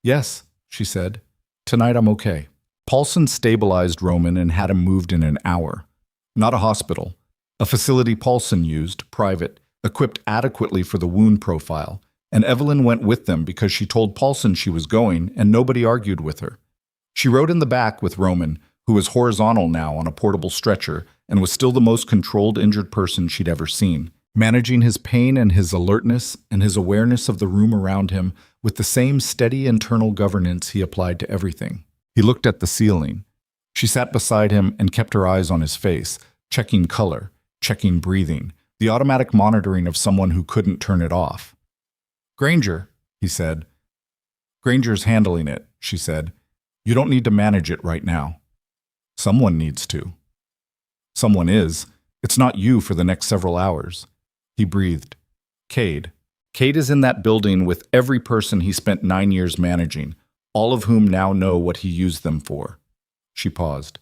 Yes, she said. Tonight I'm okay. Paulson stabilized Roman and had him moved in an hour. Not a hospital. A facility Paulson used, private, equipped adequately for the wound profile, and Evelyn went with them because she told Paulson she was going, and nobody argued with her. She rode in the back with Roman, who was horizontal now on a portable stretcher and was still the most controlled injured person she'd ever seen, managing his pain and his alertness and his awareness of the room around him with the same steady internal governance he applied to everything. He looked at the ceiling. She sat beside him and kept her eyes on his face, checking color, checking breathing, the automatic monitoring of someone who couldn't turn it off. Granger, he said. Granger's handling it, she said. You don't need to manage it right now. Someone needs to. Someone is. It's not you for the next several hours. He breathed. Cade. Cade is in that building with every person he spent 9 years managing, all of whom now know what he used them for. She paused.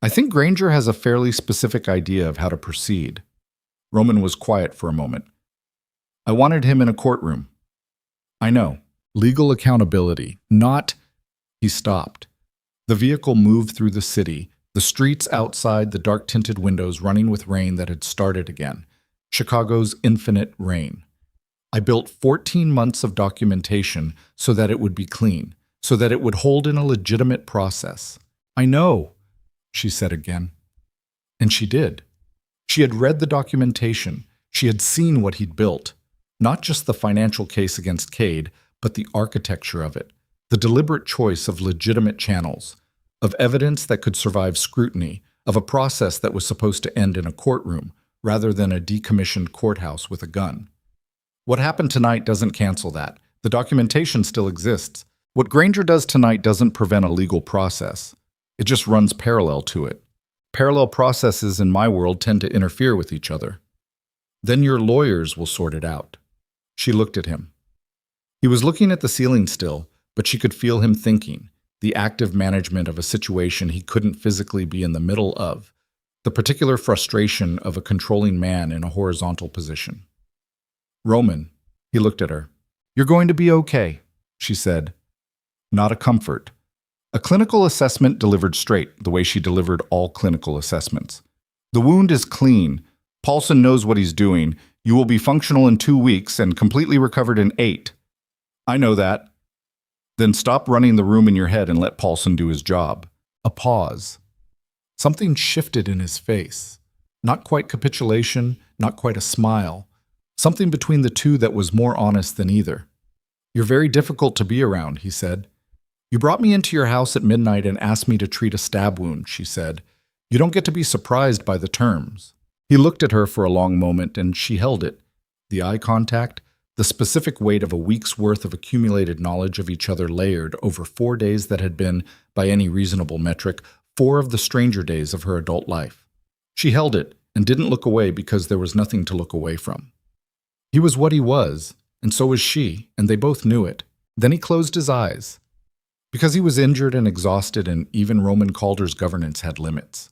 I think Granger has a fairly specific idea of how to proceed. Roman was quiet for a moment. I wanted him in a courtroom. I know. Legal accountability, not... He stopped. The vehicle moved through the city, the streets outside, the dark-tinted windows running with rain that had started again. Chicago's infinite rain. I built 14 months of documentation so that it would be clean, so that it would hold in a legitimate process. I know, she said again. And she did. She had read the documentation. She had seen what he'd built. Not just the financial case against Cade, but the architecture of it. The deliberate choice of legitimate channels, of evidence that could survive scrutiny, of a process that was supposed to end in a courtroom rather than a decommissioned courthouse with a gun. What happened tonight doesn't cancel that. The documentation still exists. What Granger does tonight doesn't prevent a legal process. It just runs parallel to it. Parallel processes in my world tend to interfere with each other. Then your lawyers will sort it out. She looked at him. He was looking at the ceiling still, but she could feel him thinking, the active management of a situation he couldn't physically be in the middle of, the particular frustration of a controlling man in a horizontal position. Roman, he looked at her. You're going to be okay, she said. Not a comfort. A clinical assessment delivered straight, the way she delivered all clinical assessments. The wound is clean. Paulson knows what he's doing. You will be functional in 2 weeks and completely recovered in 8. I know that. Then stop running the room in your head and let Paulson do his job. A pause. Something shifted in his face. Not quite capitulation, not quite a smile. Something between the two that was more honest than either. You're very difficult to be around, he said. You brought me into your house at midnight and asked me to treat a stab wound, she said. You don't get to be surprised by the terms. He looked at her for a long moment and she held it. The eye contact, the specific weight of a week's worth of accumulated knowledge of each other layered over 4 days that had been, by any reasonable metric, 4 of the stranger days of her adult life. She held it and didn't look away because there was nothing to look away from. He was what he was, and so was she, and they both knew it. Then he closed his eyes. Because he was injured and exhausted, and even Roman Calder's governance had limits.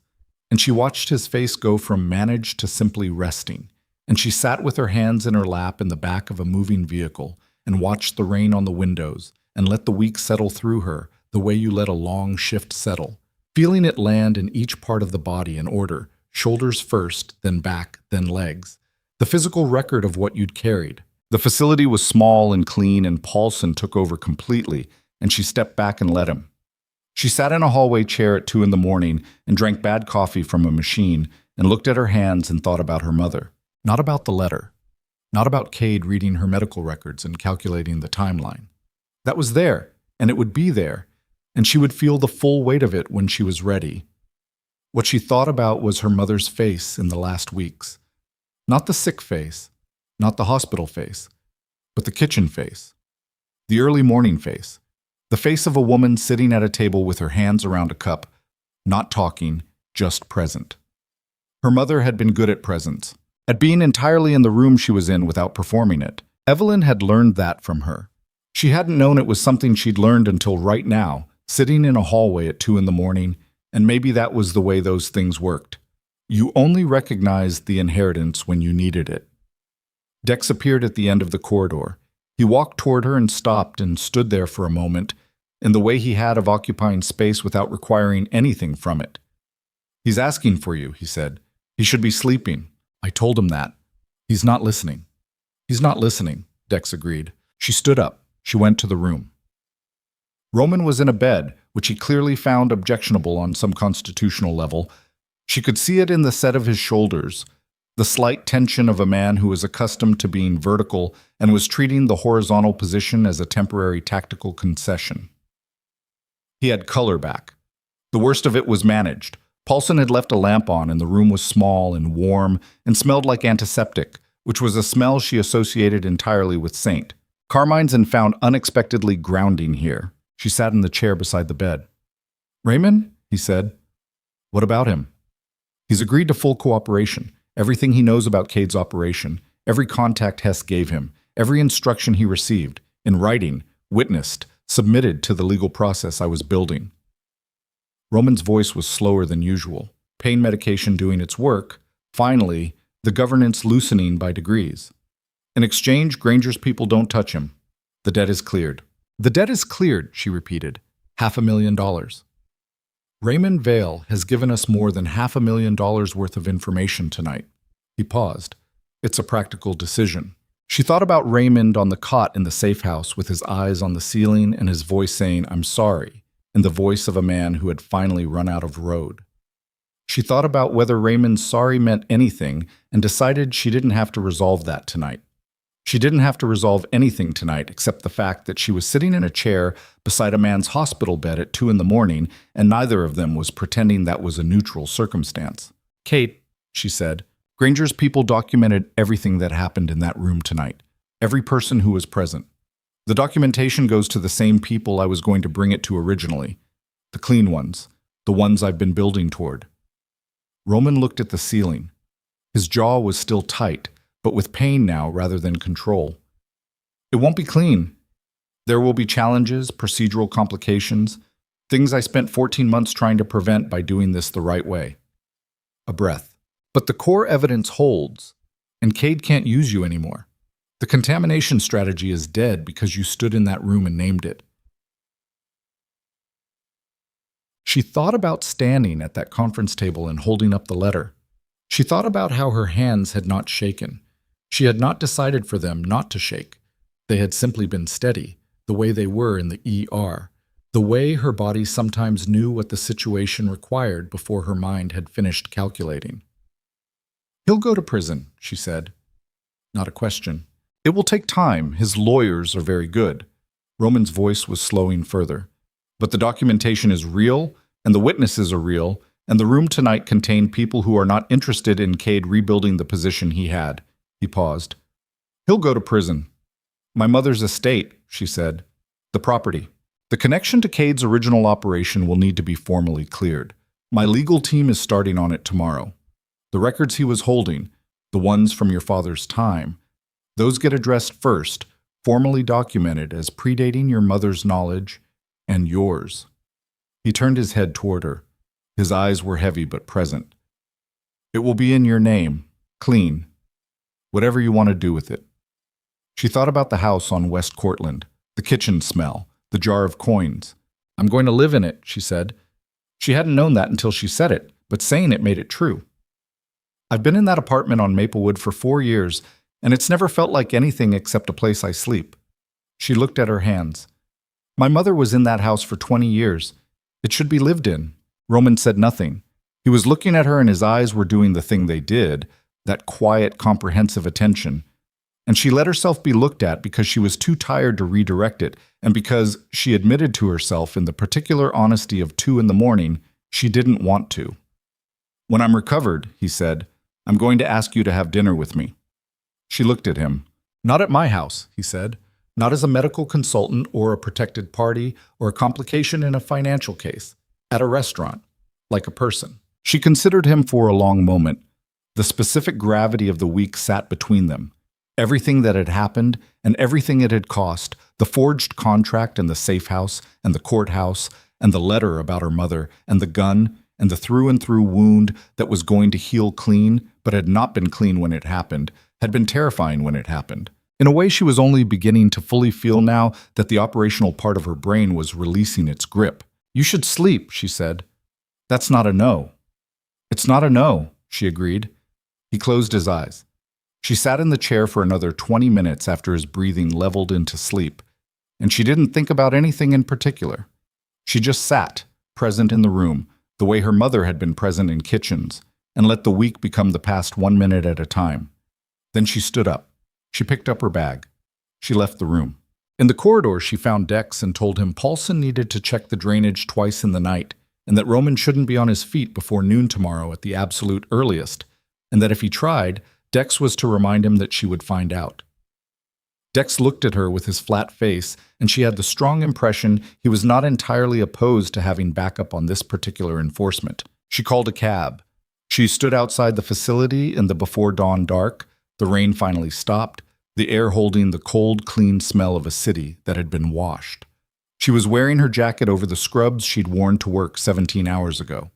And she watched his face go from managed to simply resting. And she sat with her hands in her lap in the back of a moving vehicle and watched the rain on the windows and let the week settle through her the way you let a long shift settle, feeling it land in each part of the body in order, shoulders first, then back, then legs. The physical record of what you'd carried. The facility was small and clean, and Paulson took over completely, and she stepped back and let him. She sat in a hallway chair at 2 a.m. and drank bad coffee from a machine and looked at her hands and thought about her mother. Not about the letter. Not about Cade reading her medical records and calculating the timeline. That was there, and it would be there, and she would feel the full weight of it when she was ready. What she thought about was her mother's face in the last weeks. Not the sick face, not the hospital face, but the kitchen face. The early morning face. The face of a woman sitting at a table with her hands around a cup, not talking, just present. Her mother had been good at presence, at being entirely in the room she was in without performing it. Evelyn had learned that from her. She hadn't known it was something she'd learned until right now, sitting in a hallway at 2 a.m, and maybe that was the way those things worked. You only recognized the inheritance when you needed it. Dex appeared at the end of the corridor. He walked toward her and stopped and stood there for a moment, in the way he had of occupying space without requiring anything from it. "He's asking for you," he said. "He should be sleeping." I told him that. "He's not listening." "He's not listening," Dex agreed. She stood up. She went to the room. Roman was in a bed, which he clearly found objectionable on some constitutional level. She could see it in the set of his shoulders, the slight tension of a man who was accustomed to being vertical and was treating the horizontal position as a temporary tactical concession. He had color back. The worst of it was managed. Paulson had left a lamp on, and the room was small and warm and smelled like antiseptic, which was a smell she associated entirely with Saint. Carmine's and found unexpectedly grounding here. She sat in the chair beside the bed. "Raymond?" he said. "What about him?" "He's agreed to full cooperation. Everything he knows about Cade's operation, every contact Hess gave him, every instruction he received, in writing, witnessed, submitted to the legal process I was building." Roman's voice was slower than usual, pain medication doing its work, finally, the governance loosening by degrees. "In exchange, Granger's people don't touch him. The debt is cleared." "The debt is cleared," she repeated. $500,000. "Raymond Vale has given us more than $500,000 worth of information tonight." He paused. "It's a practical decision." She thought about Raymond on the cot in the safe house with his eyes on the ceiling and his voice saying, "I'm sorry," in the voice of a man who had finally run out of road. She thought about whether Raymond's sorry meant anything and decided she didn't have to resolve that tonight. She didn't have to resolve anything tonight except the fact that she was sitting in a chair beside a man's hospital bed at 2 a.m, and neither of them was pretending that was a neutral circumstance. "Kate," she said, "Granger's people documented everything that happened in that room tonight. Every person who was present. The documentation goes to the same people I was going to bring it to originally. The clean ones. The ones I've been building toward." Roman looked at the ceiling. His jaw was still tight, but with pain now rather than control. "It won't be clean. There will be challenges, procedural complications, things I spent 14 months trying to prevent by doing this the right way." A breath. "But the core evidence holds, and Cade can't use you anymore. The contamination strategy is dead because you stood in that room and named it." She thought about standing at that conference table and holding up the letter. She thought about how her hands had not shaken. She had not decided for them not to shake. They had simply been steady, the way they were in the ER, the way her body sometimes knew what the situation required before her mind had finished calculating. "He'll go to prison," she said. Not a question. "It will take time. His lawyers are very good." Roman's voice was slowing further. "But the documentation is real, and the witnesses are real, and the room tonight contained people who are not interested in Cade rebuilding the position he had." He paused. "He'll go to prison." "My mother's estate," she said. "The property. The connection to Cade's original operation will need to be formally cleared. My legal team is starting on it tomorrow. The records he was holding, the ones from your father's time, those get addressed first, formally documented as predating your mother's knowledge and yours. He turned his head toward her. His eyes were heavy but present. It will be in your name, clean, whatever you want to do with it. She thought about the house on West Cortlandt, the kitchen smell, the jar of coins. I'm going to live in it, she said. She hadn't known that until she said it, but saying it made it true. I've been in that apartment on Maplewood for 4 years, and it's never felt like anything except a place I sleep. She looked at her hands. My mother was in that house for 20 years. It should be lived in. Roman said nothing. He was looking at her and his eyes were doing the thing they did, that quiet, comprehensive attention. And she let herself be looked at because she was too tired to redirect it, and because she admitted to herself in the particular honesty of 2 a.m, she didn't want to. When I'm recovered, he said, I'm going to ask you to have dinner with me. She looked at him. Not at my house, he said. Not as a medical consultant or a protected party or a complication in a financial case. At a restaurant, like a person. She considered him for a long moment. The specific gravity of the week sat between them. Everything that had happened and everything it had cost, the forged contract and the safe house and the courthouse and the letter about her mother and the gun and the through-and-through wound that was going to heal clean but had not been clean when it happened, had been terrifying when it happened. In a way, she was only beginning to fully feel now that the operational part of her brain was releasing its grip. You should sleep, she said. That's not a no. It's not a no, she agreed. He closed his eyes. She sat in the chair for another 20 minutes after his breathing leveled into sleep, and she didn't think about anything in particular. She just sat, present in the room, the way her mother had been present in kitchens, and let the week become the past 1 minute at a time. Then she stood up. She picked up her bag. She left the room. In the corridor, she found Dex and told him Paulson needed to check the drainage twice in the night, and that Roman shouldn't be on his feet before noon tomorrow at the absolute earliest, and that if he tried, Dex was to remind him that she would find out. Dex looked at her with his flat face, and she had the strong impression he was not entirely opposed to having backup on this particular enforcement. She called a cab. She stood outside the facility in the before-dawn dark. The rain finally stopped, the air holding the cold, clean smell of a city that had been washed. She was wearing her jacket over the scrubs she'd worn to work 17 hours ago.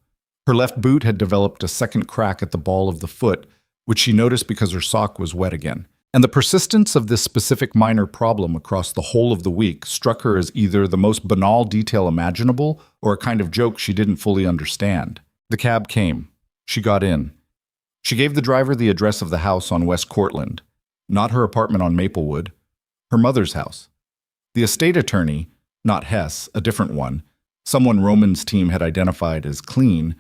Her left boot had developed a second crack at the ball of the foot, which she noticed because her sock was wet again. And the persistence of this specific minor problem across the whole of the week struck her as either the most banal detail imaginable or a kind of joke she didn't fully understand. The cab came. She got in. She gave the driver the address of the house on West Cortlandt, not her apartment on Maplewood, her mother's house. The estate attorney, not Hess, a different one, someone Roman's team had identified as clean,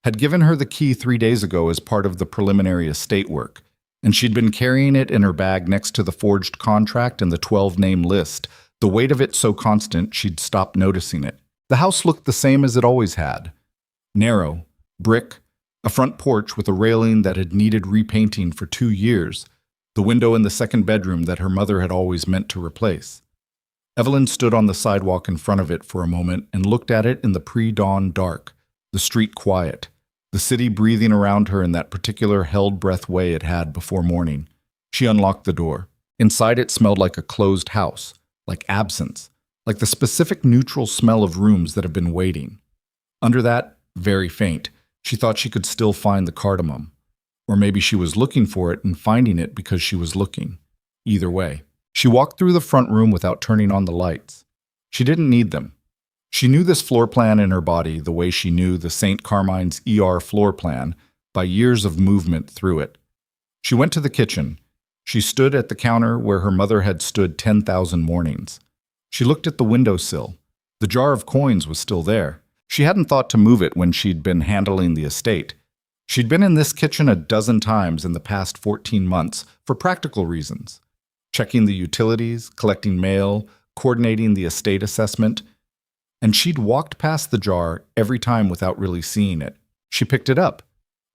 had given her the key 3 days ago as part of the preliminary estate work, and she'd been carrying it in her bag next to the forged contract and the 12-name list, the weight of it so constant she'd stopped noticing it. The house looked the same as it always had. Narrow, brick, a front porch with a railing that had needed repainting for 2 years, the window in the second bedroom that her mother had always meant to replace. Evelyn stood on the sidewalk in front of it for a moment and looked at it in the pre-dawn dark, the street quiet, the city breathing around her in that particular held-breath way it had before morning. She unlocked the door. Inside it smelled like a closed house, like absence, like the specific neutral smell of rooms that have been waiting. Under that, very faint, she thought she could still find the cardamom. Or maybe she was looking for it and finding it because she was looking. Either way. She walked through the front room without turning on the lights. She didn't need them. She knew this floor plan in her body the way she knew the St. Carmine's ER floor plan by years of movement through it. She went to the kitchen. She stood at the counter where her mother had stood 10,000 mornings. She looked at the windowsill. The jar of coins was still there. She hadn't thought to move it when she'd been handling the estate. She'd been in this kitchen a dozen times in the past 14 months for practical reasons. Checking the utilities, collecting mail, coordinating the estate assessment. And she'd walked past the jar every time without really seeing it. She picked it up.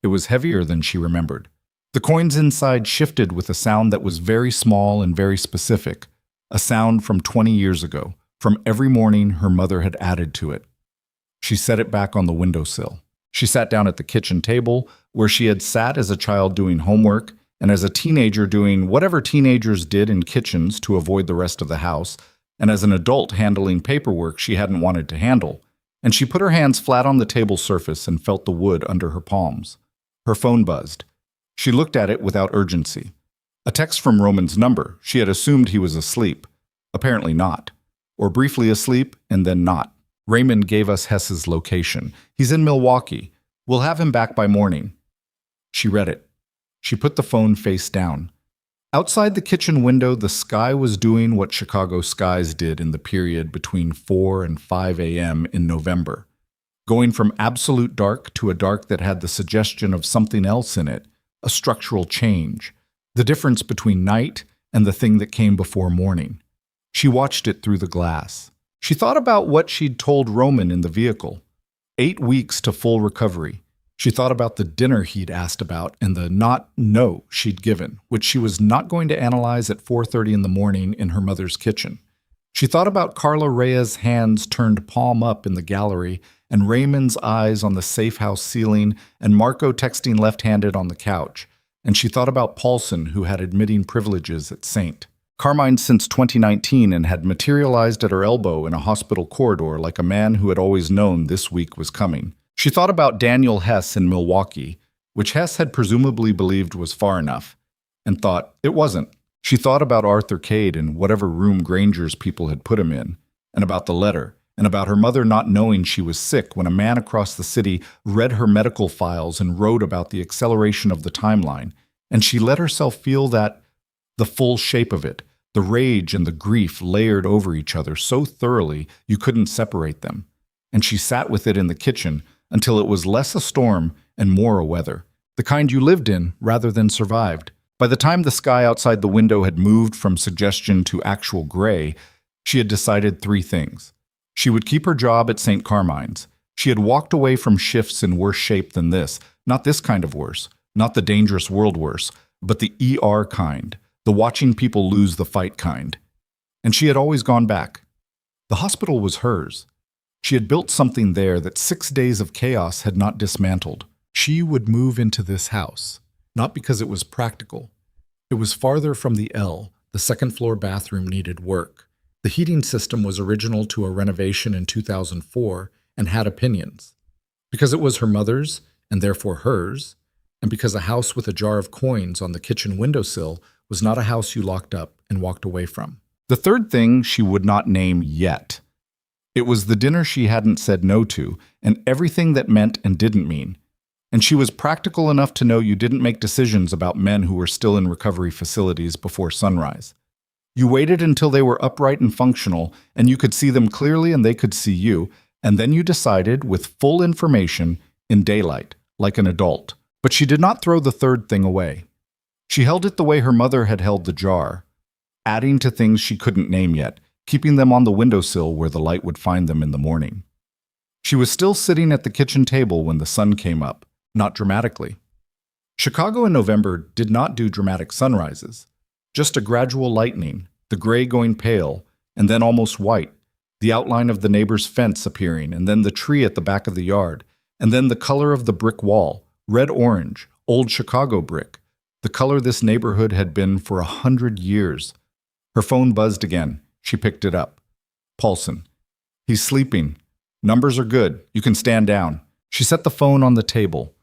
It was heavier than she remembered. The coins inside shifted with a sound that was very small and very specific, a sound from 20 years ago, from every morning her mother had added to it. She set it back on the windowsill. She sat down at the kitchen table, where she had sat as a child doing homework, and as a teenager doing whatever teenagers did in kitchens to avoid the rest of the house, and as an adult handling paperwork she hadn't wanted to handle, and she put her hands flat on the table surface and felt the wood under her palms. Her phone buzzed. She looked at it without urgency. A text from Roman's number. She had assumed he was asleep. Apparently not. Or briefly asleep and then not. Raymond gave us Hess's location. He's in Milwaukee. We'll have him back by morning. She read it. She put the phone face down. Outside the kitchen window, the sky was doing what Chicago skies did in the period between 4 and 5 a.m. in November, going from absolute dark to a dark that had the suggestion of something else in it, a structural change, the difference between night and the thing that came before morning. She watched it through the glass. She thought about what she'd told Roman in the vehicle. 8 weeks to full recovery. She thought about the dinner he'd asked about and the no she'd given, which she was not going to analyze at 4:30 in the morning in her mother's kitchen. She thought about Carla Rhea's hands turned palm up in the gallery and Raymond's eyes on the safe house ceiling and Marco texting left-handed on the couch. And she thought about Paulson, who had admitting privileges at St. Carmine since 2019 and had materialized at her elbow in a hospital corridor like a man who had always known this week was coming. She thought about Daniel Hess in Milwaukee, which Hess had presumably believed was far enough, and thought it wasn't. She thought about Arthur Cade and whatever room Granger's people had put him in, and about the letter, and about her mother not knowing she was sick when a man across the city read her medical files and wrote about the acceleration of the timeline, and she let herself feel that, the full shape of it, the rage and the grief layered over each other so thoroughly you couldn't separate them. And she sat with it in the kitchen until it was less a storm and more a weather, the kind you lived in rather than survived. By the time the sky outside the window had moved from suggestion to actual gray, she had decided 3 things. She would keep her job at St. Carmine's. She had walked away from shifts in worse shape than this, not this kind of worse, not the dangerous world worse, but the ER kind, the watching people lose the fight kind. And she had always gone back. The hospital was hers. She had built something there that 6 days of chaos had not dismantled. She would move into this house, not because it was practical. It was farther from the L. The second-floor bathroom needed work. The heating system was original to a renovation in 2004 and had opinions. Because it was her mother's, and therefore hers, and because a house with a jar of coins on the kitchen windowsill was not a house you locked up and walked away from. The third thing she would not name yet. It was the dinner she hadn't said no to, and everything that meant and didn't mean. And she was practical enough to know you didn't make decisions about men who were still in recovery facilities before sunrise. You waited until they were upright and functional, and you could see them clearly and they could see you, and then you decided, with full information, in daylight, like an adult. But she did not throw the third thing away. She held it the way her mother had held the jar, adding to things she couldn't name yet, keeping them on the windowsill where the light would find them in the morning. She was still sitting at the kitchen table when the sun came up, not dramatically. Chicago in November did not do dramatic sunrises, just a gradual lightening, the gray going pale, and then almost white, the outline of the neighbor's fence appearing, and then the tree at the back of the yard, and then the color of the brick wall, red-orange, old Chicago brick, the color this neighborhood had been for 100 years. Her phone buzzed again. She picked it up. Paulson. He's sleeping. Numbers are good. You can stand down. She set the phone on the table.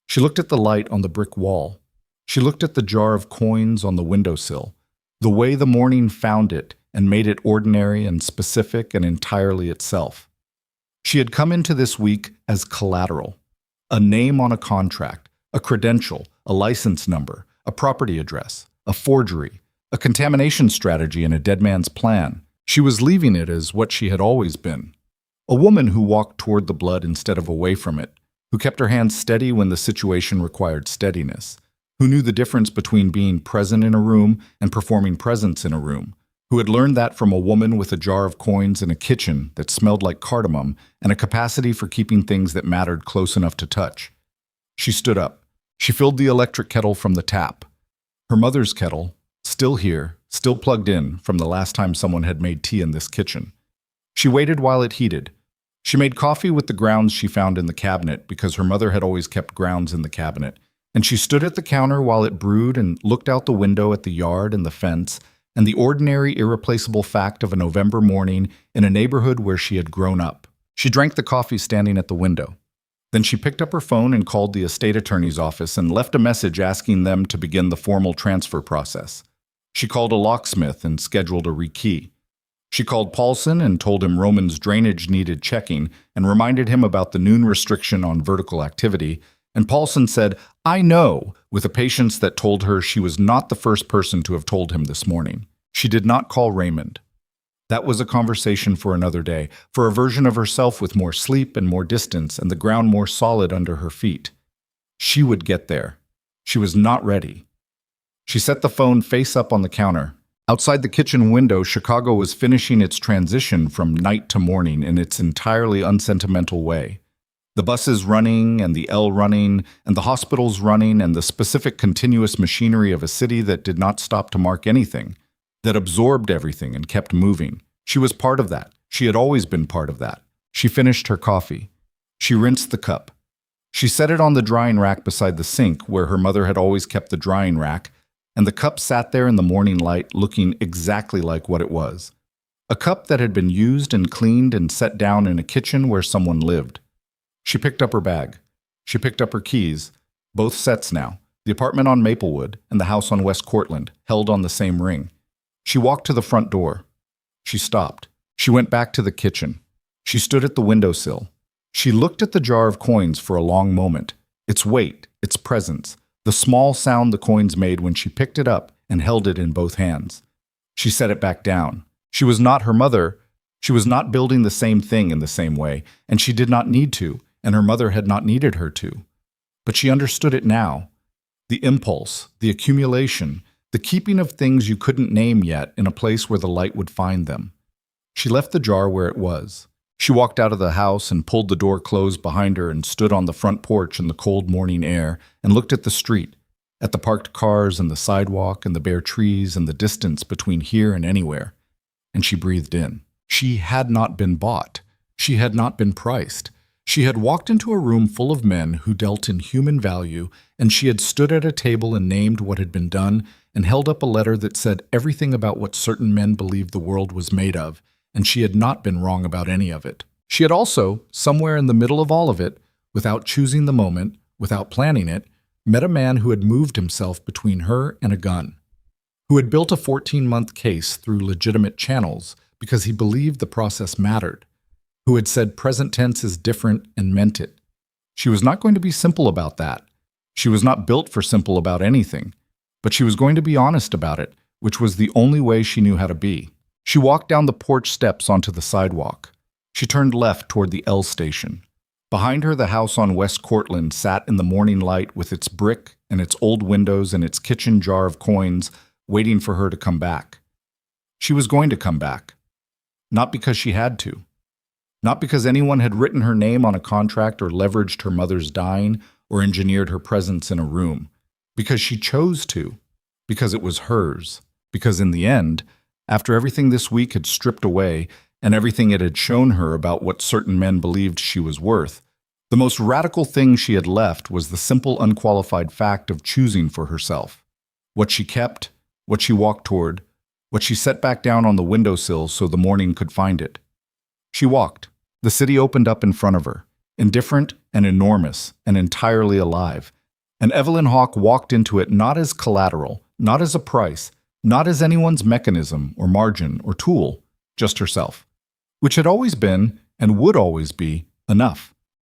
She looked at the light on the brick wall. She looked at the jar of coins on the windowsill, the way the morning found it and made it ordinary and specific and entirely itself. She had come into this week as collateral, a name on a contract, a credential, a license number, a property address, a forgery, a contamination strategy and a dead man's plan. She was leaving it as what she had always been. A woman who walked toward the blood instead of away from it, who kept her hands steady when the situation required steadiness, who knew the difference between being present in a room and performing presence in a room, who had learned that from a woman with a jar of coins in a kitchen that smelled like cardamom and a capacity for keeping things that mattered close enough to touch. She stood up. She filled the electric kettle from the tap. Her mother's kettle, still here, still plugged in from the last time someone had made tea in this kitchen. She waited while it heated. She made coffee with the grounds she found in the cabinet because her mother had always kept grounds in the cabinet, And she stood at the counter while it brewed and looked out the window at the yard and the fence and the ordinary, irreplaceable fact of a November morning in a neighborhood where she had grown up. She drank the coffee standing at the window. Then she picked up her phone and called the estate attorney's office and left a message asking them to begin the formal transfer process. She called a locksmith and scheduled a rekey. She called Paulson and told him Roman's drainage needed checking and reminded him about the noon restriction on vertical activity. And Paulson said, "I know," with a patience that told her she was not the first person to have told him this morning. She did not call Raymond. That was a conversation for another day, for a version of herself with more sleep and more distance and the ground more solid under her feet. She would get there. She was not ready. She set the phone face up on the counter. Outside the kitchen window, Chicago was finishing its transition from night to morning in its entirely unsentimental way. The buses running, and the L running, and the hospitals running, and the specific continuous machinery of a city that did not stop to mark anything, that absorbed everything and kept moving. She was part of that. She had always been part of that. She finished her coffee. She rinsed the cup. She set it on the drying rack beside the sink, where her mother had always kept the drying rack, and the cup sat there in the morning light looking exactly like what it was. A cup that had been used and cleaned and set down in a kitchen where someone lived. She picked up her bag. She picked up her keys, both sets now, the apartment on Maplewood and the house on West Cortlandt, held on the same ring. She walked to the front door. She stopped. She went back to the kitchen. She stood at the windowsill. She looked at the jar of coins for a long moment, its weight, its presence, the small sound the coins made when she picked it up and held it in both hands. She set it back down. She was not her mother. She was not building the same thing in the same way, and she did not need to, and her mother had not needed her to. But she understood it now. The impulse, the accumulation, the keeping of things you couldn't name yet in a place where the light would find them. She left the jar where it was. She walked out of the house and pulled the door closed behind her and stood on the front porch in the cold morning air and looked at the street, at the parked cars and the sidewalk and the bare trees and the distance between here and anywhere. And she breathed in. She had not been bought. She had not been priced. She had walked into a room full of men who dealt in human value, and she had stood at a table and named what had been done and held up a letter that said everything about what certain men believed the world was made of, and she had not been wrong about any of it. She had also, somewhere in the middle of all of it, without choosing the moment, without planning it, met a man who had moved himself between her and a gun, who had built a 14-month case through legitimate channels because he believed the process mattered, who had said present tense is different and meant it. She was not going to be simple about that. She was not built for simple about anything, but she was going to be honest about it, which was the only way she knew how to be. She walked down the porch steps onto the sidewalk. She turned left toward the L station. Behind her, the house on West Cortlandt sat in the morning light with its brick and its old windows and its kitchen jar of coins, waiting for her to come back. She was going to come back. Not because she had to. Not because anyone had written her name on a contract or leveraged her mother's dying or engineered her presence in a room. Because she chose to. Because it was hers. Because in the end, after everything this week had stripped away and everything it had shown her about what certain men believed she was worth, the most radical thing she had left was the simple, unqualified fact of choosing for herself. What she kept, what she walked toward, what she set back down on the windowsill so the morning could find it. She walked. The city opened up in front of her, indifferent and enormous and entirely alive. And Evelyn Hawke walked into it not as collateral, not as a price, not as anyone's mechanism or margin or tool, just herself, which had always been and would always be enough.